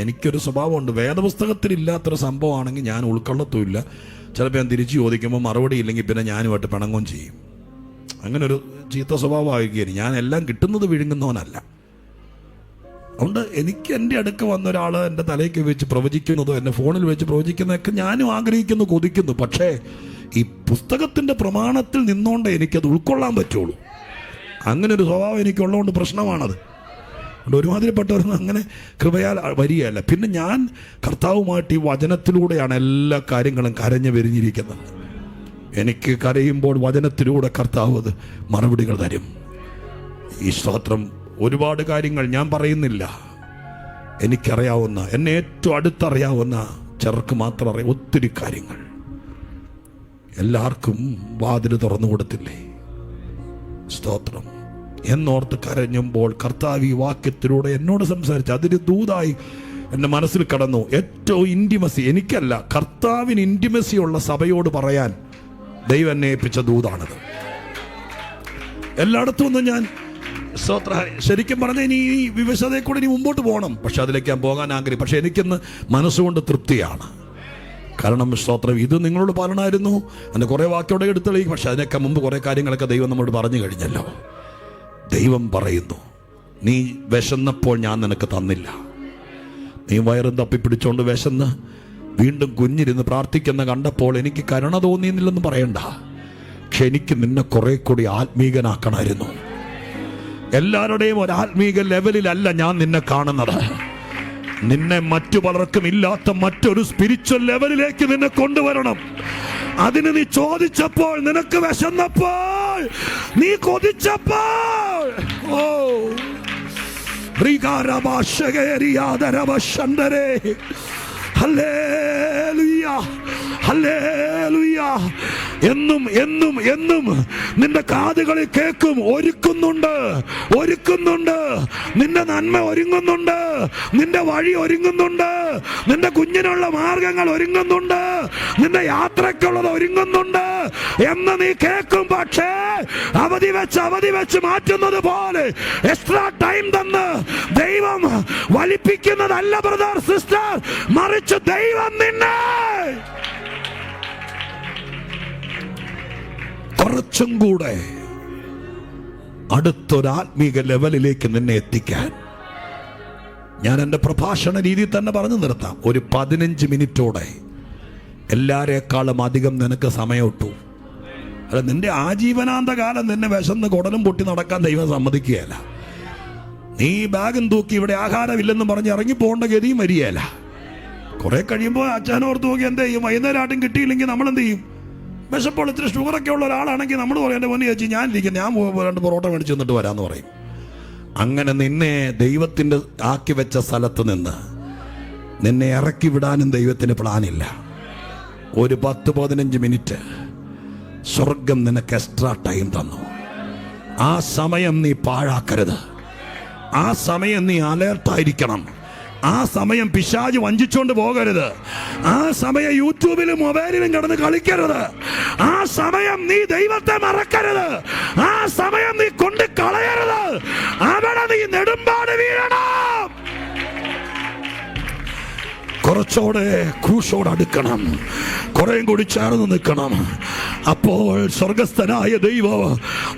എനിക്കൊരു സ്വഭാവമുണ്ട്, വേദപുസ്തകത്തിൽ ഇല്ലാത്തൊരു സംഭവമാണെങ്കിൽ ഞാൻ ഉൾക്കൊള്ളത്തുമില്ല. ചിലപ്പോൾ ഞാൻ തിരിച്ചു ചോദിക്കുമ്പോൾ മറുപടി ഇല്ലെങ്കിൽ പിന്നെ ഞാനുമായിട്ട് പിണങ്ങും ചെയ്യും. അങ്ങനെ ഒരു ചീത്ത സ്വഭാവമായിരിക്കും. ഞാൻ എല്ലാം കിട്ടുന്നത് വിഴുങ്ങുന്നവനല്ല. അതുകൊണ്ട് എനിക്ക് എൻ്റെ അടുക്ക വന്ന ഒരാൾ എൻ്റെ തലയ്ക്ക് വെച്ച് പ്രവചിക്കുന്നതോ എൻ്റെ ഫോണിൽ വെച്ച് പ്രവചിക്കുന്നതൊക്കെ ഞാനും ആഗ്രഹിക്കുന്നു, കൊതിക്കുന്നു. പക്ഷേ ഈ പുസ്തകത്തിൻ്റെ പ്രമാണത്തിൽ നിന്നുകൊണ്ട് എനിക്കത് ഉൾക്കൊള്ളാൻ പറ്റുള്ളൂ. അങ്ങനെ ഒരു സ്വഭാവം എനിക്കുള്ളതുകൊണ്ട് പ്രശ്നമാണത്. അതുകൊണ്ട് ഒരുമാതിരിപ്പെട്ടവരൊന്നും അങ്ങനെ കൃപയാൽ വരികയല്ല. പിന്നെ ഞാൻ കർത്താവുമായിട്ട് ഈ വചനത്തിലൂടെയാണ് എല്ലാ കാര്യങ്ങളും കരഞ്ഞു വിരിഞ്ഞിരിക്കുന്നത്. എനിക്ക് കരയുമ്പോൾ വചനത്തിലൂടെ കർത്താവ് അത് മറുപടികൾ തരും. ഈ സ്തോത്രം. ഒരുപാട് കാര്യങ്ങൾ ഞാൻ പറയുന്നില്ല. എനിക്കറിയാവുന്ന, എന്നെ ഏറ്റവും അടുത്തറിയാവുന്ന ചിലർക്ക് മാത്രം അറിയാം ഒത്തിരി കാര്യങ്ങൾ. എല്ലാവർക്കും വാതിൽ തുറന്നു കൊടുത്തില്ലേ? സ്തോത്രം. എന്നോർത്ത് കരഞ്ഞുമ്പോൾ കർത്താവ് ഈ വാക്യത്തിലൂടെ എന്നോട് സംസാരിച്ചു. അതൊരു ദൂതായി എൻ്റെ മനസ്സിൽ കടന്നു. ഏറ്റവും ഇൻറ്റിമസി, എനിക്കല്ല, കർത്താവിന് ഇൻറ്റിമസി ഉള്ള സഭയോട് പറയാൻ ദൈവം എന്നെ ഏൽപ്പിച്ച ദൂതാണത്. എല്ലായിടത്തും ഒന്നും ഞാൻ ശരിക്കും പറഞ്ഞാൽ ഇനി ഈ വിവശതയെ കൂടെ ഇനി മുമ്പോട്ട് പോകണം. പക്ഷെ അതിലേക്ക് ഞാൻ പോകാൻ ആഗ്രഹിക്കും. പക്ഷെ എനിക്കിന്ന് മനസ്സുകൊണ്ട് തൃപ്തിയാണ്. കാരണം സ്തോത്രം, ഇത് നിങ്ങളോട് പറഞ്ഞായിരുന്നു. എൻ്റെ കുറേ വാക്യോടെ എടുത്തെളിയും. പക്ഷെ അതിനൊക്കെ മുമ്പ് കുറേ കാര്യങ്ങളൊക്കെ ദൈവം നമ്മളോട് പറഞ്ഞു കഴിഞ്ഞല്ലോ. ദൈവം പറയുന്നു, നീ വിശന്നപ്പോൾ ഞാൻ നിനക്ക് തന്നില്ല. നീ വയറും തപ്പിപ്പിടിച്ചോണ്ട് വിശന്ന് വീണ്ടും കുഞ്ഞിരുന്ന് പ്രാർത്ഥിക്കുന്ന കണ്ടപ്പോൾ എനിക്ക് കരുണ തോന്നിയെന്നില്ലെന്ന് പറയണ്ട. പക്ഷെ എനിക്ക് നിന്നെ കുറെ കൂടി ആത്മീകനാക്കണമായിരുന്നു. എല്ലാവരുടെയും ഒരു ആത്മീക ലെവലിലല്ല ഞാൻ നിന്നെ കാണുന്നത്. നിന്നെ മറ്റു പലർക്കും ഇല്ലാത്ത മറ്റൊരു സ്പിരിച്വൽ ലെവലിലേക്ക് നിന്നെ കൊണ്ടുവരണം. അതിന് നീ ചോദിച്ചപ്പോൾ, നിനക്ക് വിശന്നപ്പോൾ, നീ കൊതിച്ചപ്പോൾ, ഓ ഹല്ലേലൂയ, ഹല്ലേലൂയ. എന്നും എന്നും എന്നും നിന്റെ കാതുകളിൽ കേൾക്കും. ഒരുക്കുന്നുണ്ട്, ഒരുക്കുന്നുണ്ട്. നിന്റെ നന്മ ഒരുങ്ങുന്നുണ്ട്, നിന്റെ വഴി ഒരുങ്ങുന്നുണ്ട്, നിന്റെ കുഞ്ഞിനുള്ള മാർഗങ്ങൾ ഒരുങ്ങുന്നുണ്ട്, നിന്റെ യാത്രയ്ക്കുള്ളത് ഒരുങ്ങുന്നുണ്ട് എന്ന് നീ കേൾക്കും. പക്ഷേ അവധി വെച്ച് മാറ്റുന്നത് പോലെ എക്സ്ട്രാ ടൈം തന്ന് ദൈവം വലിപ്പിക്കുന്നതല്ല ബ്രദർ, സിസ്റ്റർ. മറിച്ച് ദൈവം നിന്നെ കുറച്ചും കൂടെ അടുത്തൊരു ആത്മീക ലെവലിലേക്ക് നിന്നെ എത്തിക്കാൻ, ഞാൻ എൻ്റെ പ്രഭാഷണ രീതിയിൽ തന്നെ പറഞ്ഞു നിർത്താം. ഒരു 15 മിനിറ്റോടെ എല്ലാരേക്കാളും അധികം നിനക്ക് സമയം ഇട്ടു. അല്ല, നിന്റെ ആജീവനാന്ത കാലം നിന്നെ വിശന്ന് കുടലും പൊട്ടി നടക്കാൻ ദൈവം സമ്മതിക്കുകയല്ല. നീ ബാഗും തൂക്കി ഇവിടെ ആഹാരമില്ലെന്ന് പറഞ്ഞ് ഇറങ്ങി പോകേണ്ട ഗതിയും വരികയല്ല. കുറെ കഴിയുമ്പോൾ അച്ഛനോർത്ത് നോക്കി എന്ത് ചെയ്യും? വൈകുന്നേരം കിട്ടിയില്ലെങ്കിൽ നമ്മൾ എന്ത് ചെയ്യും? വിശപ്പോൾ ഇത്തിരി ഷുഗറൊക്കെ ഉള്ള ഒരാളാണെങ്കിൽ നമ്മൾ പറയും, എൻ്റെ പൊന്നി ചേച്ചി ഞാനിരിക്കും, ഞാൻ 2 പൊറോട്ട മേടിച്ച് വന്നിട്ട് വരാമെന്ന് പറയും. അങ്ങനെ നിന്നെ ദൈവത്തിൻ്റെ ആക്കി വെച്ച സ്ഥലത്ത് നിന്ന് നിന്നെ ഇറക്കി വിടാനും ദൈവത്തിന് പ്ലാനില്ല. ഒരു 10-15 മിനിറ്റ് സ്വർഗം നിനക്ക് എക്സ്ട്രാ ടൈം തന്നു. ആ സമയം നീ പാഴാക്കരുത്. ആ സമയം നീ അലേർട്ടായിരിക്കണം. ആ സമയം പിശാച് വഞ്ചിച്ചോണ്ട് പോകരുത്. ആ സമയം യൂട്യൂബിലും മൊബൈലിലും കിടന്ന് കളിക്കരുത്. ആ സമയം നീ ദൈവത്തെ മറക്കരുത്. ആ സമയം നീ കൊണ്ട് കളയരുത്. അവിടെ നീ നെടുമ്പാട് വീഴണം. കുറച്ചോടെ ക്രൂശോട് അടുക്കണം, കുറേയും കൂടി ചേർന്ന് നിൽക്കണം. അപ്പോൾ സ്വർഗസ്ഥനായ ദൈവം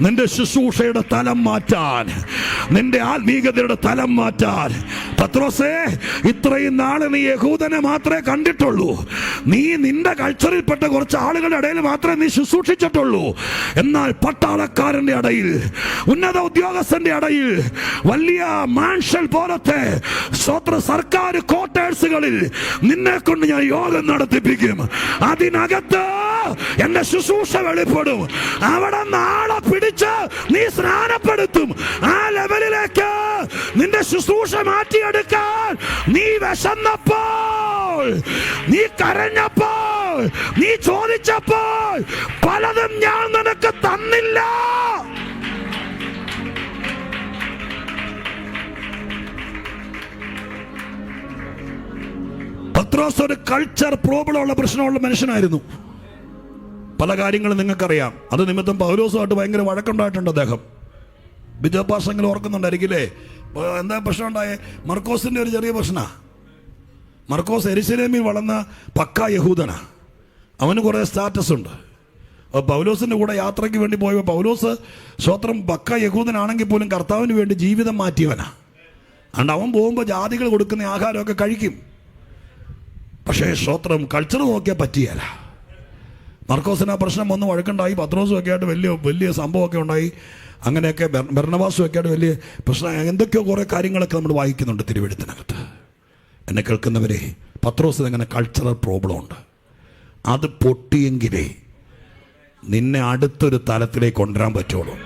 നിന്റെ ശുശ്രൂഷയുടെ തലം മാറ്റാൻ, നിന്റെ ആത്മീകതയുടെ തലം മാറ്റാൻ. പത്രോസേ, ഇത്രയും നാളെ നീ യഹൂദനെ മാത്രമേ കണ്ടിട്ടുള്ളൂ. നീ നിന്റെ കൾച്ചറിൽപ്പെട്ട കുറച്ച് ആളുകളുടെ ഇടയിൽ മാത്രമേ നീ ശുശ്രൂഷിച്ചിട്ടുള്ളൂ. എന്നാൽ പട്ടാളക്കാരന്റെ ഇടയിൽ, ഉന്നത ഉദ്യോഗസ്ഥന്റെ ഇടയിൽ, വലിയ മാൻഷൻ പോലത്തെ സർക്കാർ ക്വാർട്ടേഴ്സുകളിൽ നിന്നെ കൊണ്ട് ഞാൻ യോഗം നടത്തിപ്പിക്കും. അതിനകത്ത് എന്റെ ശുശ്രൂഷ വെളിപ്പെടും. അവിടെ നാളെ പിടിച്ച് നീ സ്നാനപ്പെടുത്തും. ആ ലെവലിലേക്ക് നിന്റെ ശുശ്രൂഷ മാറ്റിയെടുക്കാൻ നീ വിശന്നപ്പോൾ, നീ കരഞ്ഞപ്പോൾ, നീ ചോദിച്ചപ്പോൾ പലതും ഞാൻ നിനക്ക് തന്നില്ല. പത്രോസ് ഒരു കൾച്ചർ പ്രോബ്ലം ഉള്ള പ്രശ്നമുള്ള മനുഷ്യനായിരുന്നു. പല കാര്യങ്ങളും നിങ്ങൾക്കറിയാം. അത് നിമിത്തം പൗലോസുമായിട്ട് ഭയങ്കര വഴക്കുണ്ടായിട്ടുണ്ട് അദ്ദേഹം. ബിജോപാസെങ്കിലും ഓർക്കുന്നുണ്ടായിരിക്കില്ലേ? എന്താ പ്രശ്നം ഉണ്ടായേ? മർക്കോസിന്റെ ഒരു ചെറിയ പ്രശ്നമാണ്. മർക്കോസ് യെരുശലേമിൽ വളർന്ന പക്കാ യഹൂദനാ. അവന് കുറേ സ്റ്റാറ്റസ് ഉണ്ട്. പൗലോസിന്റെ കൂടെ യാത്രയ്ക്ക് വേണ്ടി പോയപ്പോൾ പൗലോസ് സ്വത്രം പക്കാ യഹൂദനാണെങ്കിൽ പോലും കർത്താവിന് വേണ്ടി ജീവിതം മാറ്റിയവനാ. അതുകൊണ്ട് അവൻ പോകുമ്പോൾ ജാതികൾ കൊടുക്കുന്ന ആഹാരമൊക്കെ കഴിക്കും. പക്ഷേ സ്വത്രം കൾച്ചർ നോക്കിയാൽ പറ്റിയല്ല. മർക്കോസിന് ആ പ്രശ്നം വന്ന് വഴക്കുണ്ടായി. പത്രോസും ഒക്കെ ആയിട്ട് വലിയ സംഭവമൊക്കെ ഉണ്ടായി. അങ്ങനെയൊക്കെ ബർന്നബാസും ഒക്കെ ആയിട്ട് വലിയ പ്രശ്നം, എന്തൊക്കെയോ കുറേ കാര്യങ്ങളൊക്കെ നമ്മൾ വായിക്കുന്നുണ്ട് തിരുവെഴുത്തിനകത്ത്. എന്നെ കേൾക്കുന്നവരെ, പത്രോസിന് അങ്ങനെ കൾച്ചറൽ പ്രോബ്ലം ഉണ്ട്. അത് പൊട്ടിയെങ്കിലേ നിന്നെ അടുത്തൊരു തലത്തിലേക്ക് കൊണ്ടുവരാൻ പറ്റുള്ളൂ.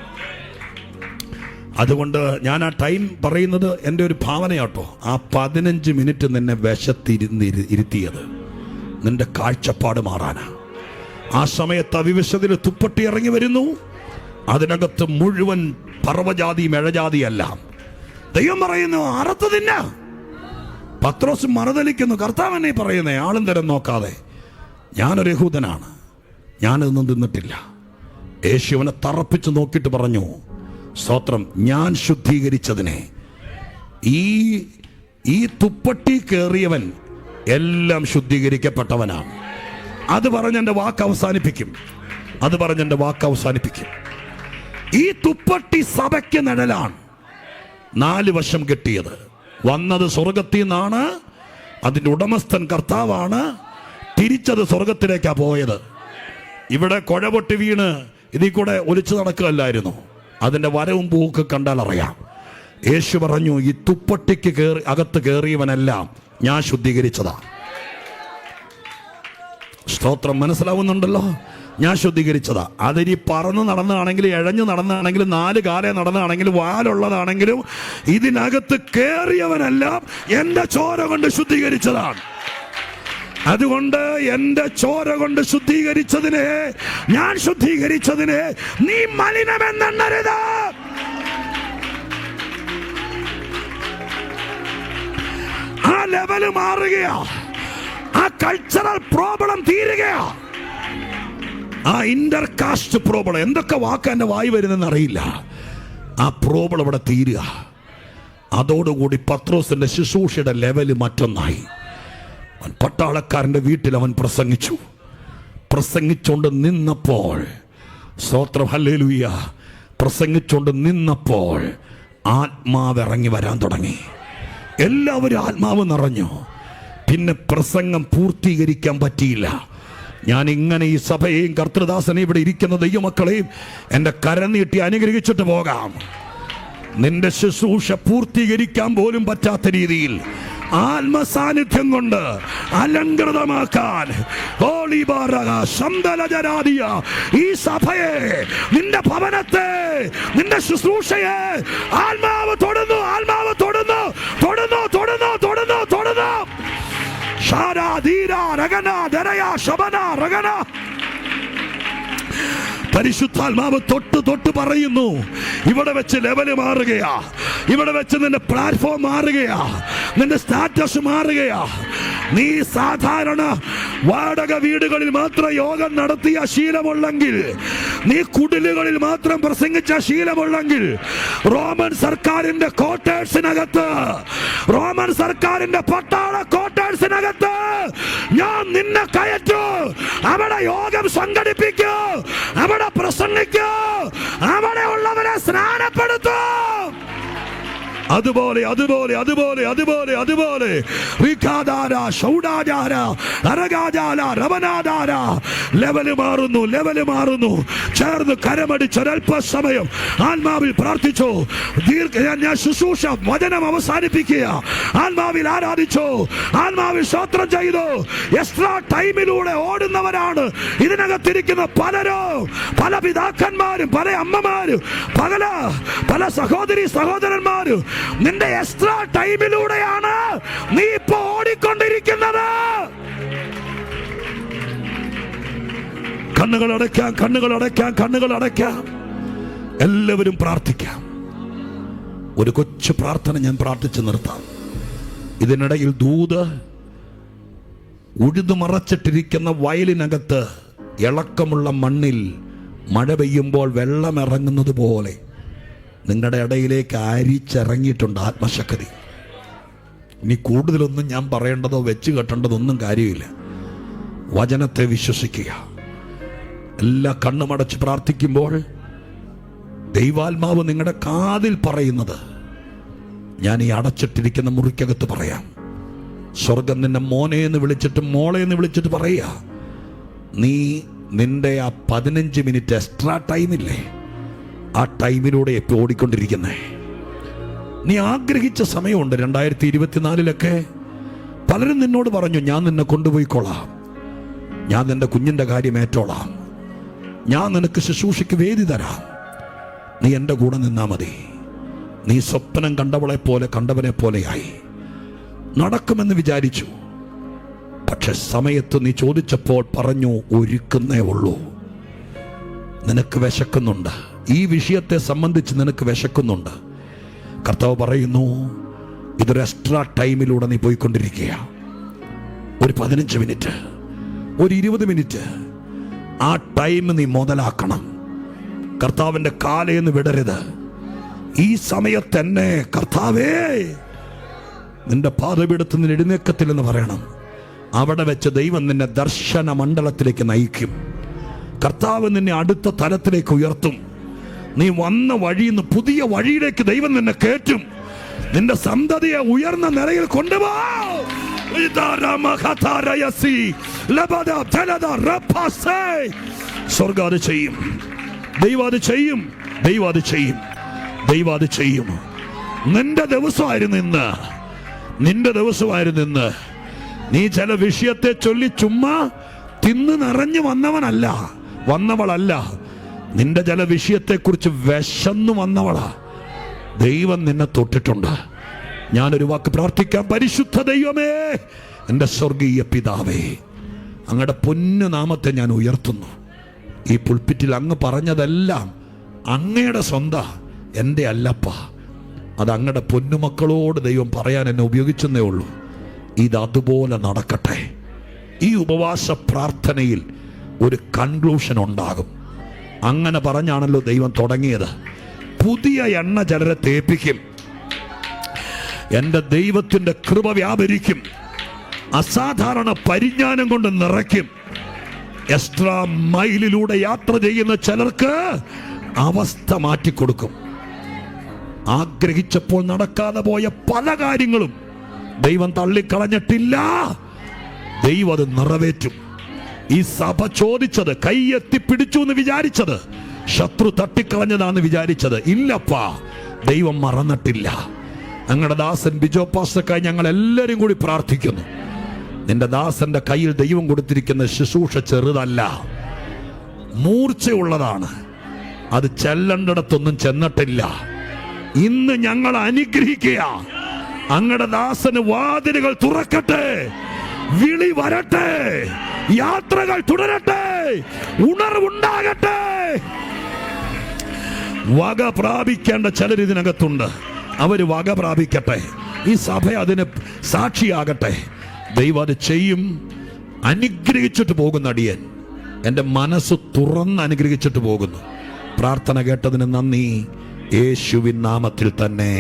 അതുകൊണ്ട് ഞാൻ ആ ടൈം പറയുന്നത് എൻ്റെ ഒരു ഭാവനയാട്ടോ. ആ 15 മിനിറ്റ് നിന്നെ ഇരുത്തിയത് നിന്റെ കാഴ്ചപ്പാട് മാറാനാ. ആ സമയത്ത് അവിവശ്വതയിൽ തുപ്പട്ടി ഇറങ്ങി വരുന്നു. അതിനകത്ത് മുഴുവൻ പർവ്വജാതിയും ഇഴജാതിയല്ല. ദൈവം പറയുന്നു അറുത്ത് തിന്ന. പത്രോസ് മറുതലിക്കുന്നു. കർത്താവ് എന്നെ പറയുന്നേ, ആളും തരം നോക്കാതെ, ഞാനൊരു യഹൂദനാണ്, ഞാനതൊന്നും തിന്നിട്ടില്ല. യേശുവിനെ തറപ്പിച്ച് നോക്കിയിട്ട് പറഞ്ഞു, സ്തോത്രം, ഞാൻ ശുദ്ധീകരിച്ചതിനെ ഈ തുപ്പട്ടി കയറിയവൻ എല്ലാം ശുദ്ധീകരിക്കപ്പെട്ടവനാണ്. അത് പറഞ്ഞ് എൻ്റെ വാക്ക് അവസാനിപ്പിക്കും. ഈ തുപ്പട്ടി സഭയ്ക്ക് നിഴലാണ്. 4 വശം കെട്ടിയത്. വന്നത് സ്വർഗത്തിൽ നിന്നാണ്. അതിൻ്റെ ഉടമസ്ഥൻ കർത്താവാണ്. തിരിച്ചത് സ്വർഗത്തിലേക്കാണ് പോയത്. ഇവിടെ കുഴപൊട്ടി വീണ് ഇതിൽ കൂടെ ഒലിച്ചു നടക്കുകയല്ലായിരുന്നു. അതിൻ്റെ വരവും പൂക്ക് കണ്ടാൽ അറിയാം. യേശു പറഞ്ഞു, ഈ തുപ്പട്ടിക്ക് അകത്ത് കയറിയവനെല്ലാം ഞാൻ ശുദ്ധീകരിച്ചതാ. സ്തോത്രം. മനസ്സിലാവുന്നുണ്ടല്ലോ? ഞാൻ ശുദ്ധീകരിച്ചതാ. അതിനി പറന്ന് നടന്നതാണെങ്കിലും ഇഴഞ്ഞു നടന്നതാണെങ്കിലും 4 കാലേ നടന്നതാണെങ്കിലും വാലുള്ളതാണെങ്കിലും ഇതിനകത്ത് കയറിയവനെല്ലാം എൻ്റെ ചോര കൊണ്ട് ശുദ്ധീകരിച്ചതാണ്. അതുകൊണ്ട് എൻ്റെ ചോര കൊണ്ട് ശുദ്ധീകരിച്ചതിനെ, ഞാൻ ശുദ്ധീകരിച്ചതിനെ നീ മലിനമെന്നെണ്ണരുത്. ആ ലെവല് മാറുകയാ. ആ കൾച്ചറൽ പ്രോബ്ലം തീരുകയാ. ആ ഇന്റർ കാസ്റ്റ് പ്രോബ്ലം, എന്തൊക്കെ വാക്ക് എന്റെ വായി വരുന്നെന്ന് അറിയില്ല, ആ പ്രോബ്ലം ഇവിടെ തീരുക. അതോടുകൂടി പത്രോസിന്റെ ശുശ്രൂഷയുടെ ലെവല് മറ്റൊന്നായി. പട്ടാളക്കാരന്റെ വീട്ടിൽ അവൻ പ്രസംഗിച്ചുകൊണ്ട് നിന്നപ്പോൾ, സ്തോത്രം, ഹല്ലേലൂയ, പ്രസംഗിച്ചുകൊണ്ട് നിന്നപ്പോൾ ആത്മാവ് ഇറങ്ങി വരാൻ തുടങ്ങി. എല്ലാവരും ആത്മാവ് നിറഞ്ഞു. പിന്നെ പ്രസംഗം പൂർത്തീകരിക്കാൻ പറ്റിയില്ല. ഞാൻ ഇങ്ങനെ ഈ സഭയെയും കർത്തൃദാസനെയും ഇവിടെ ഇരിക്കുന്ന ദൈവമക്കളെയും എൻ്റെ കരം നീട്ടി അനുഗ്രഹിച്ചിട്ട് പോകാം. നിന്റെ ശുശ്രൂഷ പൂർത്തീകരിക്കാൻ പോലും പറ്റാത്ത രീതിയിൽ ആത്മസാന്നിധ്യം കൊണ്ട് അലങ്കൃതമാക്കാൻ ഈ സഭയെ, നിന്റെ ഭവനത്തെ, നിന്റെ ശുശ്രൂഷയെ ആത്മാവ് തൊടുന്നു, ആത്മാവ് തൊടുന്നു, തൊടുന്നു, തൊടുന്നു, തൊടുന്നു, തൊടുന്നു. പരിശുദ്ധാത്മാവ് തൊട്ട് പറയുന്നു, ഇവിടെ വെച്ച് ലെവല് മാറുകയാ, ഇവിടെ വെച്ച് നിന്റെ പ്ലാറ്റ്ഫോം മാറുകയാ, നിന്റെ സ്റ്റാറ്റസ് മാറുകയാ. നീ സാധാരണ വാടക വീടുകളിൽ മാത്രം യോഗം നടത്തിയ ശീലമുള്ളെങ്കിൽ, നീ കുടിലുകളിൽ മാത്രം പ്രസംഗിച്ച ശീലമുള്ളെങ്കിൽ, റോമൻ സർക്കാരിന്റെ ക്വാർട്ടേഴ്സിനകത്ത്, റോമൻ സർക്കാരിന്റെ പട്ടാള ക്വാർട്ടേഴ്സിനകത്ത് ഞാൻ നിന്നെ കയറ്റു. അവിടെ യോഗം സംഘടിപ്പിക്കൂ, അവിടെ പ്രസംഗിക്കൂ, അവിടെ ഉള്ളവരെ സ്നാനപ്പെടുത്തൂ. അതുപോലെ അതുപോലെ അതുപോലെ അതുപോലെ അതുപോലെ ലെവല് മാറുന്നു, ലെവല് മാറുന്നു. ചേർന്ന് കരമടിച്ചൊരൽപ്പസമയം ആത്മാവിൽ പ്രാർത്ഥിച്ചു. ഞാൻ ശുശ്രൂഷ വചനം അവസാനിപ്പിക്കുക. ആത്മാവിൽ ആരാധിച്ചു, ആത്മാവിൽ സ്തോത്രം ചെയ്തു. എക്സ്ട്രാ ടൈമിലൂടെ ഓടുന്നവരാണ് ഇതിനകത്തിരിക്കുന്ന പലരും, പല പിതാക്കന്മാരും, പല അമ്മമാരും, പല സഹോദരി സഹോദരന്മാരും. നിന്റെ എക്സ്ട്രാ ടൈമിലൂടെയാണ് നീ ഇപ്പോ ഓടിക്കൊണ്ടിരിക്കുന്നത്. കണ്ണുകൾ അടയ്ക്കാം, കണ്ണുകൾ അടയ്ക്കാം, കണ്ണുകൾ അടയ്ക്കാം. എല്ലാവരും പ്രാർത്ഥിക്കാം. ഒരു കൊച്ചു പ്രാർത്ഥന ഞാൻ പ്രാർത്ഥിച്ചു നിർത്താം. ഇതിനിടയിൽ ദൂത് ഉഴുതു മറച്ചിട്ടിരിക്കുന്ന വയലിനകത്ത് ഇളക്കമുള്ള മണ്ണിൽ മഴ പെയ്യുമ്പോൾ വെള്ളം ഇറങ്ങുന്നത് പോലെ നിങ്ങളുടെ ഇടയിലേക്ക് അരിച്ചിറങ്ങിയിട്ടുണ്ട് ആത്മശക്തി. ഇനി കൂടുതലൊന്നും ഞാൻ പറയേണ്ടതോ വെച്ച് കെട്ടേണ്ടതൊന്നും കാര്യമില്ല. വചനത്തെ വിശ്വസിക്കുക. എല്ലാ കണ്ണുമടച്ച് പ്രാർത്ഥിക്കുമ്പോൾ ദൈവാത്മാവ് നിങ്ങളുടെ കാതിൽ പറയുന്നത് ഞാൻ ഈ അടച്ചിട്ടിരിക്കുന്ന മുറിക്കകത്ത് പറയാം. സ്വർഗം നിന്നെ മോനെ എന്ന് വിളിച്ചിട്ട് മോളെ എന്ന് വിളിച്ചിട്ട് പറയുക, നീ നിന്റെ ആ 15 മിനിറ്റ് എക്സ്ട്രാ ടൈമില്ലേ, ആ ടൈമിലൂടെ എപ്പോൾ ഓടിക്കൊണ്ടിരിക്കുന്നേ. നീ ആഗ്രഹിച്ച സമയമുണ്ട്. 2024 പലരും നിന്നോട് പറഞ്ഞു, ഞാൻ നിന്നെ കൊണ്ടുപോയിക്കോളാം, ഞാൻ നിന്റെ കുഞ്ഞിൻ്റെ കാര്യം ഏറ്റോളാം, ഞാൻ നിനക്ക് ശുശ്രൂഷയ്ക്ക് വേദി തരാം, നീ എൻ്റെ കൂടെ നിന്നാ മതി. നീ സ്വപ്നം കണ്ടവനെ പോലെയായി നടക്കുമെന്ന് വിചാരിച്ചു. പക്ഷെ സമയത്ത് നീ ചോദിച്ചപ്പോൾ പറഞ്ഞു, ഒരുക്കുന്നേ ഉള്ളൂ. നിനക്ക് വിശക്കുന്നുണ്ട്, ഈ വിഷയത്തെ സംബന്ധിച്ച് നിനക്ക് വിശക്കുന്നുണ്ട്. കർത്താവ് പറയുന്നു, ഇതൊരു എക്സ്ട്രാ ടൈമിലൂടെ നീ പോയിക്കൊണ്ടിരിക്കുക. ഒരു 15 മിനിറ്റ്, ഒരു 20 മിനിറ്റ്, ആ ടൈം നീ മുതലാക്കണം. കർത്താവിൻ്റെ കാലേന്ന് വിടരുത്. ഈ സമയത്ത് എന്നെ കർത്താവേ നിന്റെ പാദപീഠത്തിൽ നിന്ന് എഴുന്നേക്കത്തില്ലെന്ന് പറയണം. അവിടെ വെച്ച് ദൈവം നിന്നെ ദർശന മണ്ഡലത്തിലേക്ക് നയിക്കും. കർത്താവ് നിന്നെ അടുത്ത തലത്തിലേക്ക് ഉയർത്തും. നീ വന്ന വഴിയിൽ നിന്ന് പുതിയ വഴിയിലേക്ക് ദൈവം നിന്നെ കയറ്റും. നിന്റെ സന്തതിയെ ഉയർന്ന നിലയിൽ കൊണ്ടുപോകും. സ്വർഗം അത് ചെയ്യും, ദൈവം അത് ചെയ്യും, ദൈവം അത് ചെയ്യും, ദൈവം അത് ചെയ്യും. നിന്റെ ദിവസമായിരുന്നു ഇന്ന്. നിന്റെ ദിവസമായിരുന്നു ഇന്ന്. നീ ചില വിഷയത്തെ ചൊല്ലി ചുമ്മാ തിന്ന് നിറഞ്ഞു വന്നവളല്ല. നിന്റെ ചില വിഷയത്തെക്കുറിച്ച് വിശന്നു വന്നവളാ. ദൈവം നിന്നെ തൊട്ടിട്ടുണ്ട്. ഞാനൊരു വാക്ക് പ്രാർത്ഥിക്കാം. പരിശുദ്ധ ദൈവമേ, എൻ്റെ സ്വർഗീയ പിതാവേ, അങ്ങയുടെ പൊന്നു നാമത്തെ ഞാൻ ഉയർത്തുന്നു. ഈ പുൽപ്പിറ്റിൽ അങ്ങ് പറഞ്ഞതെല്ലാം അങ്ങയുടെ സ്വന്തം, എൻ്റെ അല്ലപ്പ. അത് അങ്ങയുടെ പൊന്നുമക്കളോട് ദൈവം പറയാൻ എന്നെ ഉപയോഗിച്ചെന്നേ ഉള്ളൂ. ഇതതുപോലെ നടക്കട്ടെ. ഈ ഉപവാസ പ്രാർത്ഥനയിൽ ഒരു കൺക്ലൂഷൻ ഉണ്ടാകും. അങ്ങനെ പറഞ്ഞാണല്ലോ ദൈവം തുടങ്ങിയത്. പുതിയ എണ്ണ ചിലരെ തേപ്പിക്കും. എൻ്റെ ദൈവത്തിൻ്റെ കൃപ വ്യാപരിക്കും. അസാധാരണ പരിജ്ഞാനം കൊണ്ട് നിറയ്ക്കും. എക്സ്ട്രാ മൈലിലൂടെ യാത്ര ചെയ്യുന്ന ചിലർക്ക് അവസ്ഥ മാറ്റിക്കൊടുക്കും. ആഗ്രഹിച്ചപ്പോൾ നടക്കാതെ പോയ പല കാര്യങ്ങളും ദൈവം തള്ളിക്കളഞ്ഞിട്ടില്ല. ദൈവം അത് നിറവേറ്റും. ഈ സഭ ചോദിച്ചത്, കൈയെത്തി പിടിച്ചു എന്ന് വിചാരിച്ചത്, ശത്രു തട്ടിക്കളഞ്ഞതാന്ന് വിചാരിച്ചത്, ഇല്ലപ്പാ, ദൈവം മറന്നിട്ടില്ല. ഞങ്ങളുടെ ദാസൻ ബിജോ പാസ്റ്റർക്കായി ഞങ്ങൾ എല്ലാവരും കൂടി പ്രാർത്ഥിക്കുന്നു. നിന്റെ ദാസന്റെ കയ്യിൽ ദൈവം കൊടുത്തിരിക്കുന്ന ശുശ്രൂഷ ചെറുതല്ല, മൂർച്ചയുള്ളതാണ്. അത് ചെല്ലേണ്ടിടത്തൊന്നും ചെന്നിട്ടില്ല. ഇന്ന് ഞങ്ങൾ അനുഗ്രഹിക്കുക. അങ്ങയുടെ ദാസന് വാതിലുകൾ തുറക്കട്ടെ, വിളി വരട്ടെ, യാത്രകൾ തുടരട്ടെ, ഉണർവുണ്ടാകട്ടെ. വക പ്രാപിക്കേണ്ട ചിലർ ഇതിനകത്തുണ്ട്. അവര് വക പ്രാപിക്കട്ടെ. ഈ സഭ അതിന് സാക്ഷിയാകട്ടെ. ദൈവം അത് ചെയ്യും. അനുഗ്രഹിച്ചിട്ട് പോകുന്ന അടിയൻ എൻ്റെ മനസ്സ് തുറന്ന് അനുഗ്രഹിച്ചിട്ട് പോകുന്നു. പ്രാർത്ഥന കേട്ടതിന് നന്ദി. യേശുവിൻ നാമത്തിൽ തന്നെ.